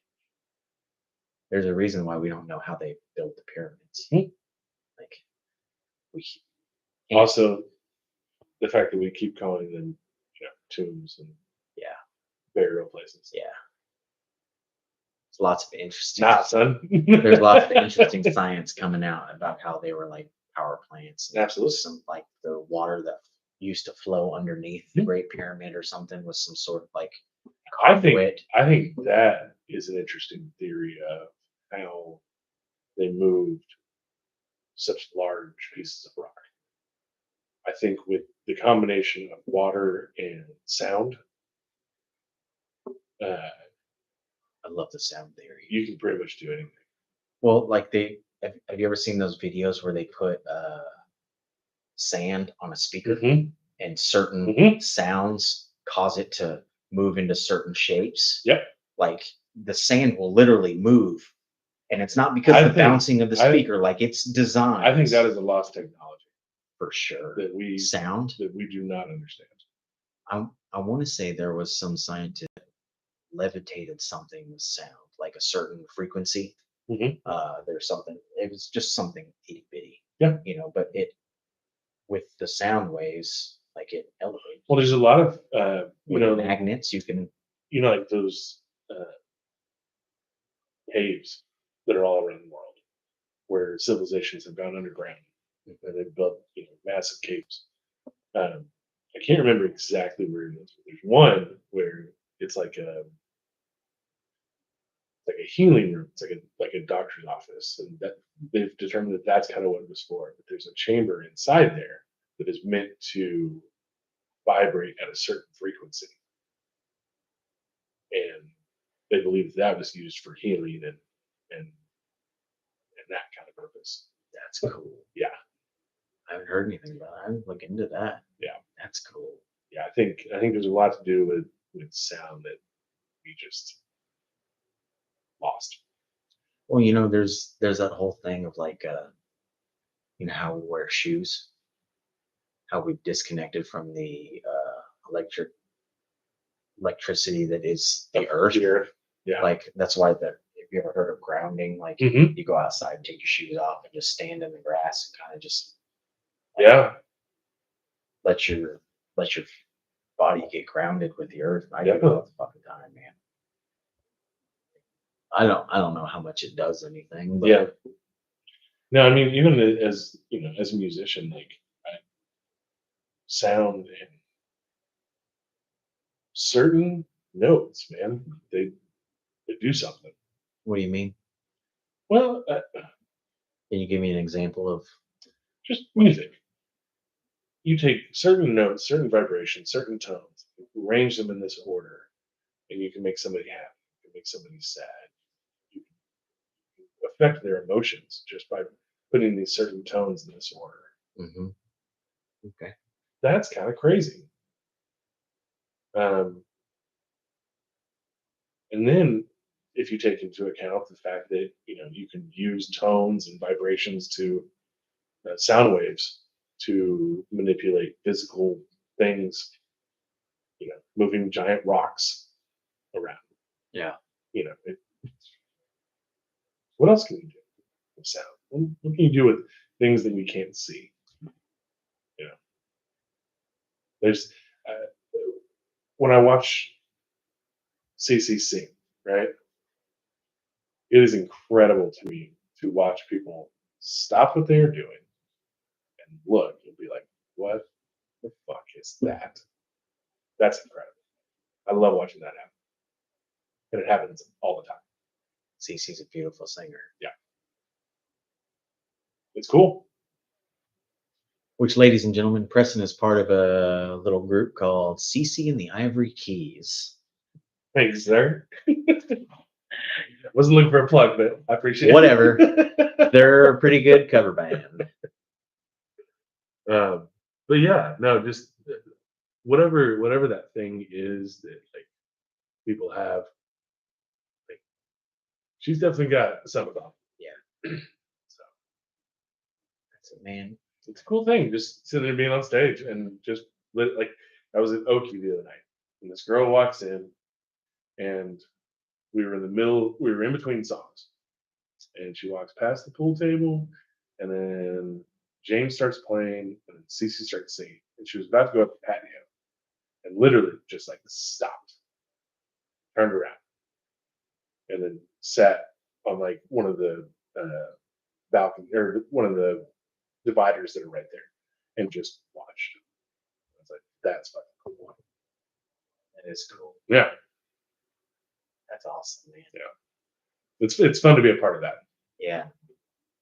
B: there's a reason why we don't know how they built the pyramids.
A: Mhm.
B: Like we can't-
A: Also, the fact that we keep calling them, tombs and
B: yeah,
A: burial places.
B: yeah. There's lots of interesting
A: Nah, son.
B: there's lots of interesting science coming out about how they were like power plants. And
A: Absolutely.
B: some like the water that used to flow underneath the
A: Mhm.
B: Great Pyramid or something was some sort of like
A: I think
B: conduit.
A: I think that is an interesting theory of how they moved such large pieces of rock. I think with the combination of water and sound, uh,
B: I love the sound theory.
A: you can pretty much do anything.
B: Well, like have you ever seen those videos where they put sand on a speaker
A: Mm-hmm.
B: and certain
A: Mhm.
B: sounds cause it to move into certain shapes?
A: Yep.
B: Like the sand will literally move, and it's not because
A: I
B: of the
A: think-
B: bouncing of the
A: I-
B: speaker. Like it's designed.
A: I think that is a lost technology
B: for sure.
A: that we
B: Sound.
A: do not understand.
B: I want to say there was some scientist that levitated something with sound, like a certain frequency.
A: Mhm.
B: There's something. It was just something itty bitty.
A: Yeah.
B: But it with the sound waves, like it elevates.
A: Well, there's a lot of
B: With magnets, you can.
A: like those caves that are all around the world where civilizations have gone underground and they've built massive caves. I can't remember exactly where it is, but there's one where it's like a healing room. It's like a doctor's office, and that they've determined that that's kind of what it was for. But there's a chamber inside there that is meant to vibrate at a certain frequency, and they believe that was used for healing and that kind of purpose.
B: That's cool.
A: Yeah,
B: I haven't heard anything about it. I would look into that.
A: Yeah.
B: That's cool.
A: yeah. I think there's a lot to do with sound that we just lost.
B: Well, there's that whole thing of like how we wear shoes, how we've disconnected from the electricity that is the earth.
A: Here, yeah.
B: Like that's why if you ever heard of grounding, like
A: Mhm.
B: you go outside and take your shoes off and just stand in the grass and kind of just
A: Yeah,
B: let your body get grounded with the earth. I do it
A: Definitely.
B: all the fucking time, man. I don't know how much it does anything, but
A: yeah. No, I mean, even as as a musician, like sound and certain notes, man, they do something.
B: what do you mean?
A: Well,
B: Can you give me an example of
A: just music. You take certain notes, certain vibrations, certain tones, arrange them in this order, and you can make somebody happy. You can make somebody sad. You can affect their emotions just by putting these certain tones in this order.
B: hmm Okay.
A: That's kind of crazy. Um, and then if you take into account the fact that you can use tones and vibrations to sound waves to manipulate physical things, moving giant rocks around.
B: Yeah.
A: It, what else can you do with sound? What can you do with things that you can't see? There's uh, when I watch CCC, right? It is incredible to me to watch people stop what they are doing and look and be like, "What the fuck is that?" That's incredible. I love watching that happen, and it happens all the time.
B: Cece's a beautiful singer.
A: It's cool.
B: Which, ladies and gentlemen, Preston is part of a little group called Cece and the Ivory Keys.
A: Thanks, sir. Wasn't looking for a plug, but I appreciate it.
B: Whatever. They're a pretty good cover band.
A: But yeah, no, just whatever that thing is that like people have. Like, she's definitely got some of them.
B: Yeah.
A: So
B: That's it, man.
A: it's a cool thing, just sitting there being on stage and just like I was at Oki the other night, and this girl walks in, and we were in between songs, and she walks past the pool table, and then James starts playing, and then Cece starts singing, and she was about to go up the patio, and literally just like stopped, turned around, and then sat on like one of the balcony or one of the dividers that are right there, and just watched. I was like, "That's fucking cool."
B: That is cool.
A: Yeah,
B: That's awesome, man.
A: it's fun to be a part of that.
B: Yeah,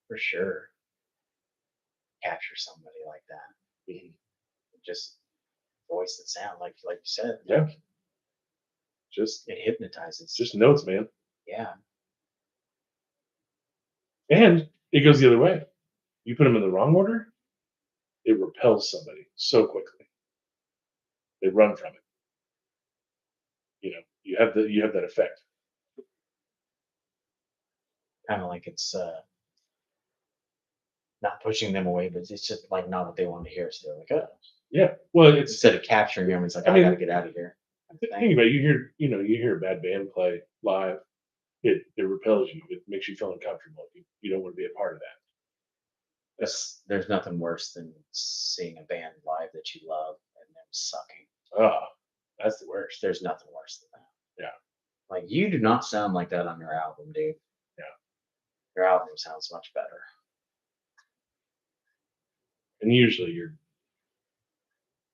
B: for sure. Capture somebody like that. Just voice and sound, like you said.
A: Yeah.
B: Like,
A: Just
B: it hypnotizes.
A: just notes, man.
B: Yeah.
A: And it goes the other way. You put them in the wrong order, it repels somebody so quickly. They run from it. You have that effect.
B: Kind of like it's not pushing them away, but it's just like not what they want to hear. So they're like, oh.
A: Yeah. Well, it's
B: Instead of capturing them, it's like,
A: I
B: I
A: mean,
B: gotta get out of here.
A: think about it, you hear a bad band play live, it repels you. It makes you feel uncomfortable. You don't want to be a part of that.
B: There's nothing worse than seeing a band live that you love and them sucking.
A: Oh, that's the worst.
B: There's nothing worse than that.
A: Yeah.
B: Like, you do not sound like that on your album, dude.
A: Yeah.
B: Your album sounds much better.
A: And usually you're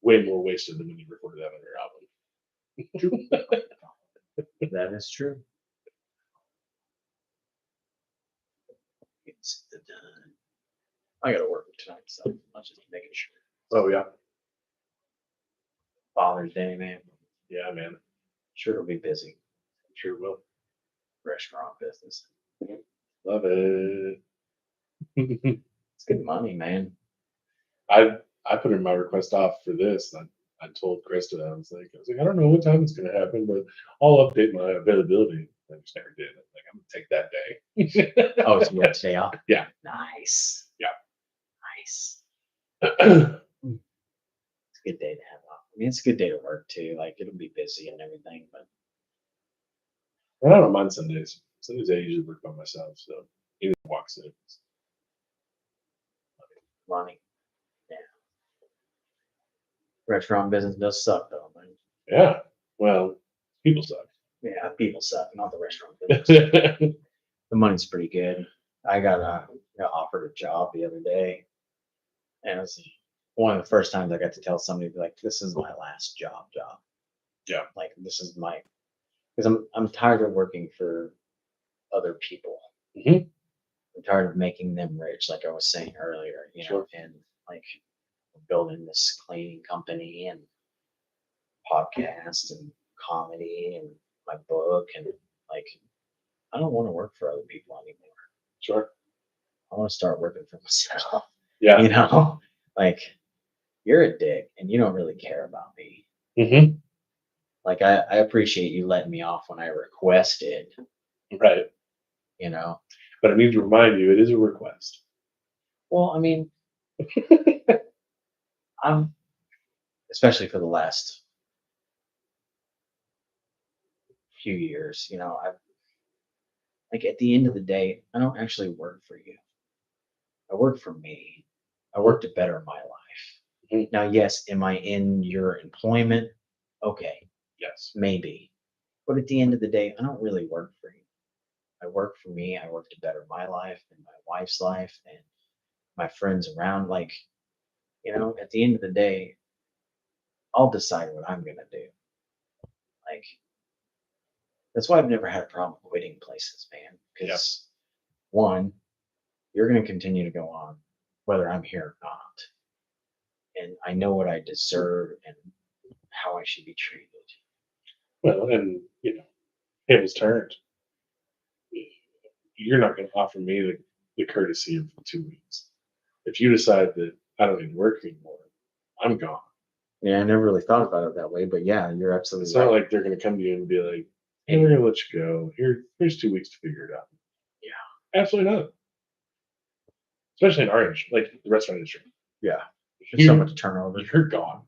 A: way more wasted than when you recorded that on your album.
B: That is true. It's the done. I gotta work tonight, so I'm just making sure.
A: Oh yeah.
B: Father's Day, man.
A: Yeah, man.
B: Sure, it'll be busy.
A: Sure will.
B: Restaurant business.
A: Love it.
B: It's good money, man.
A: I put in my request off for this. I told Krista, I was like, I don't know what time it's gonna happen, but I'll update my availability. I just never did. I'm like, I'm gonna take that day.
B: Oh, it's your day off?
A: Yeah.
B: Nice.
A: Yeah.
B: Nice. It's a good day to have off. I mean, it's a good day to work too. Like, it'll be busy and everything, but
A: And I don't mind Sundays. Sundays I usually work by myself, so either walks in.
B: money. Yeah. Restaurant business does suck though, man.
A: Yeah. Well, people suck.
B: Yeah, people suck, not the restaurant business. The money's pretty good. I got offered a job the other day, and it was one of the first times I got to tell somebody like, "This is my last job."
A: Yeah.
B: Like, this is my, because I'm tired of working for other people.
A: Mhm.
B: I'm tired of making them rich, like I was saying earlier.
A: Sure.
B: And like building this cleaning company and podcast and comedy and my book, and like, I don't want to work for other people anymore.
A: Sure.
B: I want to start working for myself.
A: Yeah.
B: Like, you're a dick and you don't really care about me.
A: Mm-hmm.
B: Like, I appreciate you letting me off when I requested,
A: Right. But I need to remind you, it is a request.
B: Well, I mean, I'm, especially for the last few years, I've, like, at the end of the day, I don't actually work for you. I work for me. I work to better my life.
A: Mhm.
B: Now, yes, am I in your employment? Okay,
A: Yes.
B: maybe. But at the end of the day, I don't really work for you. I work for me. I work to better my life and my wife's life and my friends around. Like, at the end of the day, I'll decide what I'm going to do. Like, That's why I've never had a problem quitting places, man. Because one, you're going to continue to go on whether I'm here or not. And I know what I deserve and how I should be treated.
A: Well, and tables turned. You're not going to offer me the courtesy of 2 weeks. If you decide that I don't need to work anymore, I'm gone.
B: Yeah, I never really thought about it that way, but yeah, you're absolutely
A: It's
B: right.
A: not like they're going to come to you and be like, "Hey, we're going to let you go. Here's 2 weeks to figure it out."
B: Yeah.
A: Absolutely not. Especially in our industry, like the restaurant industry.
B: Yeah. There's so
A: You-
B: much turnover.
A: You're gone.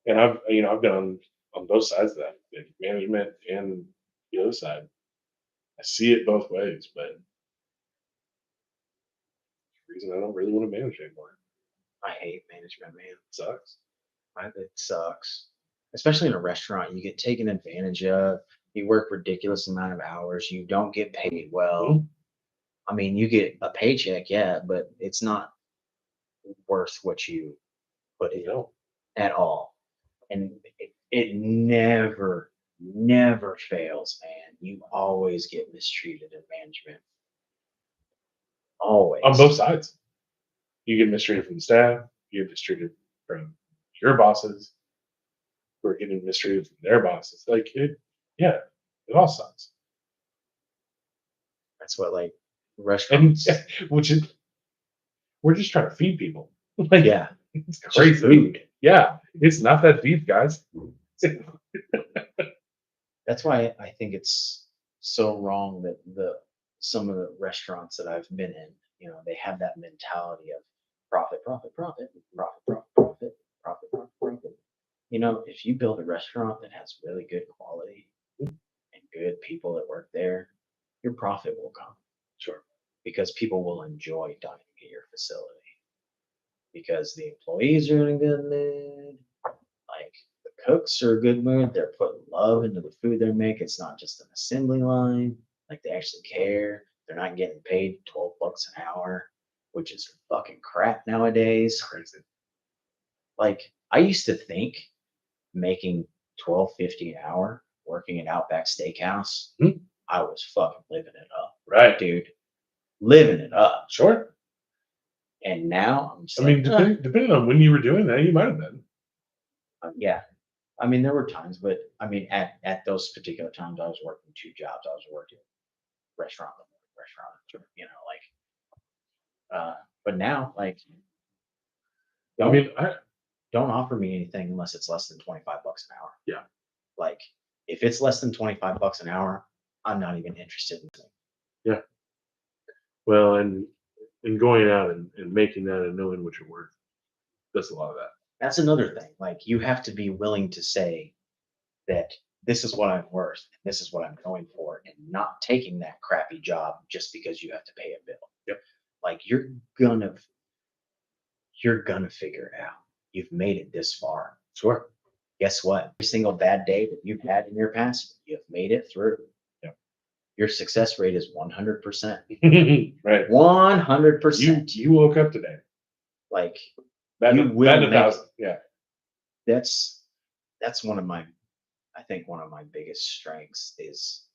A: And I've been on both sides of that, like management and the other side. I see it both ways, but for the reason I don't really want to manage anymore.
B: I hate management, man.
A: It sucks.
B: It sucks. Especially in a restaurant, you get taken advantage of. You work ridiculous amount of hours. You don't get paid well.
A: Mhm.
B: I mean, you get a paycheck, yeah, but it's not worth what you put in
A: No.
B: at all. And it never fails, man. You always get mistreated in management. Always.
A: On both sides. You get mistreated from the staff, you get mistreated from your bosses, who are getting mistreated from their bosses. It all sucks.
B: That's what like
A: And
B: restaurants.
A: which is, we're just trying to feed people. Like,
B: Yeah.
A: it's
B: Just
A: crazy.
B: food.
A: Yeah, it's not that deep, guys.
B: That's why I think it's so wrong that some of the restaurants that I've been in, they have that mentality of profit, profit, profit, profit, profit, profit, profit, profit, profit. If you build a restaurant that has really good quality and good people that work there, your profit will come.
A: Sure.
B: Because people will enjoy dining at your facility. Because the employees are in a good mood. Like the cooks are a good mood. They're putting love into the food they're making. It's not just an assembly line. Like they actually care. They're not getting paid $12 an hour, which is fucking crap nowadays.
A: Crazy.
B: Like I used to think making $12.50 an hour working at Outback Steakhouse, I was fucking living it up.
A: Right.
B: Dude. Living it up.
A: Sure.
B: And now I'm just
A: I mean, depending on when you were doing that, you might have been.
B: yeah. I mean, there were times, but I mean, at those particular times, I was working 2 jobs. I was working restaurant, but now, like,
A: I mean,
B: don't offer me anything unless it's less than $25 an hour.
A: Yeah.
B: Like, if it's less than $25 an hour, I'm not even interested in it.
A: yeah. Well, and going out and making that and knowing what you're worth, that's a lot of that.
B: That's another thing. Like, you have to be willing to say that this is what I'm worth, and this is what I'm going for, and not taking that crappy job just because you have to pay a bill.
A: Yep.
B: Like you're gonna figure it out. You've made it this far.
A: Sure.
B: Guess what? Every single bad day that you've had in your past, you've made it through.
A: Yep.
B: Your success rate is 100%.
A: Right.
B: 100%.
A: You woke up today.
B: Like
A: That
B: you will
A: that
B: make
A: 1,000.
B: it.
A: Yeah.
B: That's one of my biggest strengths is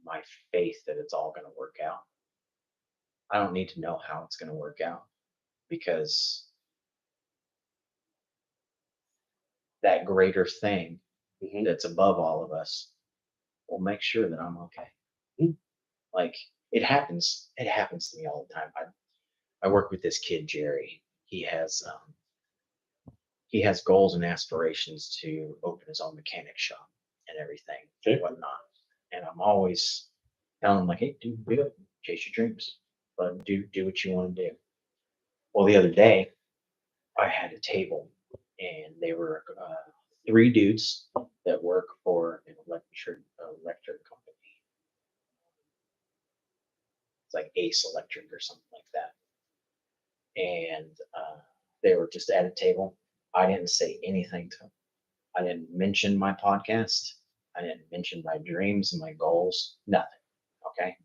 B: my faith that it's all going to work out. I don't need to know how it's going to work out because that greater thing
A: Mhm.
B: that's above all of us will make sure that I'm okay.
A: Mhm.
B: Like it happens to me all the time. I work with this kid Jerry. He has goals and aspirations to open his own mechanic shop and everything
A: Okay.
B: and whatnot. And I'm always telling him like, hey, do it, chase your dreams, but do what you want to do. Well, the other day I had a table and they were 3 dudes that work for an electric company. It's like Ace Electric or something like that. And they were just at a table. I didn't say anything to them. I didn't mention my podcast. I didn't mention my dreams and my goals. Nothing. Okay.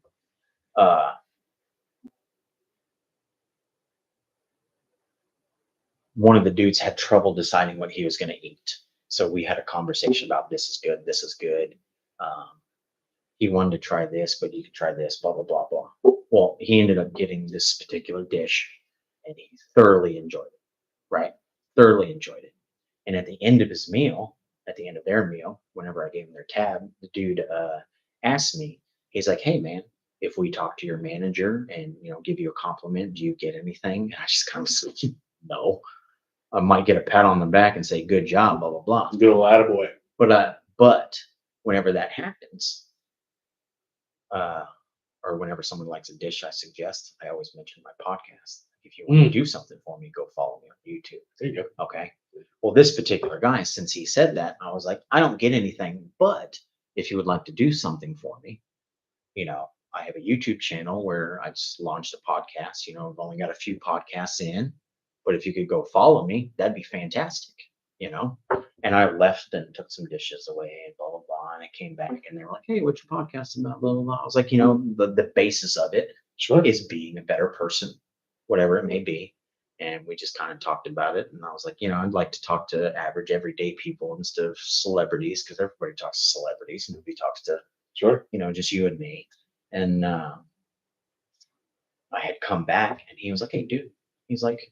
B: One of the dudes had trouble deciding what he was going to eat. So we had a conversation about this is good, this is good. He wanted to try this, but you could try this, blah, blah, blah, blah. Well, he ended up getting this particular dish and he thoroughly enjoyed it, right? Thoroughly enjoyed it. And at the end of his meal, at the end of their meal, whenever I gave him their tab, the dude asked me, he's like, hey man, if we talk to your manager and give you a compliment, do you get anything? And I just kind of said, no. I might get a pat on the back and say, good job, blah, blah, blah.
A: Good old attaboy.
B: But whenever that happens, or whenever someone likes a dish I suggest, I always mention my podcast. If you want to do something for me, go follow me on YouTube.
A: There you go.
B: Okay. Well, this particular guy, since he said that, I was like, I don't get anything, but if you would like to do something for me, I have a YouTube channel where I just launched a podcast. I've only got a few podcasts in, but if you could go follow me, that'd be fantastic. And I left and took some dishes away and blah, blah, blah. And I came back and they were like, hey, what's your podcast about? Blah, blah, blah. I was like, the basis of it
A: Sure.
B: is being a better person, whatever it may be. And we just kind of talked about it. And I was like, I'd like to talk to average, everyday people instead of celebrities, because everybody talks to celebrities. Nobody talks to,
A: Sure.
B: just you and me. And I had come back and he was like, hey, dude, he's like,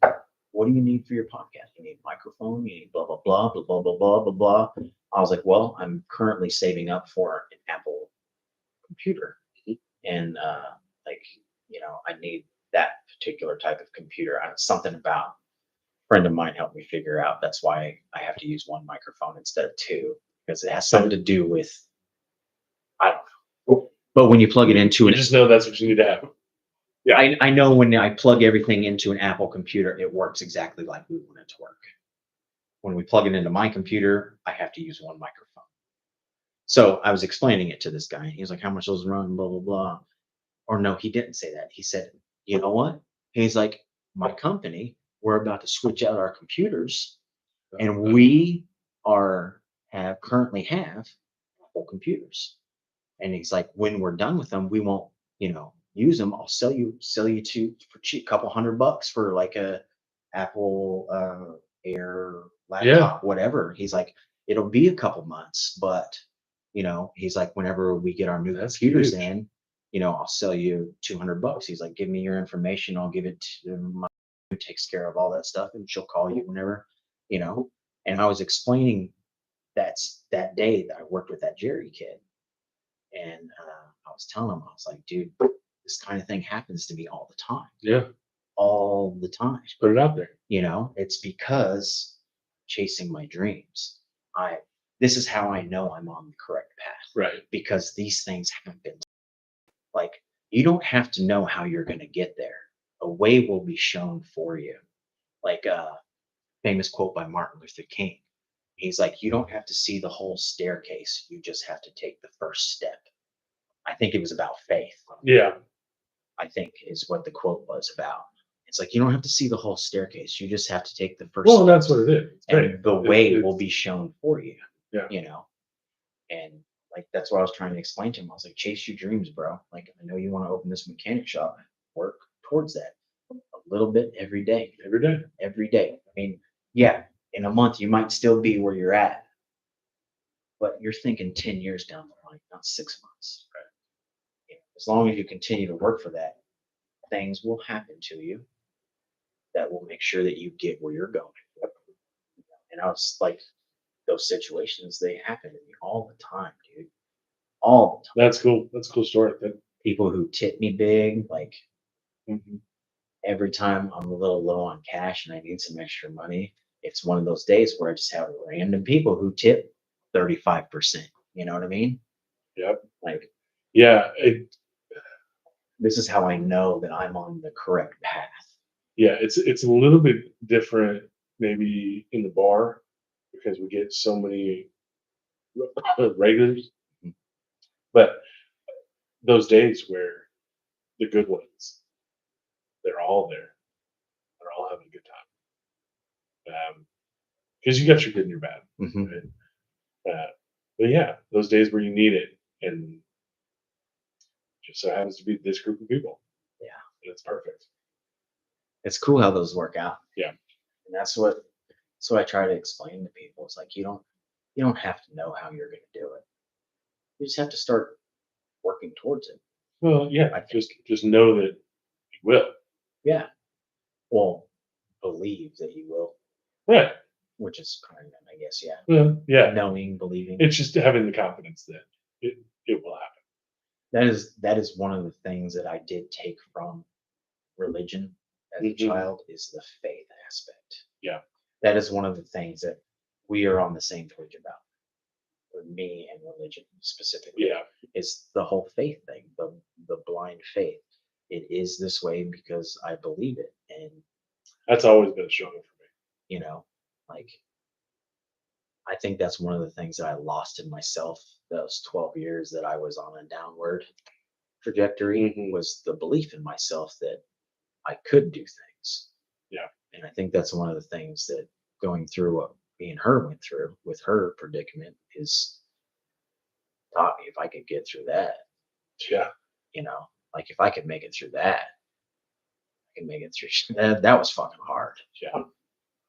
B: what do you need for your podcast? You need a microphone, you need blah, blah, blah, blah, blah, blah, blah, blah, blah. I was like, well, I'm currently saving up for an Apple computer. And I need that particular type of computer. Something about a friend of mine helped me figure out. That's why I have to use one microphone instead of two, because it has something to do with, I don't know. But when you plug it into
A: You just know that's what you need to have. Yeah.
B: I know when I plug everything into an Apple computer, it works exactly like we want it to work. When we plug it into my computer, I have to use one microphone. So I was explaining it to this guy. He was like, how much those run, blah, blah, blah. Or no, he didn't say that. He said, you know what? He's like, my company, we're about to switch out our computers and we currently have Apple computers. And he's like, when we're done with them, we won't, use them. I'll sell you for cheap, couple $100 for like a Apple Air laptop, whatever. He's like, it'll be a couple months, but he's like, whenever we get our new computers in, I'll sell you $200. He's like, give me your information. I'll give it to my who takes care of all that stuff, and she'll call you whenever, And I was explaining that day that I worked with that Jerry kid, and I was telling him, I was like, dude, this kind of thing happens to me all the time.
A: Yeah.
B: All the time.
A: Just put it out there.
B: It's because chasing my dreams. This is how I know I'm on the correct path.
A: Right.
B: Because these things happen. Like, you don't have to know how you're going to get there. A way will be shown for you. Like a famous quote by Martin Luther King. He's like, you don't have to see the whole staircase. You just have to take the first step. I think it was about faith.
A: Yeah.
B: I think is what the quote was about. It's like, you don't have to see the whole staircase. You just have to take the first
A: Well,
B: step.
A: that's what it is. It's
B: and
A: great.
B: the way will be shown for you.
A: Yeah.
B: And like, that's what I was trying to explain to him. I was like, chase your dreams, bro. Like, I know you want to open this mechanic shop. Work towards that a little bit every day.
A: Every day.
B: Every day. I mean, yeah, in a month, you might still be where you're at, but you're thinking 10 years down the line, not 6 months. Right? As long as you continue to work for that, things will happen to you that will make sure that you get where you're going. And I was like, those situations, they happen to me all the time, dude. All the time.
A: That's cool. That's a cool story.
B: People who tip me big, like
A: Mm-hmm.
B: every time I'm a little low on cash and I need some extra money, it's one of those days where I just have random people who tip 35%. You know what I mean?
A: Yep.
B: Like,
A: yeah.
B: This is how I know that I'm on the correct path.
A: Yeah, it's a little bit different maybe in the bar because we get so many regulars.
B: Mm-hmm.
A: But those days where the good ones, they're all there. They're all having a good time. Because you got your good and your bad.
B: Mm-hmm.
A: Right? But yeah, those days where you need it, and just so happens to be this group of people.
B: Yeah.
A: And it's perfect.
B: It's cool how those work out.
A: Yeah.
B: And that's what I try to explain to people. It's like, you don't You don't have to know how you're going to do it. You just have to start working towards it.
A: Well, yeah,
B: I think.
A: just know that you will.
B: Yeah. Well, believe that you will,
A: Right.
B: which is kind of, I guess, yeah.
A: Well, yeah.
B: Knowing, believing.
A: It's just having the confidence that it will happen.
B: That is one of the things that I did take from religion as a
A: Mhm.
B: child is the faith aspect.
A: Yeah.
B: That is one of the things that we are on the same page about. With me and religion specifically.
A: Yeah.
B: It's the whole faith thing, the blind faith. It is this way because I believe it. And
A: That's always been a struggle for me.
B: you know, like I think that's one of the things that I lost in myself those 12 years that I was on a downward trajectory
A: Mhm.
B: was the belief in myself that I could do things.
A: Yeah.
B: And I think that's one of the things that going through what me and her went through with her predicament is taught me if I could get through that,
A: Yeah.
B: like if I could make it through that, I can make it through that was fucking hard.
A: Yeah.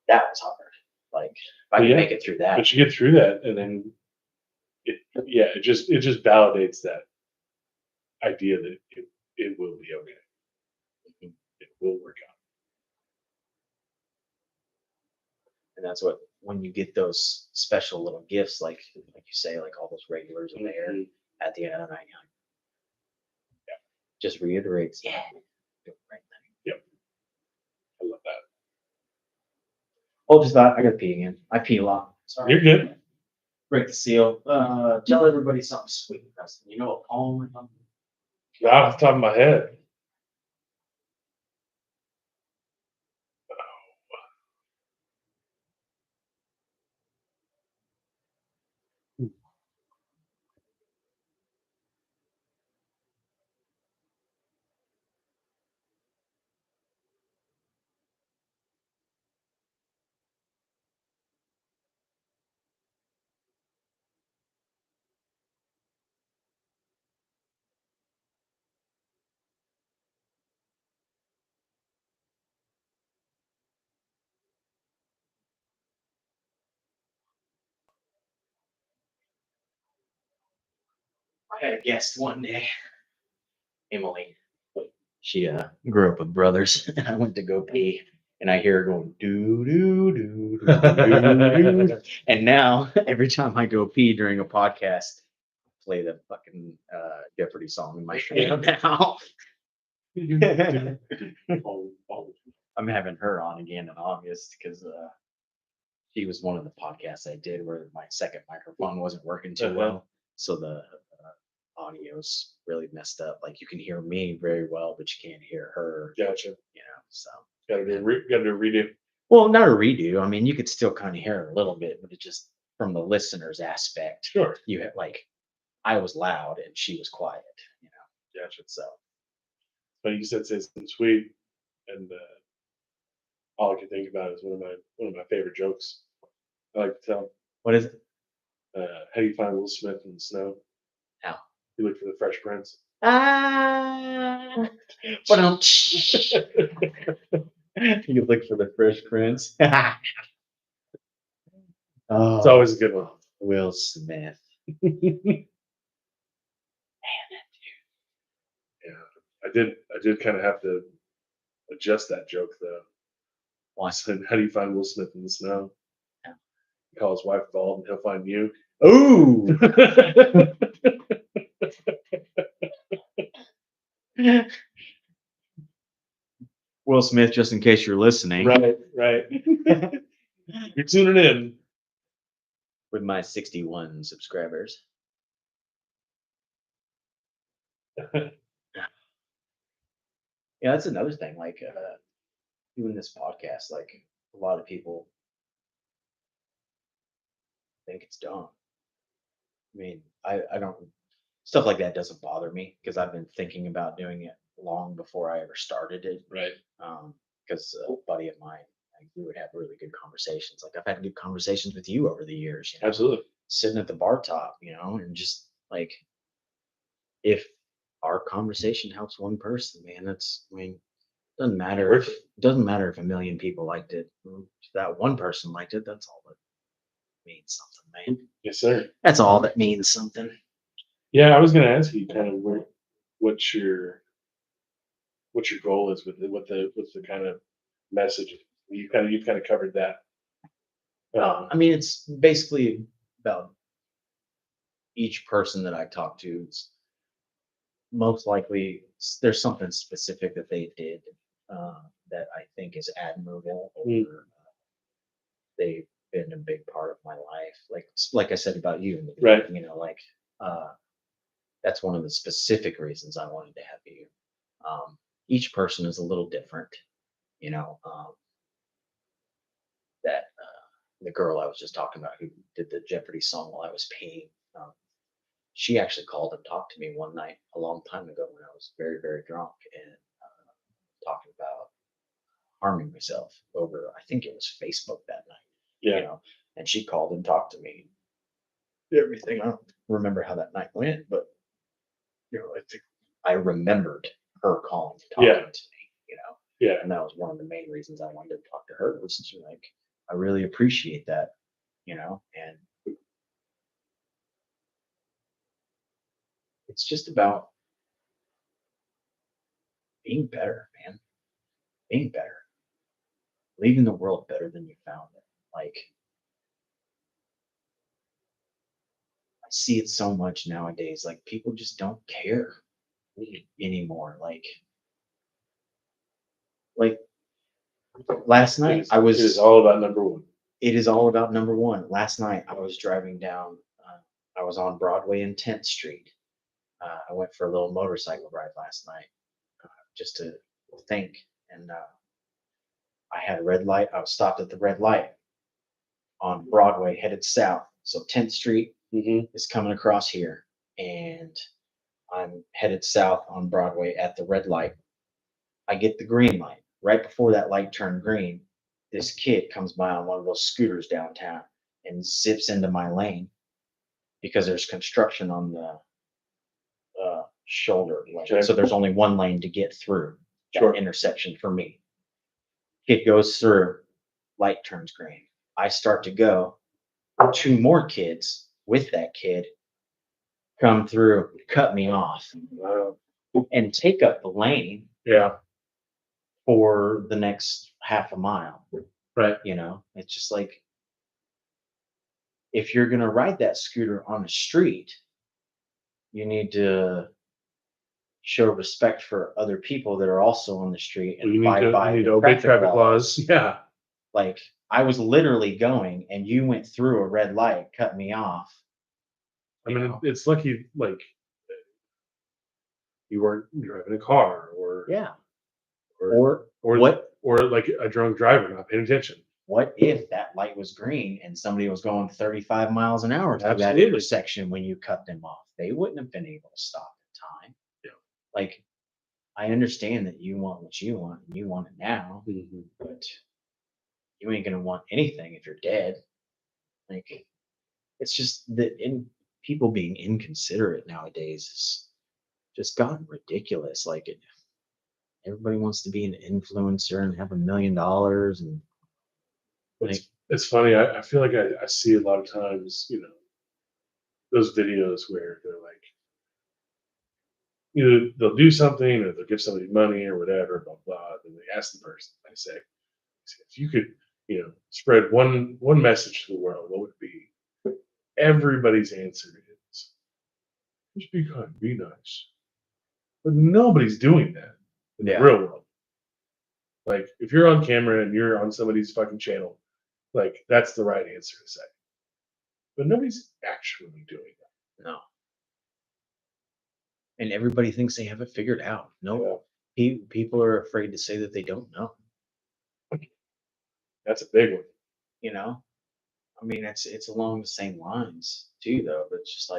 B: That was hard. Like if I
A: Well,
B: could
A: yeah,
B: make it through that.
A: But you get through that, and then it just validates that idea that it will be okay.
B: Mhm.
A: It will work out.
B: And that's what when you get those special little gifts, like you say, like all those regulars in there
A: Mhm.
B: at the end of the night, just reiterates, yeah, do the right thing.
A: I love that.
B: Oh, just thought I gotta pee again. I pee a lot. Sorry.
A: You're good.
B: Break the seal. Tell everybody something sweet, Preston. You know, a poem or something.
A: Not off the top of my head.
B: I had a guest one day, Emily. She grew up with brothers, and I went to go pee, and I hear her going doo doo doo doo doo doo. And now every time I go pee during a podcast, I play the fucking Jeopardy song in my head now. I'm having her on again in August because she was one of the podcasts I did where my second microphone wasn't working too well, so the audio's really messed up. Like you can hear me very well, but you can't hear her.
A: Gotcha.
B: So
A: Gotta do a redo.
B: well, not a redo. I mean, you could still kind of hear her a little bit, but it just from the listener's aspect,
A: Sure.
B: you had like I was loud and she was quiet.
A: Gotcha.
B: So
A: But you said say something sweet, and all I can think about is one of my favorite jokes. I like to tell.
B: what is it?
A: How do you find Will Smith in the snow?
B: How?
A: You look for the Fresh Prince.
B: Ah, but you look for the Fresh Prince. Oh,
A: It's always a good one.
B: Will Smith.
A: Yeah, I did kind of have to adjust that joke though.
B: Why?
A: I said, how do you find Will Smith in the snow?
B: Yeah.
A: Call his wife bald, and he'll find you.
B: Ooh. Will Smith, just in case you're listening.
A: Right, right. You're tuning in.
B: With my 61 subscribers. Yeah, that's another thing. Like doing this podcast, like a lot of people think it's dumb. I mean, I don't stuff like that doesn't bother me because I've been thinking about doing it long before I ever started it.
A: Right.
B: Because a buddy of mine, like, we would have really good conversations. Like I've had good conversations with you over the years.
A: Absolutely.
B: Sitting at the bar top, and just like if our conversation helps one person, man, that's I mean, doesn't matter
A: Worth
B: if doesn't matter if a million people liked it. If that one person liked it, that's all means something, man.
A: Yes, sir.
B: That's all that means something.
A: Yeah, I was going to ask you kind of what's your goal is with the kind of message you've kind of covered that.
B: I mean, it's basically about each person that I talk to. It's most likely there's something specific that they did that I think is admirable, or they've been a big part of my life. Like I said about you in the
A: Right.
B: beginning, uh, that's one of the specific reasons I wanted to have you. Each person is a little different, you know. That the girl I was just talking about who did the Jeopardy song while I was peeing, she actually called and talked to me one night a long time ago when I was very, very drunk and talking about harming myself over, I think it was Facebook that night,
A: Yeah.
B: you know, and she called and talked to me. Everything. I don't remember how that night went, but I think I remembered her calling and talking
A: Yeah.
B: to me,
A: Yeah.
B: and that was one of the main reasons I wanted to talk to her was to I really appreciate that, and it's just about being better, man, being better, leaving the world better than you found it. I see it so much nowadays. People just don't care anymore. Like last night, I
A: It
B: was.
A: is all about number one.
B: It is all about number one. Last night, I was driving down. I was on Broadway and 10th Street. I went for a little motorcycle ride last night, just to think. And I had a red light. I was stopped at the red light on Broadway, headed south. So 10th Street is coming across here, and I'm headed south on Broadway at the red light. I get the green light. Right before that light turned green, this kid comes by on one of those scooters downtown and zips into my lane because there's construction on the shoulder lane.
A: Okay.
B: So there's only one lane to get through that
A: Sure.
B: intersection for me. Kid goes through, light turns green. I start to go. Two more kids with that kid come through, cut me off, and take up the lane
A: Yeah.
B: for the next half a mile.
A: Right.
B: It's just if you're going to ride that scooter on the street, you need to show respect for other people that are also on the street and
A: You need
B: abide
A: to,
B: by
A: you need
B: the
A: to obey traffic laws. Yeah.
B: I was literally going and you went through a red light, cut me off.
A: I mean, it's lucky, you weren't driving a car
B: Yeah.
A: or
B: what
A: like a drunk driver not paying attention.
B: What if that light was green and somebody was going 35 miles an hour through that
A: Absolutely.
B: intersection when you cut them off? They wouldn't have been able to stop in time.
A: Yeah.
B: I understand that you want what you want and you want it now, but you ain't gonna want anything if you're dead. It's just that people being inconsiderate nowadays is just gotten ridiculous. Everybody wants to be an influencer and have $1 million and
A: It's funny. I feel like I see a lot of times, those videos where they're either they'll do something or they'll give somebody money or whatever, blah blah. And they ask the person, they say, if you could, spread one message to the world, what would it be? Everybody's answer is just be kind, be nice. But nobody's doing that in the real world. If you're on camera and you're on somebody's fucking channel, that's the right answer to say. But nobody's actually doing that.
B: No. And everybody thinks they have it figured out. No, people are afraid to say that they don't know.
A: That's a big one.
B: I mean, it's along the same lines too, though. But it's just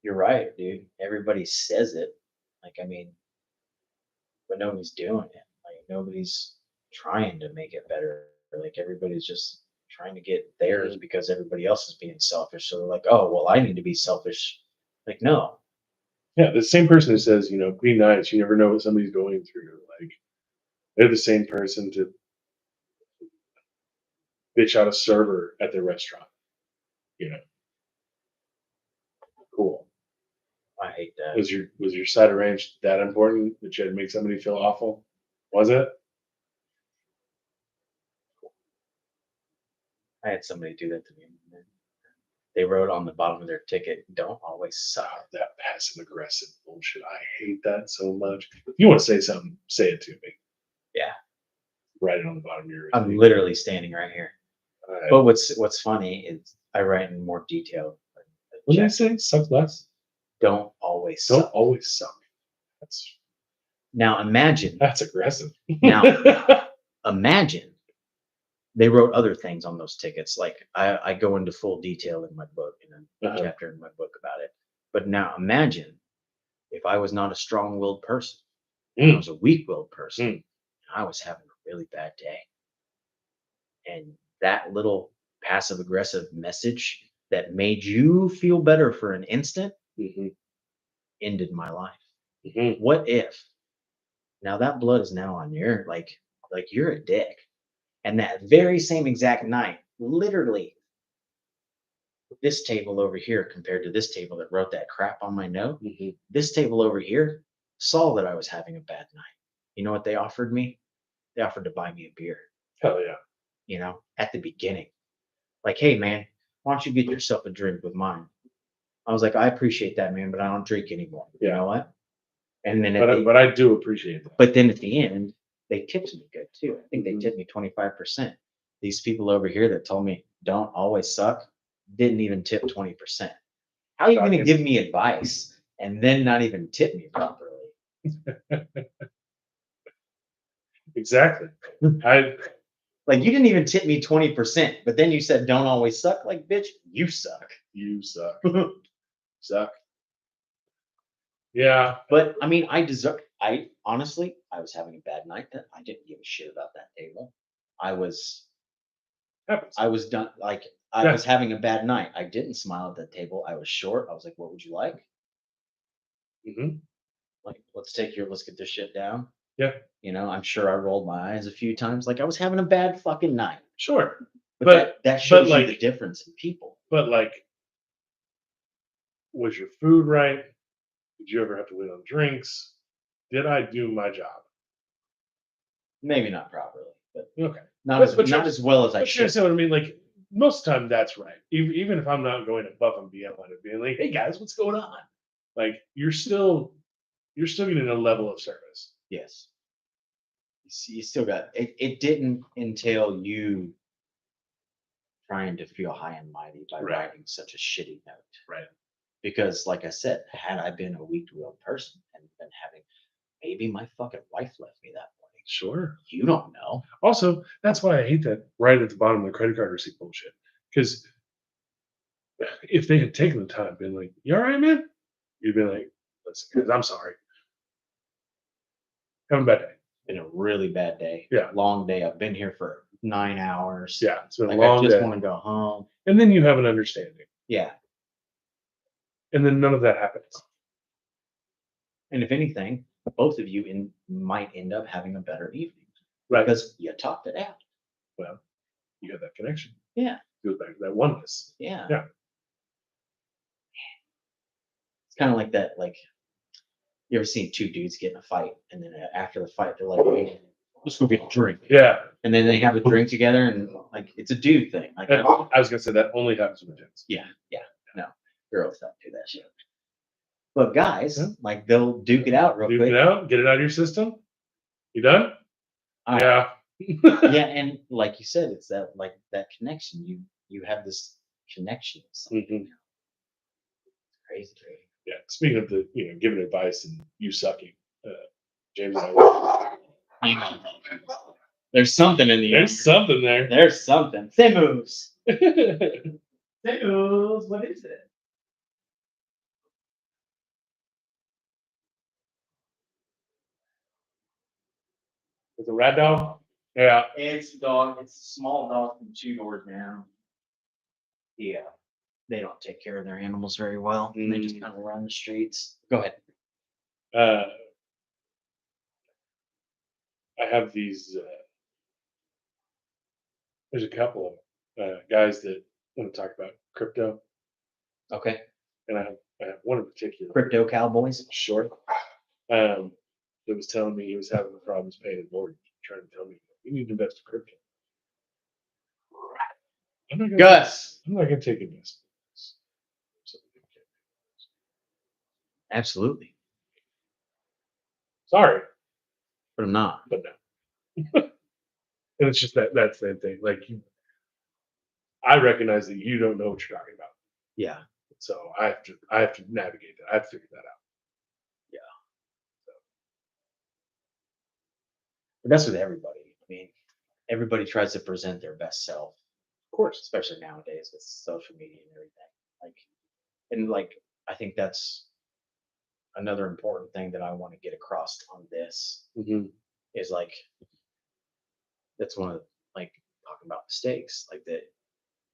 B: you're right, dude. Everybody says it. But nobody's doing it. Nobody's trying to make it better. Everybody's just trying to get theirs because everybody else is being selfish. So they're like, oh, well, I need to be selfish. No.
A: Yeah, the same person who says, be nice. You never know what somebody's going through. They're the same person to bitch out a server at their restaurant. You know, cool.
B: I hate that.
A: Was your side arranged that important that you had to make somebody feel awful? Was it?
B: I had somebody do that to me. They wrote on the bottom of their ticket, "Don't always suck."
A: That passive aggressive bullshit. I hate that so much. If you want to say something, say it to me.
B: Yeah.
A: Write it on the bottom of your.
B: I'm literally standing right here.
A: Alright.
B: But what's funny is I write in more detail.
A: What did I say? Suck less.
B: Don't always
A: Don't
B: suck.
A: always suck. That's
B: Now imagine.
A: aggressive.
B: Now imagine they wrote other things on those tickets. Like I go into full detail in my book, in a
A: Uh-huh.
B: chapter in my book about it. But now imagine if I was not a strong-willed person, and I was a weak-willed person, and I was having a really bad day. And that little passive-aggressive message that made you feel better for an instant ended my life. What if now that blood is now on your like you're a dick. And that very same exact night, literally, this table over here compared to this table that wrote that crap on my note, this table over here saw that I was having a bad night. You know what they offered me? They offered to buy me a beer,
A: Hell yeah.
B: you know, at the beginning. Like, hey, man, why don't you get yourself a drink with mine? I was like, I appreciate that, man, but I don't drink anymore. You
A: Yeah.
B: know what? And then
A: But I do appreciate that.
B: But then at the end, they tipped me good too. I think they tipped me 25%. These people over here that told me don't always suck didn't even tip 20%. How are you going to give me advice and then not even tip me properly?
A: Exactly.
B: Like you didn't even tip me 20%, but then you said don't always suck. Like, bitch, you suck.
A: You suck. Suck. Yeah.
B: But I mean, I honestly, I was having a bad night that I didn't give a shit about that table. I was done. Like I was having a bad night. I didn't smile at that table. I was short. I was like, what would you like? Like, let's get this shit down.
A: Yeah.
B: You know, I'm sure I rolled my eyes a few times. Like I was having a bad fucking night.
A: Sure.
B: But that shows you the difference in people.
A: But like, was your food right? Did you ever have to wait on drinks? Did I do my job?
B: Maybe not properly, but
A: okay.
B: Not as well as I should.
A: You understand what I mean? Like most of the time, that's right. Even if I'm not going above and beyond and being like, "Hey guys, what's going on?" Like you're still getting a level of service.
B: Yes. You still got it. It didn't entail you trying to feel high and mighty by writing such a shitty note.
A: Right.
B: Because, like I said, had I been a weak-willed person and been having, maybe my fucking wife left me that morning.
A: Sure.
B: You don't know.
A: Also, that's why I hate that right at the bottom of the credit card receipt bullshit. Because if they had taken the time, been like, "You all right, man?" You'd be like, "Listen, guys, I'm sorry. Have a bad day."
B: Been a really bad day.
A: Yeah.
B: Long day. I've been here for 9 hours.
A: Yeah. It's been
B: like,
A: a long
B: I just
A: day.
B: want to go home.
A: And then you have an understanding.
B: Yeah.
A: And then none of that happens.
B: And if anything, both of you might end up having a better evening.
A: Right.
B: Because you talked it out.
A: Well, you got that connection.
B: Yeah.
A: It goes back to that oneness.
B: Yeah.
A: Yeah.
B: It's kind of like that, like, you ever seen two dudes get in a fight, and then after the fight, they're like, hey, let's go get a drink.
A: Yeah.
B: And then they have a drink together, and like, it's a dude thing. Like,
A: And I was gonna say that only happens with dudes.
B: yeah. No, girls don't do that shit. But guys, like, they'll duke it out real
A: Duke
B: quick.
A: it out, get it out of your system. You done? Yeah.
B: Yeah, and like you said, it's that connection. You have this connection with something. It's crazy.
A: Yeah. Speaking of the giving advice and you sucking, James and I.
B: There's something in the air.
A: There's something there.
B: There's something. Simus. Simus, what is it?
A: It's a rat dog. Yeah.
B: It's a dog. It's a small dog from 2 doors down. Yeah. They don't take care of their animals very well. They just kind of run the streets. Go ahead.
A: I have these there's a couple of guys that want to talk about crypto,
B: Okay.
A: and I have one in particular,
B: Crypto cowboys.
A: short, that was telling me he was having problems paying his mortgage, trying to tell me you need to invest in crypto. I'm not gonna,
B: Gus.
A: I'm not going to take investments.
B: Absolutely.
A: Sorry,
B: But I'm not.
A: but no. And it's just that same thing. Like I recognize that you don't know what you're talking about,
B: Yeah.
A: so I have to navigate that. I have to figure that out.
B: But that's with everybody. I mean, everybody tries to present their best self,
A: Of course.
B: especially nowadays with social media and everything. Like, I think that's another important thing that I want to get across on this
A: Mm-hmm.
B: is like, that's one of like talking about mistakes like that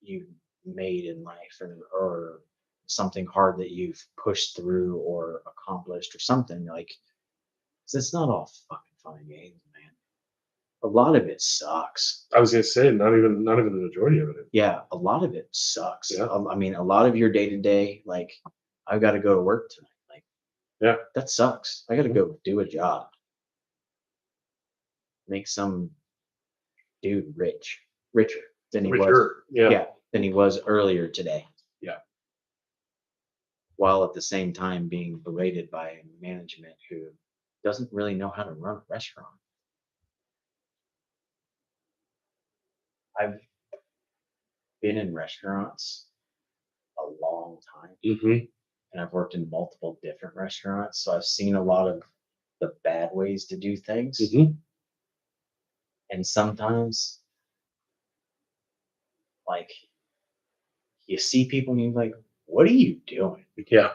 B: you made in life or something hard that you've pushed through or accomplished or something like 'cause it's not all fucking fun and games, man. A lot of it sucks.
A: I was gonna say not even the majority of it.
B: Yeah, a lot of it sucks.
A: Yeah.
B: I mean, a lot of your day to day, like, I've got to go to work tonight. Like,
A: Yeah.
B: that sucks. I got to
A: Mhm.
B: go do a job, make some dude richer than he
A: For
B: was.
A: sure. Yeah.
B: Yeah, than he was earlier today.
A: Yeah.
B: While at the same time being berated by management who doesn't really know how to run a restaurant. I've been in restaurants a long time
A: Mm-hmm.
B: and I've worked in multiple different restaurants. So I've seen a lot of the bad ways to do things.
A: Mm-hmm.
B: And sometimes, like, you see people and you're like, what are you doing?
A: Yeah.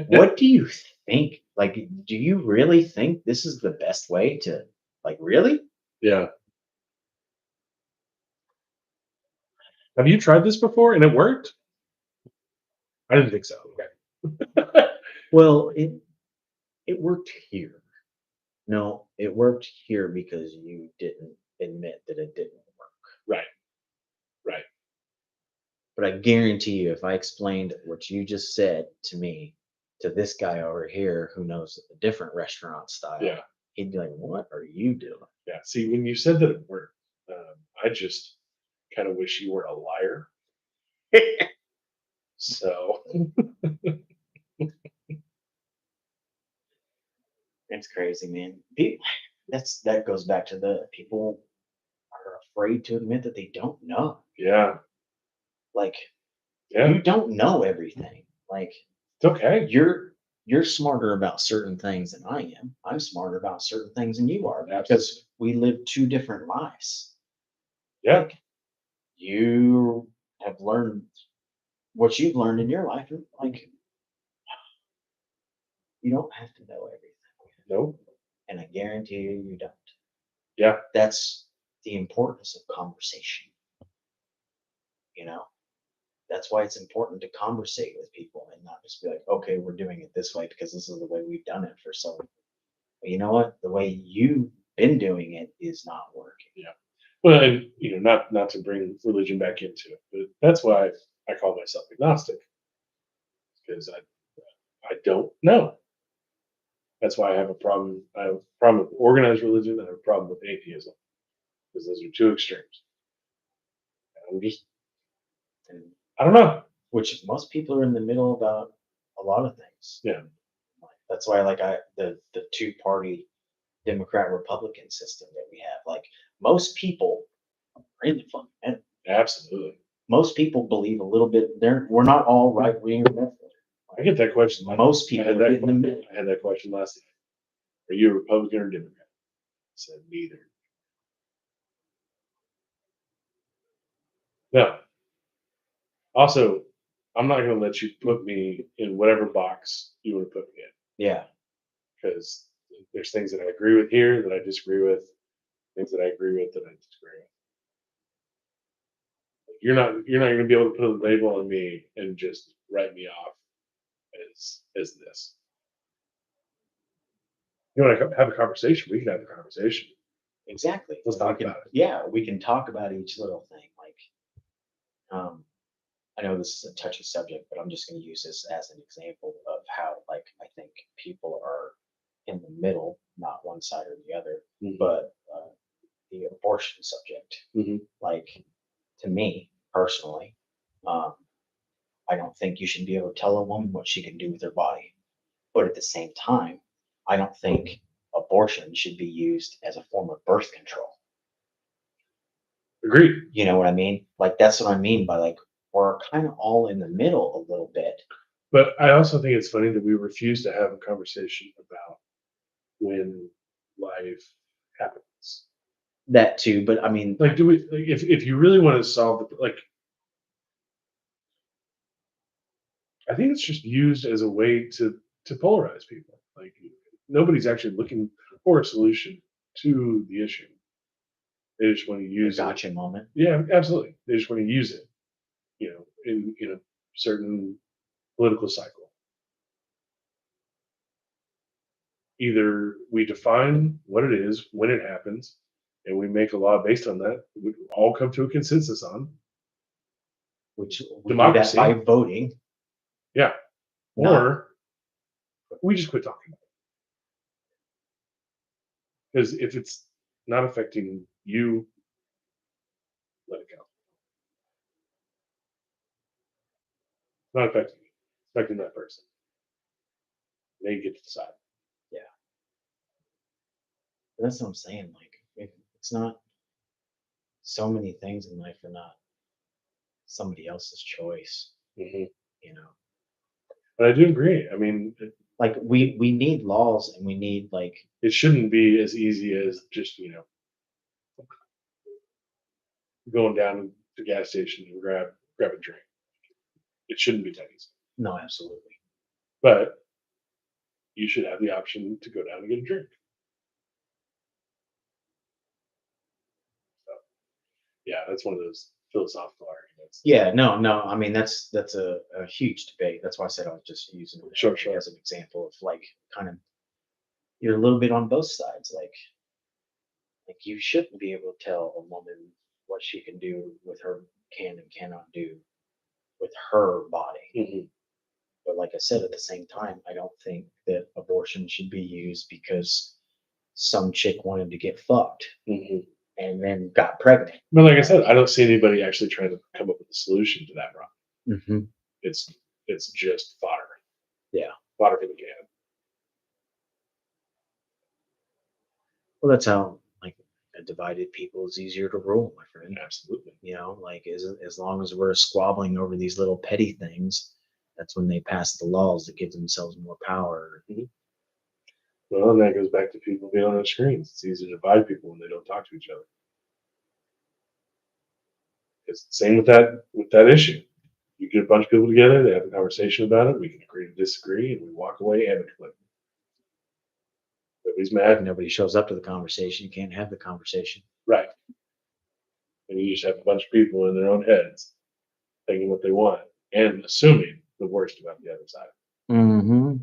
B: What do you think? Like, do you really think this is the best way to, like, really?
A: Yeah. Have you tried this before and it worked? I didn't think so. Okay.
B: Well, it worked here. No, it worked here because you didn't admit that it didn't work.
A: Right. Right.
B: But I guarantee you, if I explained what you just said to me to this guy over here who knows a different restaurant style,
A: Yeah.
B: he'd be like, "What are you doing?"
A: Yeah. See, when you said that it worked, I just kind of wish you were a liar. So
B: It's crazy, man. That goes back to the people are afraid to admit that they don't know.
A: yeah.
B: Like,
A: Yeah.
B: you don't know everything. Like,
A: It's okay.
B: you're smarter about certain things than I am. I'm smarter about certain things than you are
A: Absolutely.
B: because we live two different lives.
A: Yeah.
B: Like, you have learned what you've learned in your life. And, like, you don't have to know everything.
A: No.
B: And I guarantee you don't.
A: Yeah.
B: That's the importance of conversation. You know, that's why it's important to conversate with people and not just be like, okay, we're doing it this way because this is the way we've done it for so long. But you know what? The way you've been doing it is not working.
A: Yeah. Well, and not to bring religion back into it, but that's why I call myself agnostic because I don't know. That's why I have a problem. I have a problem with organized religion. I have a problem with atheism because those are two extremes. I'm just,
B: And
A: I don't know.
B: which most people are in the middle about a lot of things.
A: Yeah.
B: That's why like the two party Democrat Republican system that we have. Like most people are in the fucking middle.
A: Absolutely.
B: Most people believe a little bit we're not all right wing or left wing.
A: I get that question.
B: Most people
A: I
B: are
A: had
B: in the middle.
A: I had that question last night. Are you a Republican or Democrat? I said neither. No. Also, I'm not going to let you put me in whatever box you want to put me in
B: Yeah.
A: because there's things that I agree with here that I disagree with, things that I agree with that I disagree with. You're not going to be able to put a label on me and just write me off as this. You want to have a conversation? We can have a conversation.
B: Exactly.
A: Let's
B: We
A: talk
B: can-
A: about it.
B: Yeah, we can talk about each little thing. Like, I know this is a touchy subject, but I'm just going to use this as an example of how, like, I think people are in the middle, not one side or the other,
A: Mhm.
B: but the abortion subject.
A: Mhm.
B: Like, to me personally, um, I don't think you should be able to tell a woman what she can do with her body. But at the same time, I don't think abortion should be used as a form of birth control.
A: Agreed.
B: You know what I mean? Like, that's what I mean by, like, we're kind of all in the middle a little bit.
A: But I also think it's funny that we refuse to have a conversation about when life happens.
B: That too, but I mean,
A: Like, do we? Like, if you really want to solve the like, I think it's just used as a way to polarize people. Like, nobody's actually looking for a solution to the issue. They just want to
B: a
A: use it.
B: gotcha moment.
A: Yeah, absolutely. They just want to use it. In a certain political cycle. Either we define what it is when it happens, and we make a law based on that. We all come to a consensus on.
B: Which we do that
A: Democracy.
B: by voting.
A: Yeah.
B: Not-
A: Or we just quit talking about it. Because if it's not affecting you, let it go. It's not affecting you. It's affecting that person. They get to decide.
B: That's what I'm saying. Like, it's not, so many things in life are not somebody else's choice.
A: Mm-hmm.
B: You know,
A: But I do agree. I mean,
B: like we need laws and we need like
A: it shouldn't be as easy as just going down to the gas station and grab a drink. It shouldn't be that easy.
B: no, absolutely.
A: But you should have the option to go down and get a drink. So, yeah, that's one of those philosophical arguments.
B: Yeah, no. I mean, that's a huge debate. That's why I said I was just using it
A: Sure.
B: as an example of like kind of you're a little bit on both sides. Like you shouldn't be able to tell a woman what she can do with her can and cannot do with her body.
A: Mhm.
B: But like I said, at the same time, I don't think that abortion should be used because some chick wanted to get fucked
A: Mhm.
B: and then got pregnant.
A: But like I said, I don't see anybody actually trying to come up with a solution to that problem.
B: Mm-hmm.
A: It's just fodder.
B: Yeah.
A: Fodder for the can.
B: Well, that's how like a divided people is easier to rule, my friend.
A: Absolutely.
B: You know, like as long as we're squabbling over these little petty things, that's when they pass the laws that give themselves more power.
A: Well, and that goes back to people being on their screens. It's easy to divide people when they don't talk to each other. It's the same with that issue. You get a bunch of people together, they have a conversation about it, we can agree to disagree, and we walk away amicably. Nobody's
B: If
A: mad.
B: nobody shows up to the conversation, you can't have the conversation.
A: Right. And you just have a bunch of people in their own heads thinking what they want and assuming the worst about the other side.
B: Mm-hmm.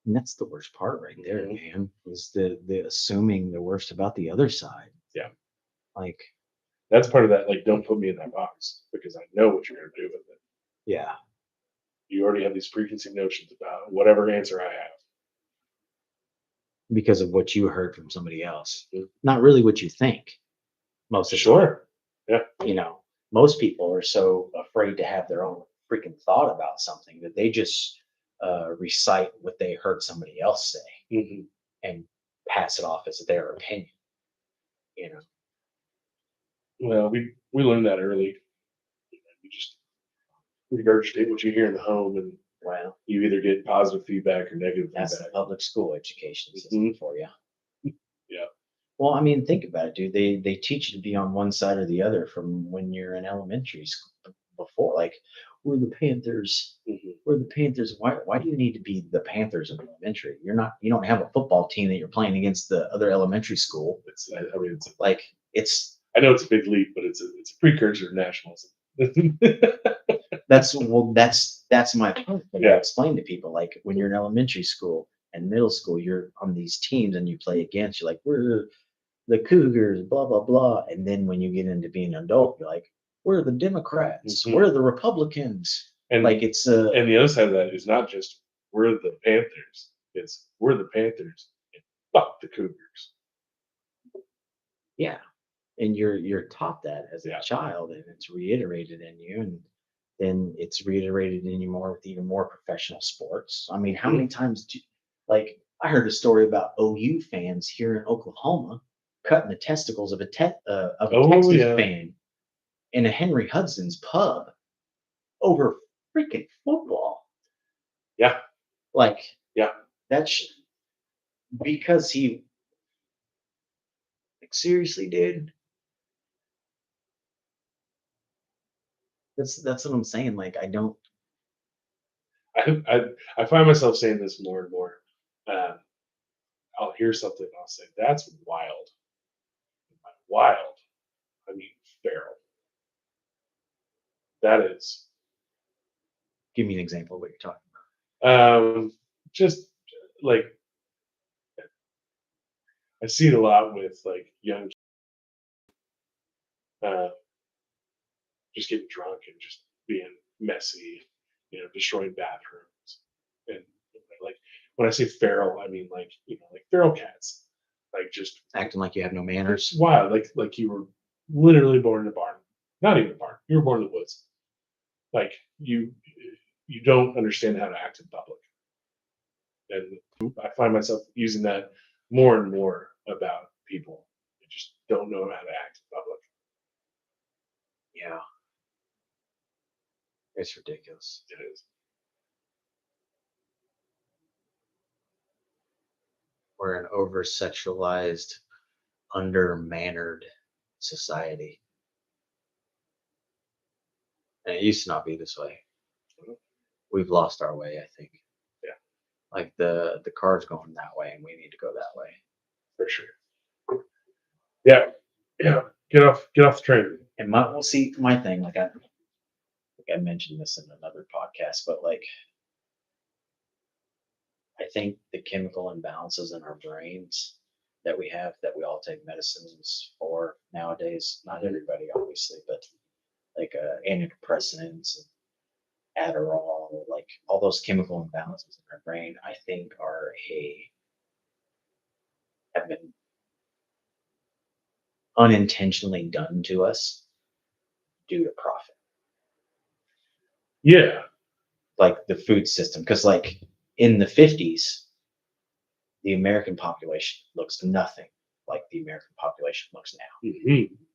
B: And that's the worst part right there,
A: Mhm.
B: man, is the assuming the worst about the other side.
A: Yeah.
B: Like,
A: That's part of that, like, don't put me in that box because I know what you're going to do with it.
B: yeah.
A: You already have these preconceived notions about whatever answer I have.
B: Because of what you heard from somebody else.
A: Mhm.
B: Not really what you think. Most of the time.
A: Sure. Yeah.
B: You know, most people are so afraid to have their own freaking thought about something that they just recite what they heard somebody else say
A: Hmm.
B: and pass it off as their opinion. You know,
A: Well, we learned that early. You just regurgitate what you hear in the home, and
B: well,
A: you either get positive feedback or negative
B: that's the
A: feedback.
B: public school education system
A: Mhm.
B: for you.
A: Yeah.
B: Well, I mean, think about it, dude. They teach you to be on one side or the other from when you're in elementary school. Before, like, we're the Panthers.
A: Hmm.
B: We're the Panthers. Why do you need to be the Panthers in elementary? You're not. You don't have a football team that you're playing against the other elementary school.
A: I mean,
B: Like, it's
A: I know it's a big leap, but it's a precursor to nationalism.
B: that's my point. When I
A: Yeah.
B: explain to people, like, when you're in elementary school and middle school, you're on these teams and you play against. You're like, the Cougars, blah blah blah. And then when you get into being an adult, you're like, we're the Democrats,
A: Mhm.
B: we're the Republicans.
A: And
B: Like it's
A: and the other side of that is not just we're the Panthers. It's we're the Panthers and fuck the Cougars.
B: yeah, and you're taught that as a
A: Yeah.
B: child, and it's reiterated in you, and then it's reiterated in you more with even more professional sports. I mean, how many times do like I heard a story about OU fans here in Oklahoma cutting the testicles of of a
A: Oh,
B: Texas
A: yeah.
B: fan in a Henry Hudson's pub over freaking football.
A: Yeah.
B: Like,
A: Yeah.
B: that's because he, like, seriously, dude. That's what I'm saying. Like, I don't.
A: I find myself saying this more and more. I'll hear something and I'll say, that's wild. By wild, I mean feral. That is
B: Give me an example of what you're talking
A: just like I see it a lot with like young uh, just getting drunk and just being messy, destroying bathrooms. And like when I say feral, I mean like like feral cats, like just
B: about. Acting like you have no manners.
A: it's wild, like you were literally born in a barn, not even a barn. You were born in the woods. Like you don't understand how to act in public, and I find myself using that more and more about people who just don't know how to act in public.
B: Yeah, it's ridiculous.
A: It is.
B: We're an over sexualized, under mannered society. And it used to not be this way. We've lost our way, I think.
A: Yeah.
B: Like the car's going that way and we need to go that way.
A: For sure. Yeah, yeah. Get off the train.
B: And we'll see my thing, like I mentioned this in another podcast, but like I think the chemical imbalances in our brains that we have that we all take medicines for nowadays, not everybody obviously, but like antidepressants and Adderall, like all those chemical imbalances in our brain, I think have been unintentionally done to us due to profit,
A: Yeah,
B: like the food system. Because like in the 50s, the American population looks nothing like the American population looks now,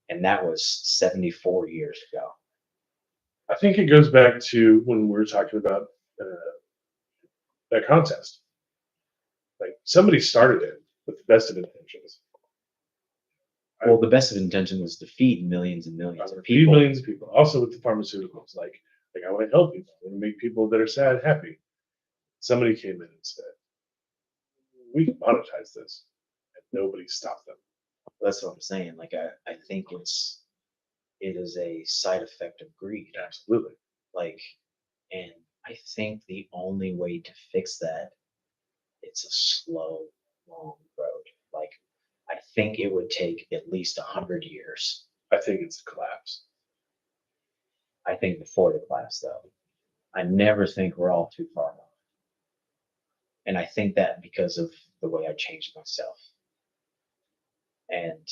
B: and that was 74 years ago.
A: I think it goes back to when we were talking about uh, that contest. Like somebody started it with the best of intentions.
B: Well, the best of intention was to feed millions and millions of
A: Feed
B: people.
A: millions of people. Also with the pharmaceuticals, like I want to help people. I want to make people that are sad happy. Somebody came in and said, "We can monetize this," and nobody stopped them.
B: That's what I'm saying. Like I think it is a side effect of greed.
A: Absolutely.
B: Like, and I think the only way to fix that, it's a slow, long road. Like, I think it would take at least 100 years.
A: I think it's a collapse.
B: I think before the class, though, I never think we're all too far off. And I think that because of the way I changed myself. And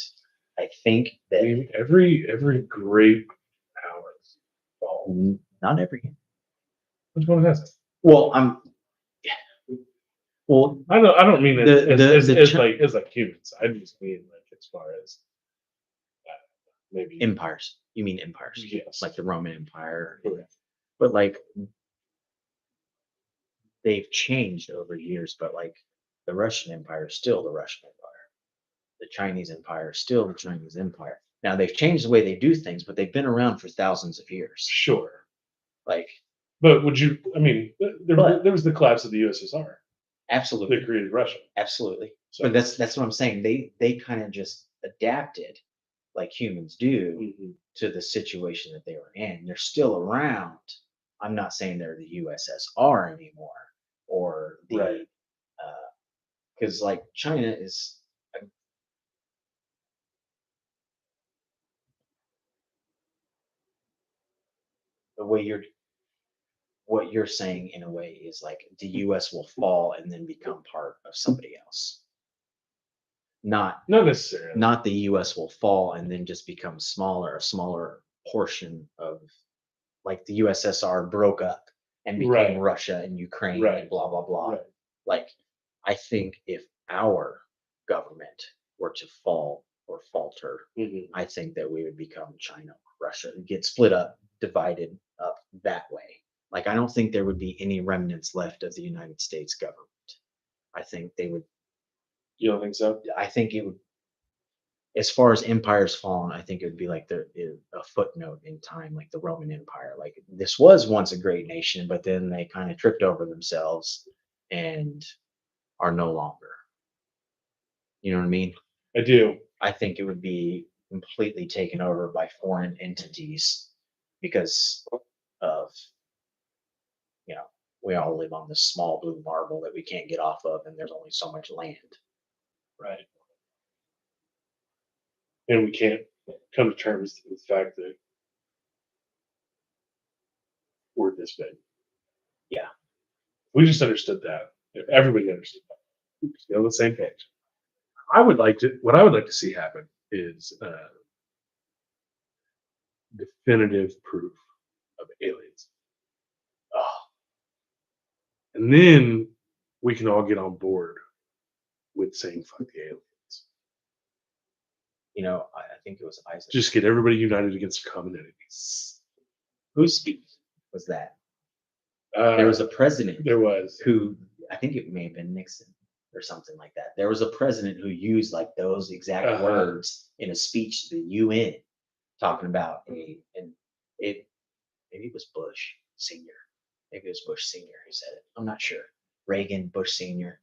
B: I think
A: I
B: that
A: mean, every great power falls.
B: not every.
A: Which one has it?
B: Well, well,
A: I don't mean it as like humans. I just mean like as far as maybe
B: empires. You mean empires?
A: Yes.
B: Like the Roman Empire.
A: Correct.
B: But like they've changed over years, but like the Russian Empire is still the Russian Empire. The Chinese Empire is still the Chinese Empire. Now they've changed the way they do things, but they've been around for thousands of years.
A: Sure.
B: Like,
A: but would you? I mean,
B: But-
A: there was the collapse of the USSR
B: absolutely,
A: that created Russia.
B: absolutely.
A: So,
B: But that's what I'm saying. They kind of just adapted, like humans do,
A: Mhm.
B: to the situation that they were in. They're still around. I'm not saying they're the USSR anymore or the
A: Right.
B: because like China is the way what you're saying in a way is like the US will fall and then become part of somebody else. Not
A: Not necessarily.
B: not the US will fall and then just become smaller, a smaller portion of like the USSR broke up and became
A: Right.
B: Russia and Ukraine
A: Right.
B: and blah blah blah.
A: Right.
B: Like I think if our government were to fall or falter,
A: Mhm.
B: I think that we would become China or Russia and get split up, divided up that way. Like I don't think there would be any remnants left of the United States government. I think they would
A: You don't think so?
B: I think it would as far as empires fallen, I think it would be like a footnote in time, like the Roman Empire. Like this was once a great nation, but then they kind of tripped over themselves and are no longer. You know what I mean?
A: I do.
B: I think it would be completely taken over by foreign entities because of, you know, we all live on this small blue marble that we can't get off of, and there's only so much land.
A: Right. And we can't come to terms with the fact that we're this big.
B: Yeah.
A: We just understood that. If everybody understood that, we'd be on the same page. I would like to. What I would like to see happen is definitive proof of aliens,
B: Oh,
A: and then we can all get on board with saying "fuck the aliens."
B: you know, I think it was Isaac.
A: Just get everybody united against common enemies.
B: Whose speech was that?
A: Uh,
B: There was a president
A: There was.
B: who I think it may have been Nixon or something like that. There was a president who used like those exact
A: Uh-huh.
B: words in a speech to the UN, talking about and it maybe it was Bush Senior, maybe it was Bush Senior who said it. I'm not sure. Reagan, Bush Senior.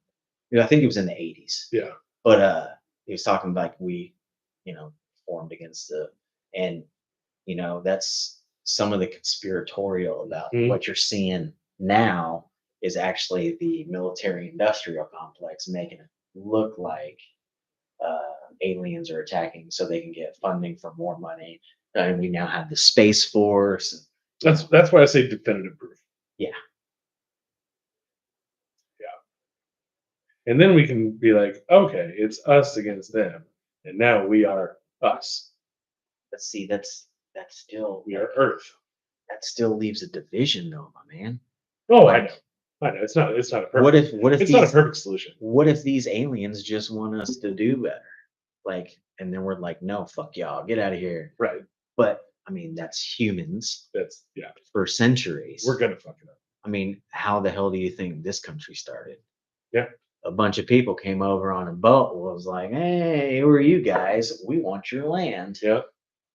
B: I think it was in the 80s.
A: Yeah.
B: But he was talking like we, formed against and that's some of the conspiratorial about
A: Mhm.
B: what you're seeing now is actually the military industrial complex making it look like aliens are attacking so they can get funding for more money. And we now have the Space Force. And,
A: That's why I say definitive proof.
B: yeah.
A: And then we can be like, okay, it's us against them, and now we are us.
B: But see, that's still
A: We are Earth.
B: that still leaves a division though, my man.
A: Oh,
B: Like,
A: I know. It's not a perfect.
B: what if
A: It's not a
B: these
A: perfect solution.
B: what if these aliens just want us to do better? Like, and then we're like, no, fuck y'all, get out of here.
A: Right.
B: But I mean, that's humans
A: That's yeah.
B: for centuries.
A: We're gonna fuck it up.
B: I mean, how the hell do you think this country started?
A: Yeah.
B: A bunch of people came over on a boat and was like, hey, who are you guys? We want your land.
A: Yeah.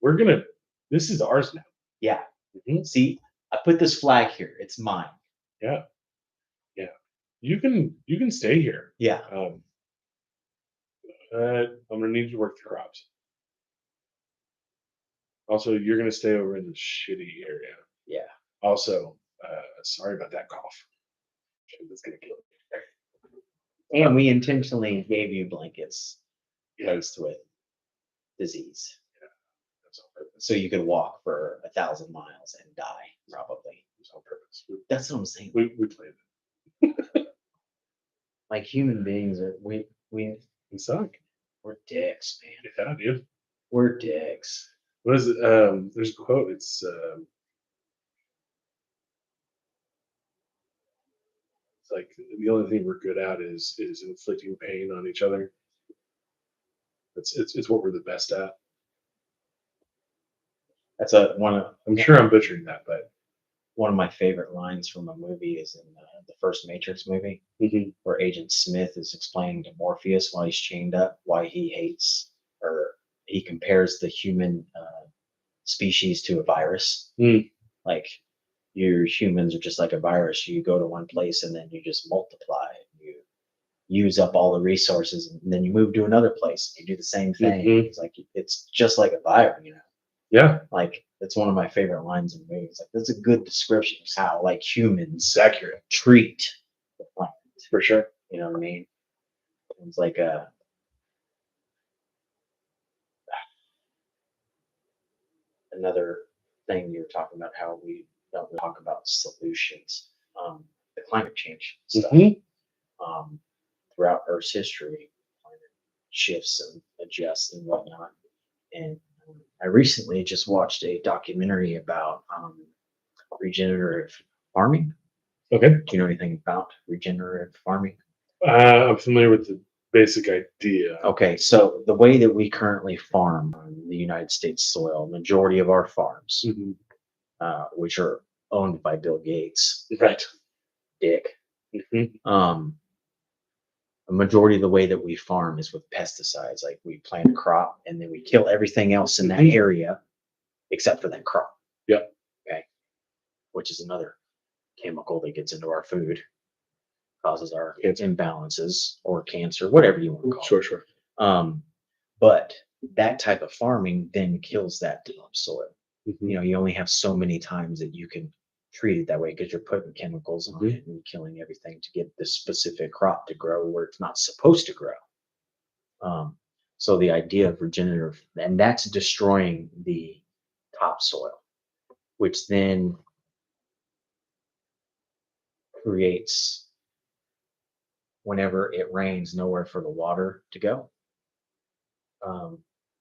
A: We're gonna. This is ours now.
B: Yeah.
A: Mhm.
B: See, I put this flag here. It's mine.
A: Yeah. Yeah. You can stay here.
B: Yeah.
A: I'm gonna need you to work the crops. Also, you're gonna stay over in the shitty area.
B: Yeah.
A: Also, sorry about that cough. It's gonna kill you.
B: And we intentionally gave you blankets
A: Yeah,
B: laced with disease.
A: that's on purpose.
B: So you could walk for 1,000 miles and die, probably.
A: It's on purpose.
B: That's what I'm saying.
A: We played it.
B: Like human beings are
A: We suck.
B: we're dicks, man.
A: Yeah, dude.
B: We're dicks.
A: What is it? There's a quote. It's like the only thing we're good at is inflicting pain on each other. It's what we're the best at.
B: That's one of
A: I'm sure I'm butchering that, but
B: my favorite lines from a movie is in the first Matrix movie, where Agent Smith is explaining to Morpheus while he's chained up why he hates or he compares the human species to a virus.
A: Mm.
B: Like your humans are just like a virus. You go to one place and then you just multiply. You use up all the resources and then you move to another place. You do the same thing.
A: Mhm.
B: It's like it's just like a virus.
A: yeah,
B: Like it's one of my favorite lines in movies. Like that's a good description of how like humans
A: it's accurate
B: treat the planet.
A: for sure.
B: You know what I mean? It's like another thing you were talking about how we don't talk about solutions. The climate change stuff.
A: Mhm.
B: Throughout Earth's history, climate shifts and adjusts and whatnot. And I recently just watched a documentary about regenerative farming.
A: Okay.
B: Do you know anything about regenerative farming?
A: I'm familiar with the basic idea.
B: Okay, so the way that we currently farm on the United States soil, majority of our farms,
A: Mhm.
B: which are owned by Bill Gates,
A: Right.
B: Dick,
A: Mhm.
B: a majority of the way that we farm is with pesticides. Like we plant a crop and then we kill everything else in that
A: Mhm.
B: area except for that crop.
A: Yep.
B: Okay. Which is another chemical that gets into our food, causes our
A: Cancer.
B: imbalances or cancer, whatever you want to call
A: Sure.
B: it. But that type of farming then kills that topsoil.
A: Mhm.
B: You know, you only have so many times that you can treat it that way because you're putting chemicals on it and killing everything to get this specific crop to grow where it's not supposed to grow. So the idea of regenerative, and that's destroying the topsoil, which then creates, whenever it rains, nowhere for the water to go.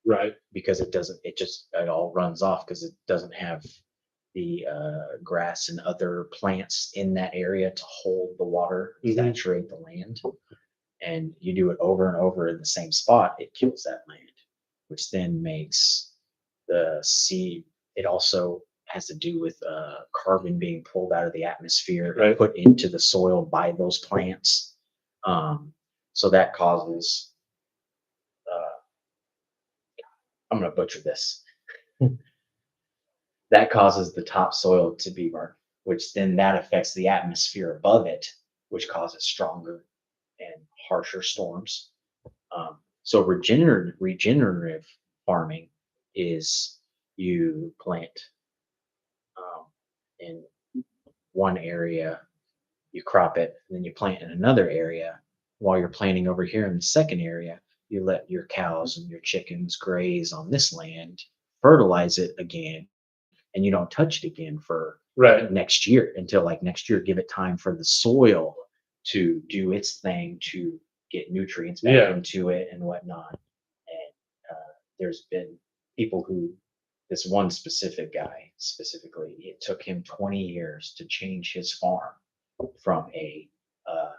A: Right.
B: Because it all runs off because it doesn't have the grass and other plants in that area to hold the water,
A: Mhm.
B: saturate the land. And you do it over and over in the same spot, it kills that land, which then makes the sea. It also has to do with carbon being pulled out of the atmosphere
A: Right.
B: and put into the soil by those plants. So that causes, I'm going to butcher this. That causes the topsoil to be burnt, which then that affects the atmosphere above it, which causes stronger and harsher storms. So regenerative farming is you plant in one area, you crop it, and then you plant in another area. While you're planting over here in the second area, you let your cows and your chickens graze on this land, fertilize it again, and you don't touch it again for
A: Right.
B: next year until like next year. Give it time for the soil to do its thing to get nutrients back
A: Yeah.
B: into it and whatnot. And there's been people who, this one specific guy specifically, it took him 20 years to change his farm from a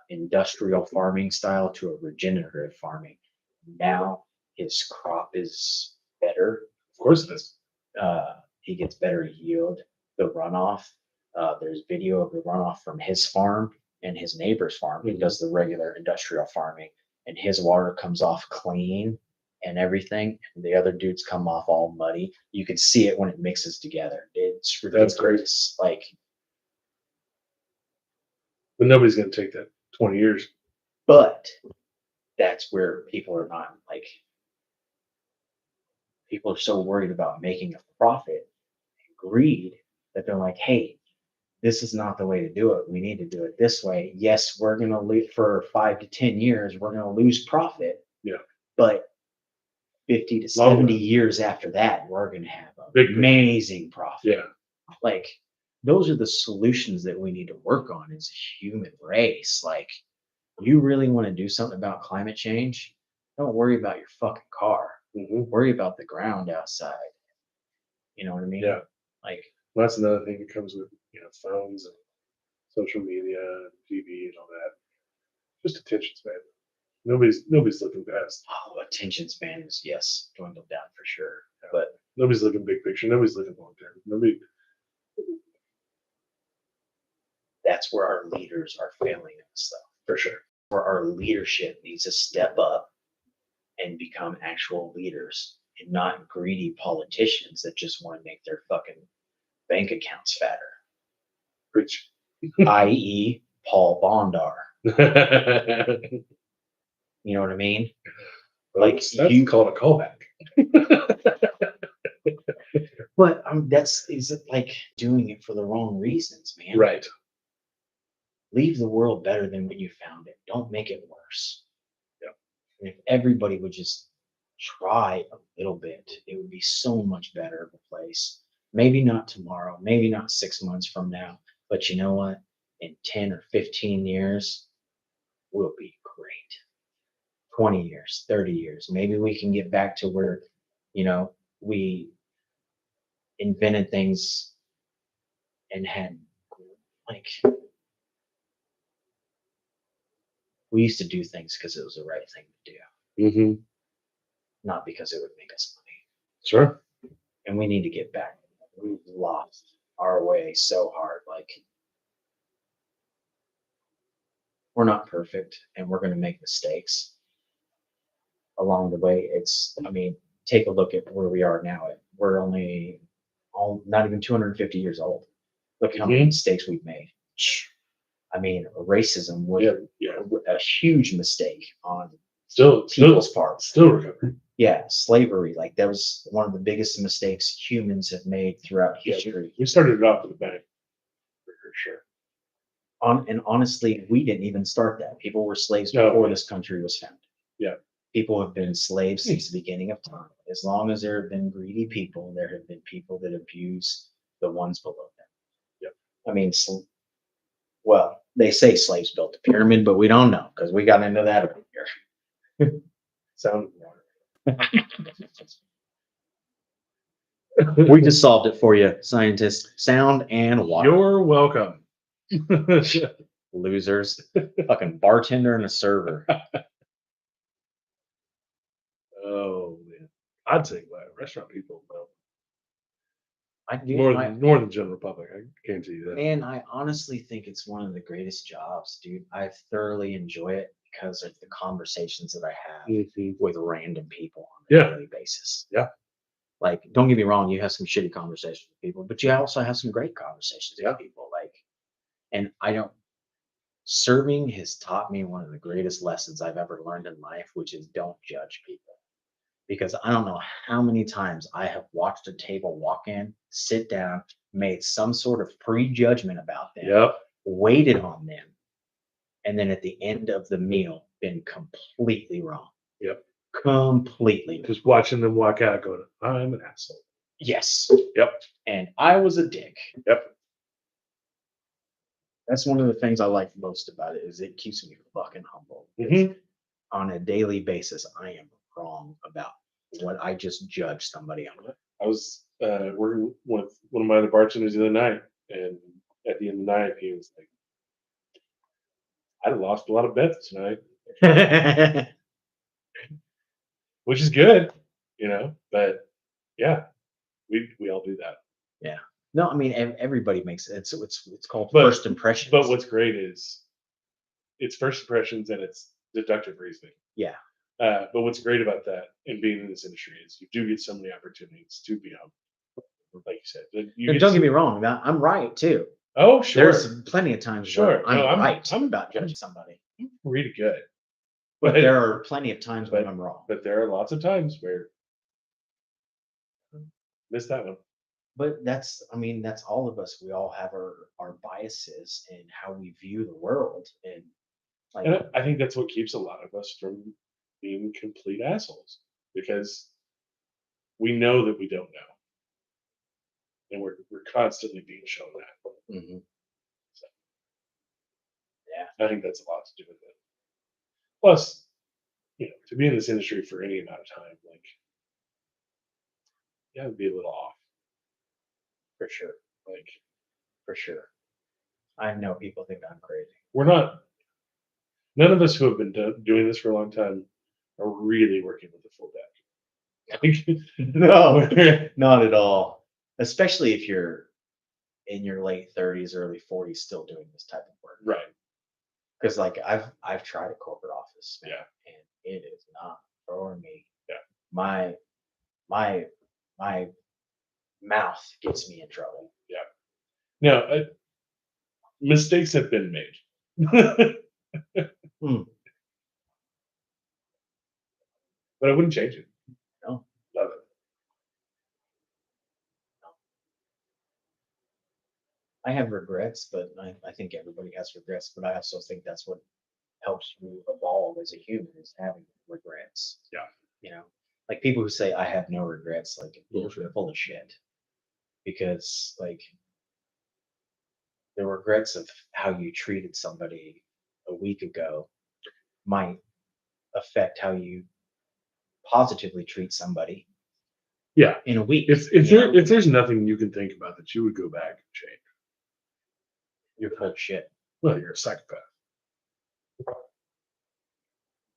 B: industrial farming style to a regenerative farming. Now his crop is better.
A: Of course it is.
B: He gets better yield. The runoff, there's video of the runoff from his farm and his neighbor's farm. He
A: Mhm.
B: does the regular industrial farming, and his water comes off clean and everything. And the other dudes come off all muddy. You can see it when it mixes together. It's
A: That's great.
B: ridiculous. Like,
A: But nobody's going to take that 20 years.
B: but that's where people are not like. People are so worried about making a profit and greed that they're like, hey, this is not the way to do it. We need to do it this way. Yes, we're going to lose for 5 to 10 years. We're going to lose profit.
A: Yeah.
B: But 50 to
A: Long
B: 70
A: run.
B: years after that, we're going to have
A: Big picture.
B: amazing profit.
A: Yeah.
B: Like, those are the solutions that we need to work on as a human race. Like, you really want to do something about climate change? Don't worry about your fucking car.
A: Mhm.
B: Worry about the ground outside. You know what I mean?
A: Yeah.
B: Like,
A: Well, that's another thing that comes with phones and social media and TV and all that. Just attention span. Nobody's looking past.
B: oh, attention span is, yes, dwindled down for sure. But
A: Nobody's looking big picture. Nobody's looking long term. Nobody.
B: that's where our leaders are failing us, though.
A: For sure.
B: Where our leadership needs to step up and become actual leaders and not greedy politicians that just want to make their fucking bank accounts fatter,
A: Preach.
B: i.e., Paul Bondar. You know what I mean? Like,
A: that's
B: you-
A: called a callback.
B: But is it like doing it for the wrong reasons, man?
A: Right.
B: Leave the world better than when you found it. Don't make it worse.
A: Yeah.
B: And if everybody would just try a little bit, it would be so much better of a place. Maybe not tomorrow, maybe not 6 months from now, but you know what? In 10 or 15 years, we'll be great. 20 years, 30 years. Maybe we can get back to where, we invented things and had like we used to do things because it was the right thing to do,
A: Mm-hmm.
B: not because it would make us money.
A: Sure.
B: And we need to get back. We've lost our way so hard. Like we're not perfect and we're going to make mistakes along the way. Take a look at where we are now. We're only not even 250 years old. Look how many
A: Mhm.
B: mistakes we've made. Racism was
A: Yeah.
B: a huge mistake on
A: Still
B: people's parts.
A: Still recovering.
B: Yeah, slavery, like that was one of the biggest mistakes humans have made throughout
A: Yeah,
B: history.
A: we started it off with a bang, for sure.
B: And honestly, we didn't even start that. People were slaves
A: No.
B: before this country was founded.
A: Yeah.
B: People have been slaves since the beginning of time. As long as there have been greedy people, there have been people that abuse the ones below them.
A: Yep.
B: Well, they say slaves built the pyramid, but we don't know because we got into that over here.
A: Sound
B: We just solved it for you, scientists. Sound and water.
A: You're welcome.
B: Losers. Fucking bartender and a server.
A: Oh man, I'd say restaurant people, well,
B: I do.
A: more than general public. I can't see that.
B: Man, I honestly think it's one of the greatest jobs, dude. I thoroughly enjoy it because of the conversations that I have
A: Mhm.
B: with random people on a
A: Yeah.
B: daily basis.
A: Yeah.
B: Like, don't get me wrong, you have some shitty conversations with people, but you also have some great conversations
A: Yeah.
B: with people. Serving has taught me one of the greatest lessons I've ever learned in life, which is don't judge people. Because I don't know how many times I have watched a table walk in, sit down, made some sort of prejudgment about them,
A: Yep.
B: waited on them, and then at the end of the meal, been completely wrong.
A: Yep.
B: Completely.
A: Just watching them walk out, going, "I'm an asshole."
B: Yes.
A: Yep.
B: And I was a dick.
A: Yep.
B: That's one of the things I like most about it is it keeps me fucking humble.
A: Mhm.
B: On a daily basis, I am wrong about what I just judged somebody on.
A: I was working with one of my other bartenders the other night, and at the end of the night, he was like, "I lost a lot of bets tonight," which is good, But yeah, we all do that.
B: Yeah. No, everybody makes it. It's called
A: But-
B: first impressions.
A: But what's great is it's first impressions and it's deductive reasoning.
B: Yeah.
A: But what's great about that and being in this industry is you do get so many opportunities to be humble. Like you said,
B: Don't get me wrong, I'm right too.
A: Oh, sure.
B: There's plenty of times
A: Sure.
B: where I'm
A: No,
B: right
A: I'm
B: about judging somebody.
A: really good.
B: But there are plenty of times when I'm wrong.
A: But there are lots of times where missed that one.
B: But that's all of us. We all have our biases and how we view the world. And
A: And I think that's what keeps a lot of us from being complete assholes because we know that we don't know. And we're constantly being shown that.
B: Mhm.
A: So,
B: yeah,
A: I think that's a lot to do with it. Plus, to be in this industry for any amount of time, like, you have to be a little off.
B: for sure.
A: Like,
B: For sure. I know people think I'm crazy.
A: we're not, none of us who have been doing this for a long time are really working with a full deck. Like,
B: No, not at all. Especially if you're in your late 30s, early 40s, still doing this type of work.
A: right.
B: Because I've tried a corporate office, man,
A: Yeah.
B: and it is not for me.
A: Yeah.
B: My mouth gets me in trouble.
A: Now, mistakes have been made.
B: Hmm.
A: But I wouldn't change it.
B: No.
A: Love it.
B: I have regrets, but I think everybody has regrets. But I also think that's what helps you evolve as a human is having regrets.
A: Yeah.
B: Like people who say I have no regrets, like they're full of shit. because like the regrets of how you treated somebody a week ago might affect how you positively treat somebody
A: Yeah.
B: in a week.
A: If there's nothing you can think about that you would go back and change,
B: you're full of shit.
A: well, you're a psychopath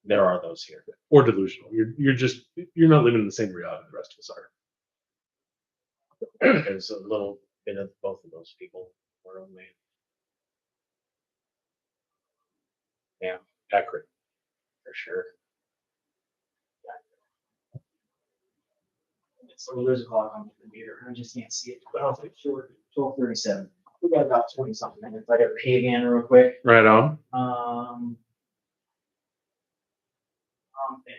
B: There are those here.
A: or delusional. You're not living in the same reality the rest of us are.
B: There's a little bit of both of those people were on me. Yeah,
A: Accurate.
B: for sure. So there's a clock on the computer. I just can't see it. But I'll make sure. 12:37. We got about 20 something minutes. I got to pee again real quick.
A: Right on.
B: Okay.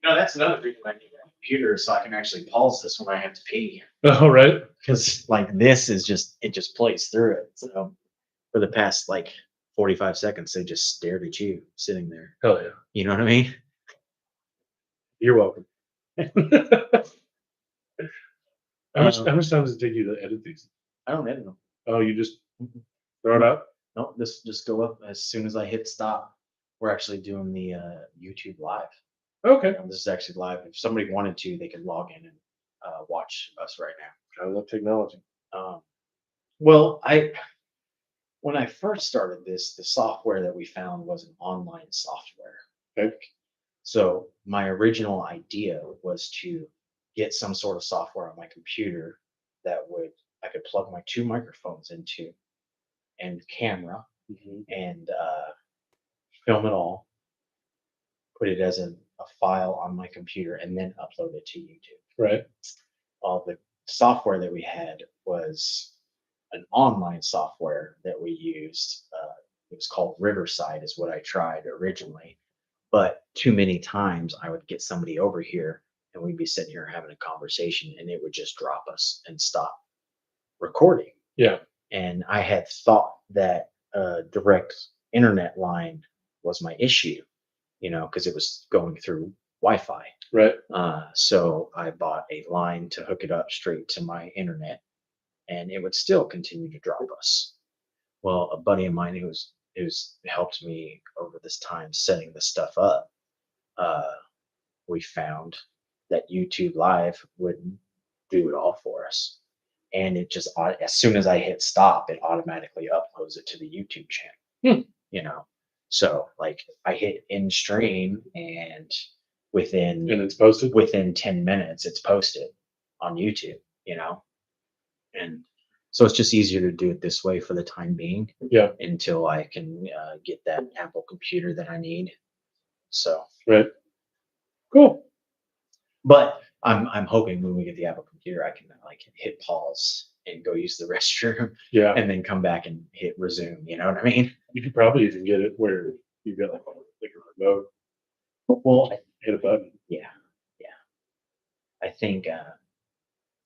B: No, that's another reason I need a computer so I can actually pause this when I have to pee.
A: All right.
B: Because like this is just it just plays through it. So for the past like 45 seconds, they just stared at you sitting there.
A: Hell yeah.
B: You know what I mean?
A: You're welcome. How much
B: Um,
A: how much time does it take you to edit these?
B: I don't edit them.
A: Oh, you just throw it up?
B: No, this just go up as soon as I hit stop. We're actually doing the YouTube live.
A: Okay.
B: This is actually live. If somebody wanted to, they could log in and watch us right now.
A: I love technology.
B: Well, when I first started this, the software that we found was an online software.
A: Okay.
B: So my original idea was to get some sort of software on my computer that I could plug my 2 microphones into and camera
A: Mhm.
B: and film it all, put it as a file on my computer, and then upload it to YouTube.
A: Right.
B: All the software that we had was an online software that we used. It was called Riverside, is what I tried originally. But too many times I would get somebody over here and we'd be sitting here having a conversation and it would just drop us and stop recording.
A: Yeah.
B: And I had thought that a direct internet line was my issue, because it was going through Wi-Fi.
A: Right.
B: So I bought a line to hook it up straight to my internet, and it would still continue to drop us. Well, a buddy of mine who's helped me over this time setting this stuff up, we found that YouTube Live would do it all for us, and it just as soon as I hit stop, it automatically uploads it to the YouTube channel. So like I hit in stream, and
A: And it's posted?
B: within 10 minutes it's posted on YouTube, and so it's just easier to do it this way for the time being.
A: Yeah.
B: Until I can get that Apple computer that I need. So,
A: Right. Cool.
B: but I'm hoping when we get the Apple computer, I can like hit pause and go use the restroom
A: Yeah.
B: and then come back and hit resume. You know what I mean?
A: You could probably even get it where you got like a remote,
B: Well,
A: hit a button.
B: yeah. I think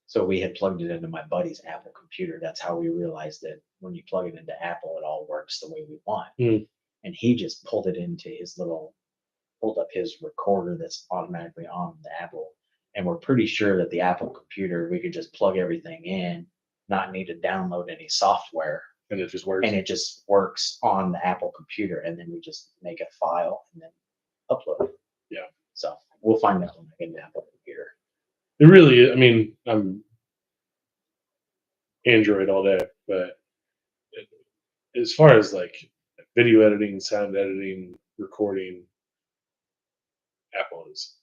B: so. We had plugged it into my buddy's Apple computer. That's how we realized that when you plug it into Apple, it all works the way we want. And he just pulled up his recorder that's automatically on the Apple. And we're pretty sure that the Apple computer, we could just plug everything in, not need to download any software.
A: And it just works.
B: And it just works on the Apple computer. And then we just make a file and then upload it.
A: Yeah.
B: So we'll find out when I get an Apple computer.
A: It really is. I mean, I'm Android all day, but as far as like video editing, sound editing, recording, Apple is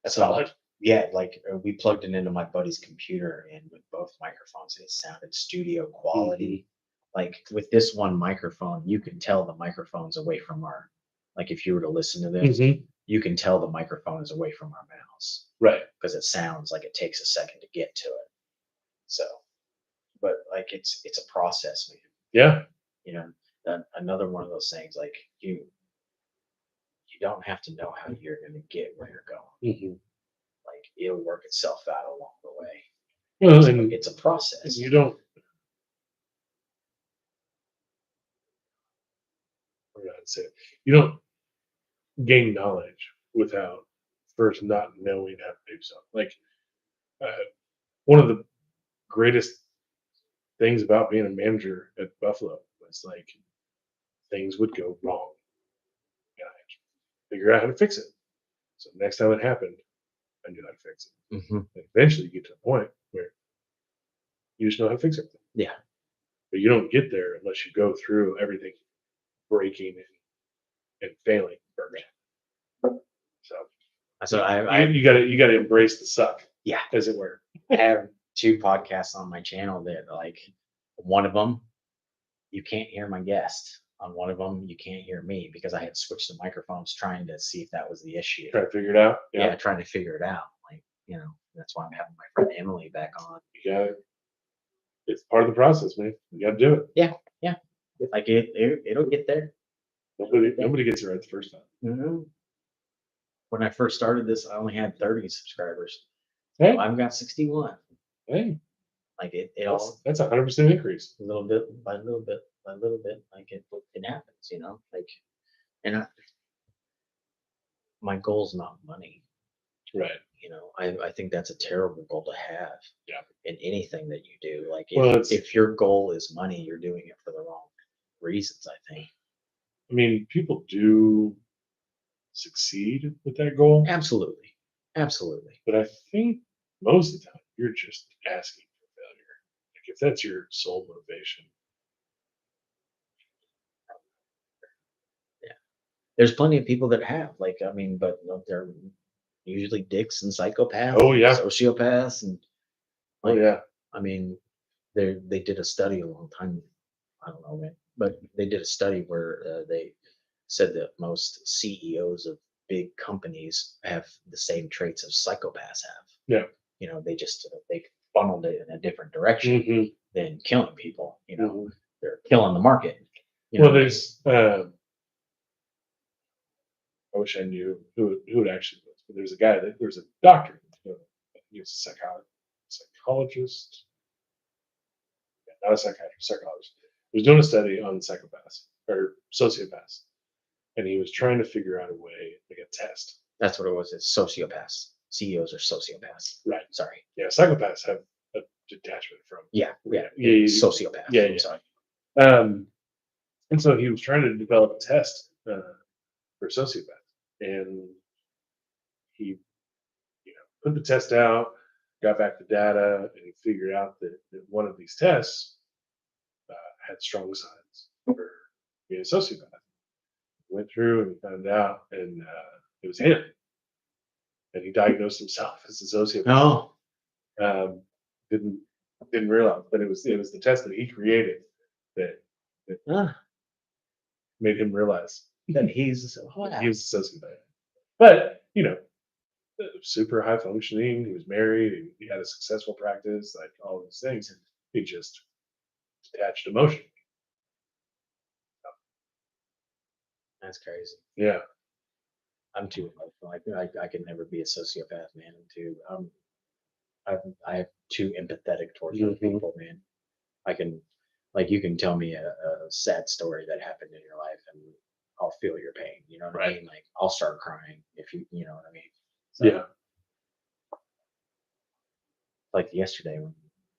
A: solid.
B: Yeah, like we plugged it into my buddy's computer, and with both microphones, it sounded studio quality. Like with this one microphone, you can tell the microphone's away from like if you were to listen to this, you can tell the microphone is away from our mouths
A: Right.
B: because it sounds like it takes a second to get to it. So, but like it's a process, man.
A: Yeah.
B: You know, another one of those things like you don't have to know how you're going to get where you're going.
A: Hmm.
B: Like it'll work itself out along the way.
A: Well,
B: So
A: and
B: it's a process.
A: you don't. What did I say? You don't gain knowledge without first not knowing how to do something. Like uh, one of the greatest things about being a manager at Buffalo was like things would go wrong, and I had to figure out how to fix it. So next time it happened, I knew how to fix it.
B: Hmm.
A: And eventually, you get to a point where you just know how to fix everything.
B: Yeah.
A: But you don't get there unless you go through everything breaking and failing first. So
B: So I
A: you gotta embrace the suck,
B: yeah,
A: as it were.
B: I have 2 podcasts on my channel that like one of them you can't hear my guest. On one of them you can't hear me because I had switched the microphones trying to see if that was the issue.
A: Try to figure it out.
B: Yeah, trying to figure it out. Like, that's why I'm having my friend Emily back on.
A: You got it. It's part of the process, man. You got to do it.
B: Yeah. Like it'll get there.
A: Nobody gets it right the first time.
B: Hmm. When I first started this, I only had 30 subscribers.
A: Hey,
B: I've got 61.
A: hey,
B: Like it all
A: that's 100% increase.
B: little bit by little bit by little bit, like it happens, like, and my goal's not money.
A: Right.
B: I think that's a terrible goal to have.
A: Yeah.
B: In anything that you do. Like
A: Well,
B: if your goal is money, you're doing it for the wrong reasons, I think.
A: I mean, people do succeed with that goal,
B: Absolutely. Absolutely.
A: but I think most of the time you're just asking for failure. Like if that's your sole motivation.
B: Yeah. There's plenty of people that have, like, I mean, but they're usually dicks and psychopaths,
A: Oh, yeah.
B: sociopaths, and
A: Oh
B: like,
A: yeah.
B: I mean, they did a study a long time, I don't know when, but they did a study where they said that most CEOs of big companies have the same traits as psychopaths have.
A: Yeah.
B: They funneled it in a different direction
A: Hmm.
B: than killing people.
A: Hmm.
B: They're killing the market.
A: Well, there's. I wish I knew who it actually was, but there's a guy that there's a doctor. He was a psychologist, not a psychiatrist, psychologist. He was doing a study on psychopaths or sociopaths, and he was trying to figure out a way, like a test.
B: That's what it was. It's sociopaths. CEOs are sociopaths.
A: Right.
B: Sorry.
A: Yeah, psychopaths have a detachment from.
B: Yeah. Sociopaths.
A: Yeah,
B: I'm
A: yeah.
B: sorry.
A: And so he was trying to develop a test for sociopaths, and he, put the test out, got back the data, and he figured out that one of these tests had strong signs for being a sociopath. Went through and found out, and it was him. And he diagnosed himself as a sociopath.
B: No.
A: Didn't realize, but it was the test that he created that made him realize
B: That he's
A: he was a sociopath. But super high functioning. He was married. And he had a successful practice. Like all these things, he just detached emotion.
B: That's crazy.
A: Yeah.
B: I'm too emotional. I could never be a sociopath, man. I have too empathetic towards other
A: Mhm.
B: people, man. I can, like, you can tell me a sad story that happened in your life, and I'll feel your pain. You know what I
A: Right.
B: mean? Like, I'll start crying if you know what I mean. So,
A: Yeah.
B: like yesterday when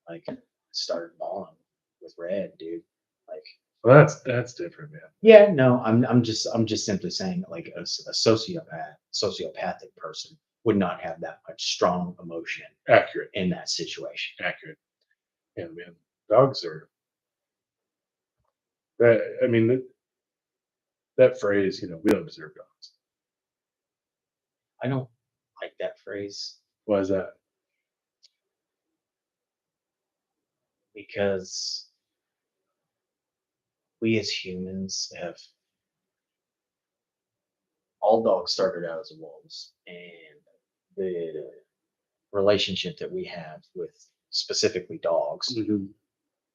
B: like I started bawling with Red, dude. Like,
A: Well, that's different, man.
B: yeah, no, I'm just simply saying like a sociopathic person would not have that much strong emotion
A: Accurate.
B: in that situation.
A: Accurate. Yeah, man. Dogs are. I mean, that phrase. We don't deserve dogs.
B: I don't like that phrase
A: Why is that?
B: because we as humans have all dogs started out as wolves, and the relationship that we have with specifically dogs
A: Mhm.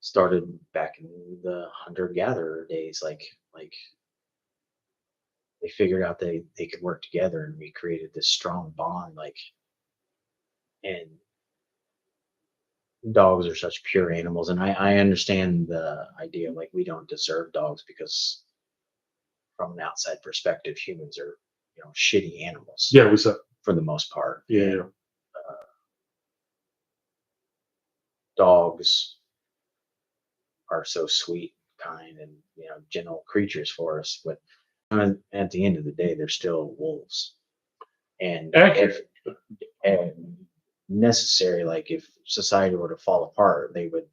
B: started back in the hunter-gatherer days. Like they figured out they could work together, and we created this strong bond. Like, and dogs are such pure animals, and I understand the idea. Like, we don't deserve dogs because from an outside perspective, humans are, shitty animals
A: Yeah, we saw.
B: for the most part.
A: Yeah,
B: And
A: yeah.
B: dogs are so sweet, kind, and gentle creatures for us. But at the end of the day, they're still wolves, and
A: Accurate.
B: and necessary. Like, if society were to fall apart, they would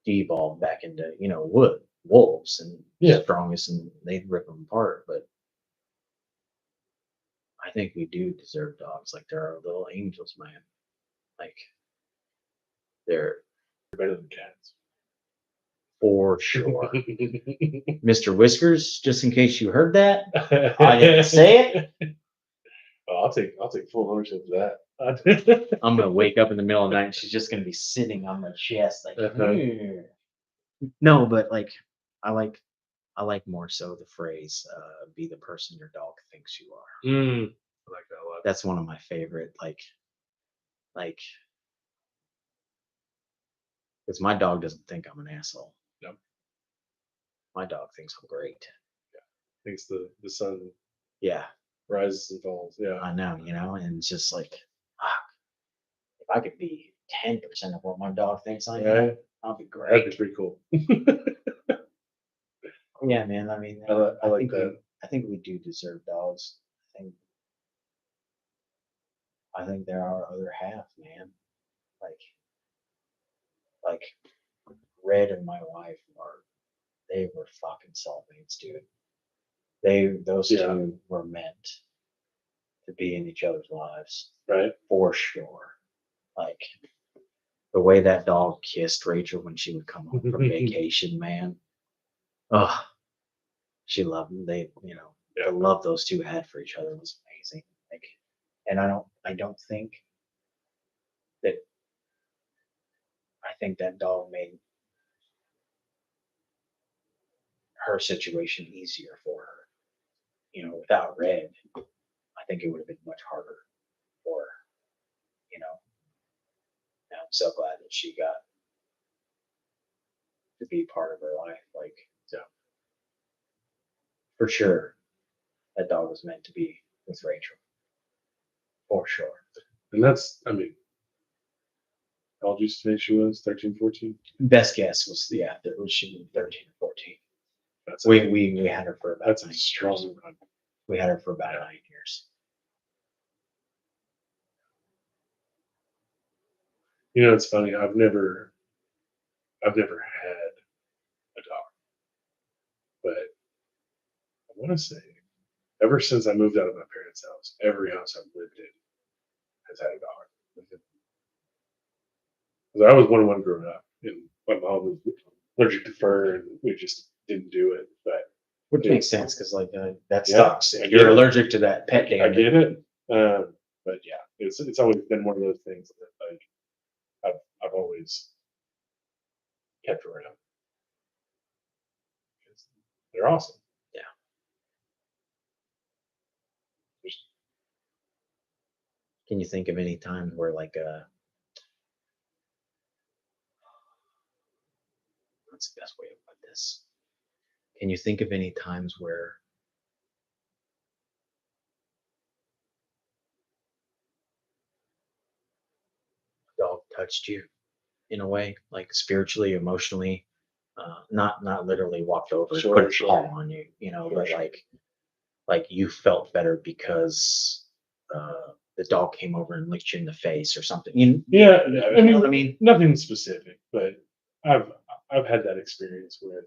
B: devolve back into wolves and
A: Yeah.
B: strongest, and they'd rip them apart. But I think we do deserve dogs. Like, they're our little angels, man. Like, they're
A: Better than cats.
B: for sure. Mr. Whiskers, just in case you heard that, I didn't say it.
A: Oh, I'll take full ownership of that.
B: I'm gonna wake up in the middle of the night and she's just gonna be sitting on my chest like "Hmm." No, but like I like I like more so the phrase be the person your dog thinks you are.
A: I like that a lot.
B: That's one of my favorite, like because my dog doesn't think I'm an asshole.
A: Yep.
B: My dog thinks I'm great.
A: Thinks the sun
B: Yeah,
A: rises and falls. Yeah.
B: I know, and it's just like ah, if I could be 10% of what my dog thinks I am,
A: Right?
B: I'll be
A: That'd be
B: great.
A: pretty cool.
B: Yeah, man. I mean,
A: I like
B: think
A: that.
B: I think we do deserve dogs. I think they're our other half, man. Like like Red and my wife they were fucking soulmates, dude. Those
A: Yeah.
B: two were meant to be in each other's lives
A: Right?
B: for sure. Like the way that dog kissed Rachel when she would come home from vacation, man. Oh, she loved them.
A: Yeah.
B: The love those two had for each other was amazing. Like, and I don't think that I think that dog made her situation easier for her. Without Red, I think it would have been much harder for her. You know, and I'm so glad that she got to be part of her life. Like,
A: Yeah.
B: for sure, that dog was meant to be with Rachel. For sure.
A: And that's, I mean, how old you say she was? 13, 14?
B: Best guess was she was 13 or 14.
A: That's
B: We had her for about
A: that's
B: 9
A: a
B: years.
A: strong run.
B: We had her for about 9 years.
A: It's funny. I've never had a dog, but I want to say ever since I moved out of my parents' house, every house I've lived in has had a dog. Because I was one growing up, and my mom was allergic to fur, and we just didn't do it. But
B: Which
A: Yeah.
B: makes sense because that
A: Yeah,
B: sucks.
A: I
B: If
A: get
B: you're
A: it.
B: allergic to that pet
A: I
B: dander.
A: get it. But yeah, it's always been one of those things that like I've always kept around. 'Cause they're awesome.
B: Yeah.
A: Just-
B: Can you think of any time where what's the best way to put this? Can you think of any times where a dog touched you in a way, like spiritually, emotionally, not literally walked over and
A: Sure,
B: put its
A: sure.
B: paw on you,
A: Sure,
B: but
A: sure.
B: like you felt better because the dog came over and licked you in the face or something.
A: Yeah, I
B: You know what I mean?
A: nothing specific, but I've had that experience with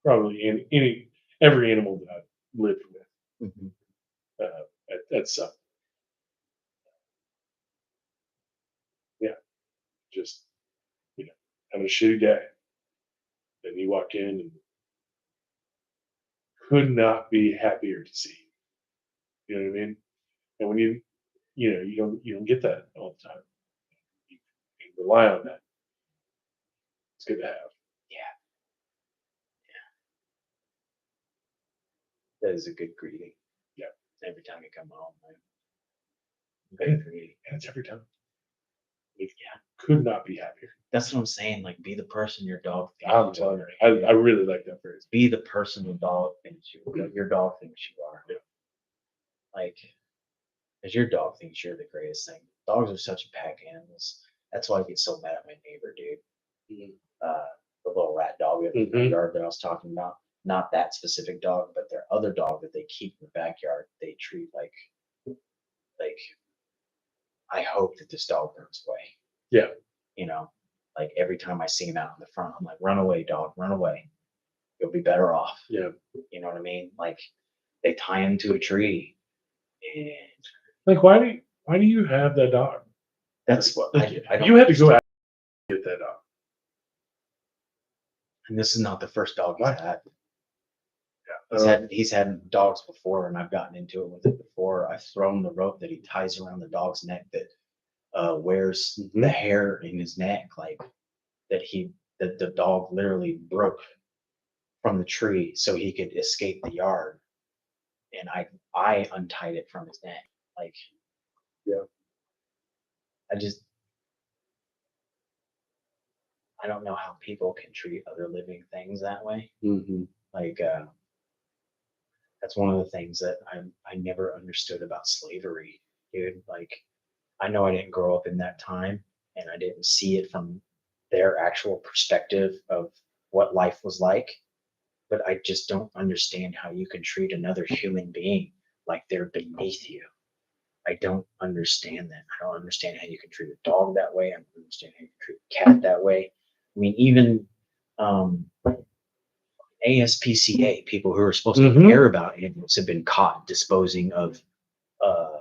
A: probably every animal that I've lived with
B: Mhm.
A: at some. Yeah, just having a shitty day, and you walk in and could not be happier to see. You know what I mean? And when you don't get that all the time. You rely on that. It's good to have.
B: Yeah. That is a good greeting.
A: Yeah.
B: Every time you come home, man.
A: And,
B: Good greeting.
A: and it's every time.
B: Yeah.
A: Could not be happier.
B: That's what I'm saying. Like, be the person your dog thinks
A: I'm
B: you
A: telling
B: are.
A: you, I really like that phrase.
B: Be the person your dog thinks you are.
A: Yeah.
B: Like, because your dog thinks you're the greatest thing. Dogs are such pack animals. That's why I get so mad at my neighbor, dude.
A: Mhm.
B: The little rat dog in the
A: Mhm.
B: yard that I was talking about. Not that specific dog, but their other dog that they keep in the backyard. They treat like I hope that this dog runs away.
A: Yeah.
B: You know, like every time I see him out in the front, I'm like, run away, dog, run away. You'll be better off.
A: Yeah.
B: You know what I mean? Like they tie him to a tree, and
A: Like, why do you have that dog?
B: that's what
A: Like,
B: I don't.
A: you had to go out and get that dog.
B: And this is not the first dog he's
A: What?
B: had.
A: Yeah.
B: He's had dogs before, and I've gotten into it with it before. I've thrown the rope that he ties around the dog's neck that wears
A: Mhm.
B: the hair in his neck, like that the dog literally broke from the tree so he could escape the yard, and I untied it from his neck. Like,
A: Yeah.
B: I don't know how people can treat other living things that way.
A: Mhm.
B: Like, that's one of the things that I never understood about slavery, dude. Like, I know I didn't grow up in that time, and I didn't see it from their actual perspective of what life was like. But I just don't understand how you can treat another human being like they're beneath you. I don't understand that. I don't understand how you can treat a dog that way. I don't understand how you can treat a cat that way. I mean, even um, ASPCA, people who are supposed to
A: Mhm.
B: care about animals, have been caught disposing of uh,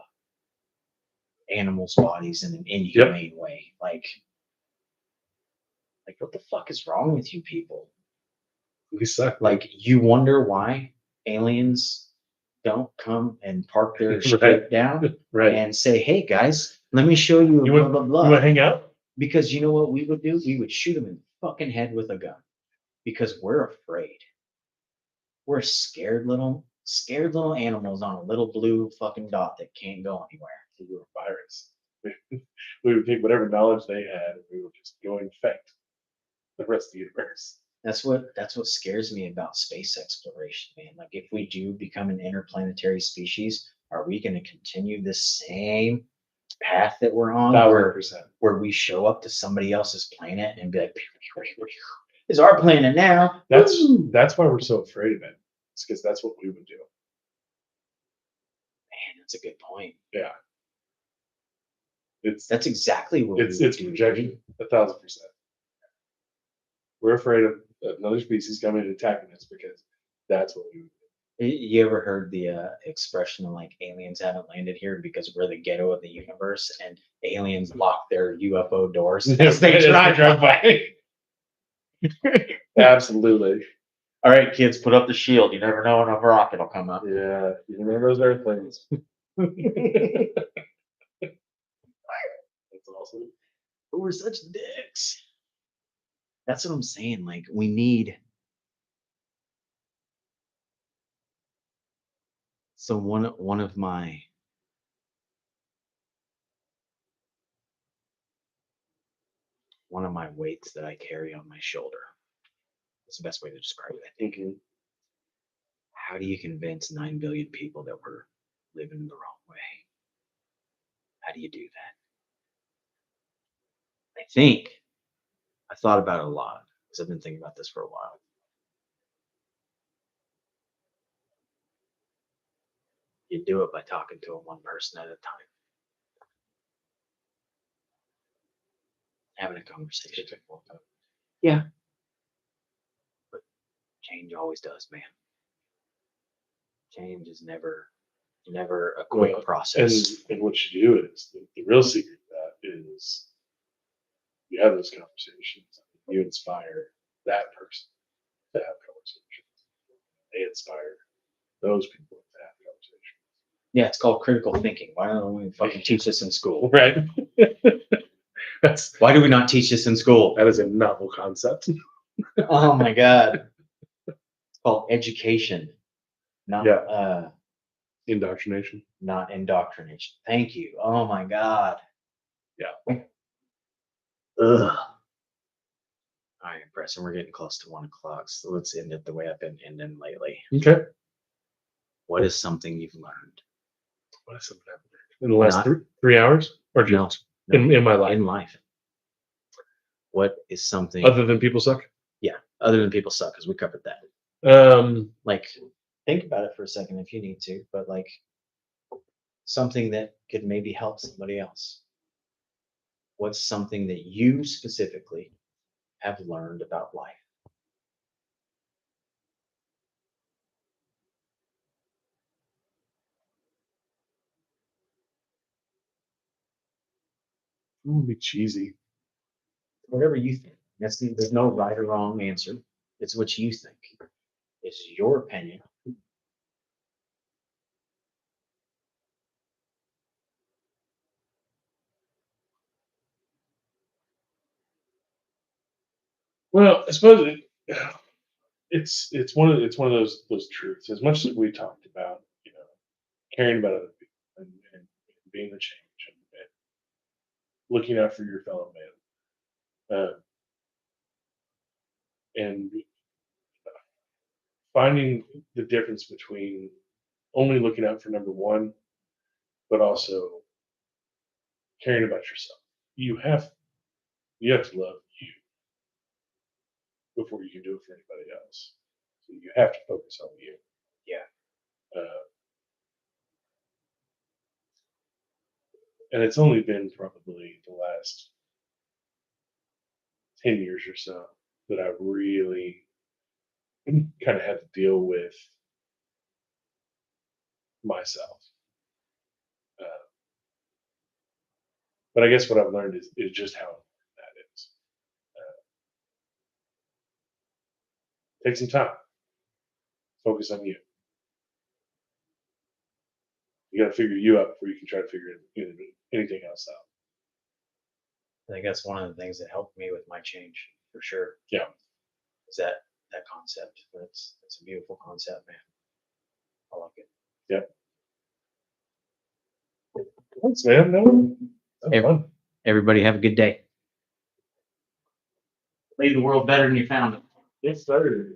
B: animals' bodies in an inhumane way. Like, what the fuck is wrong with you people?
A: We suck.
B: Like, you wonder why aliens don't come and park their
A: Right.
B: shit down
A: Right.
B: and say, "Hey guys, let me show you
A: You
B: blah
A: want
B: blah
A: you
B: blah."
A: want to hang out?
B: Because you know what we would do? We would shoot them in the fucking head with a gun because we're afraid. We're scared little animals on a little blue fucking dot that can't go anywhere.
A: We were a virus. We would take whatever knowledge they had and we would just go infect the rest of the universe.
B: That's what scares me about space exploration, man. Like if we do become an interplanetary species, are we going to continue this same path that we're on,
A: 1000%.
B: where we show up to somebody else's planet and be like, "It's our planet now."
A: That's why we're so afraid of it. It's because that's what we would do.
B: Man, that's a good point.
A: Yeah.
B: That's exactly what
A: it's
B: we would do.
A: projection 1000%. We're afraid of another species coming and attacking us because that's what we would do.
B: You ever heard the expression of like aliens haven't landed here because we're the ghetto of the universe and aliens lock their UFO doors as they drive by?
A: Absolutely.
B: All right, kids, put up the shield. You never know when a rocket will come up.
A: Yeah. You remember those airplanes? That's awesome.
B: But we're such dicks. That's what I'm saying. Like we need. So one of my weights that I carry on my shoulder. That's the best way to describe it.
A: Thinking,
B: How do you convince 9 billion people that we're living the wrong way? How do you do that? I thought about it a lot because I've been thinking about this for a while. You do it by talking to one person at a time, having a conversation. Yeah, but change always does, man. Change is never a quick process.
A: And what you do is the real secret to that is you have those conversations. You inspire that person to have conversations. They inspire Those people have to have
B: Yeah, it's called critical thinking. Why don't we fucking teach this in school?
A: conversation. Right.
B: Why do we not teach this in school?
A: That is a novel concept.
B: Oh my god. It's called education, not
A: Yeah. Indoctrination.
B: not indoctrination. Thank you. Oh my god.
A: Yeah.
B: Ugh. All right, Preston, we're getting close to 1 o'clock, so let's end it the way I've been ending lately.
A: Okay.
B: What is something you've learned?
A: What is something I've learned in the last
B: Not-
A: 3 hours, or
B: No,
A: just
B: no,
A: in my life?
B: in life. What is something
A: Other than people suck.
B: other than people suck? Because we covered that. Like, think about it for a second if you need to, but like something that could maybe help somebody else. What's something that you specifically have learned about life?
A: I'm gonna be cheesy.
B: Whatever you think. There's no right or wrong answer. It's what you think. It's your opinion.
A: Well, I suppose it's one of those truths. As much as we talked about, caring about other people and being the change and looking out for your fellow man, and finding the difference between only looking out for number one, but also caring about yourself. You have to love you before you can do it for anybody else. So you have to focus on you.
B: Yeah.
A: Uh, and it's only been probably the last 10 years or so that I've really kind of had to deal with myself. Uh, but I guess what I've learned is just how important that is. Take some time, focus on you. You got to figure you out before you can try to figure anything else out.
B: I think that's one of the things that helped me with my change for sure.
A: Yeah.
B: Is that concept. That's a beautiful concept, man. I like it.
A: Yeah. Thanks, man. No, that's
B: Every-
A: fun.
B: Everybody have a good day. Leave the world better than you found it.
A: Yes, sir.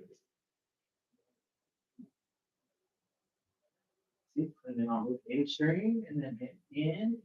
B: Put it on the end screen and then hit end.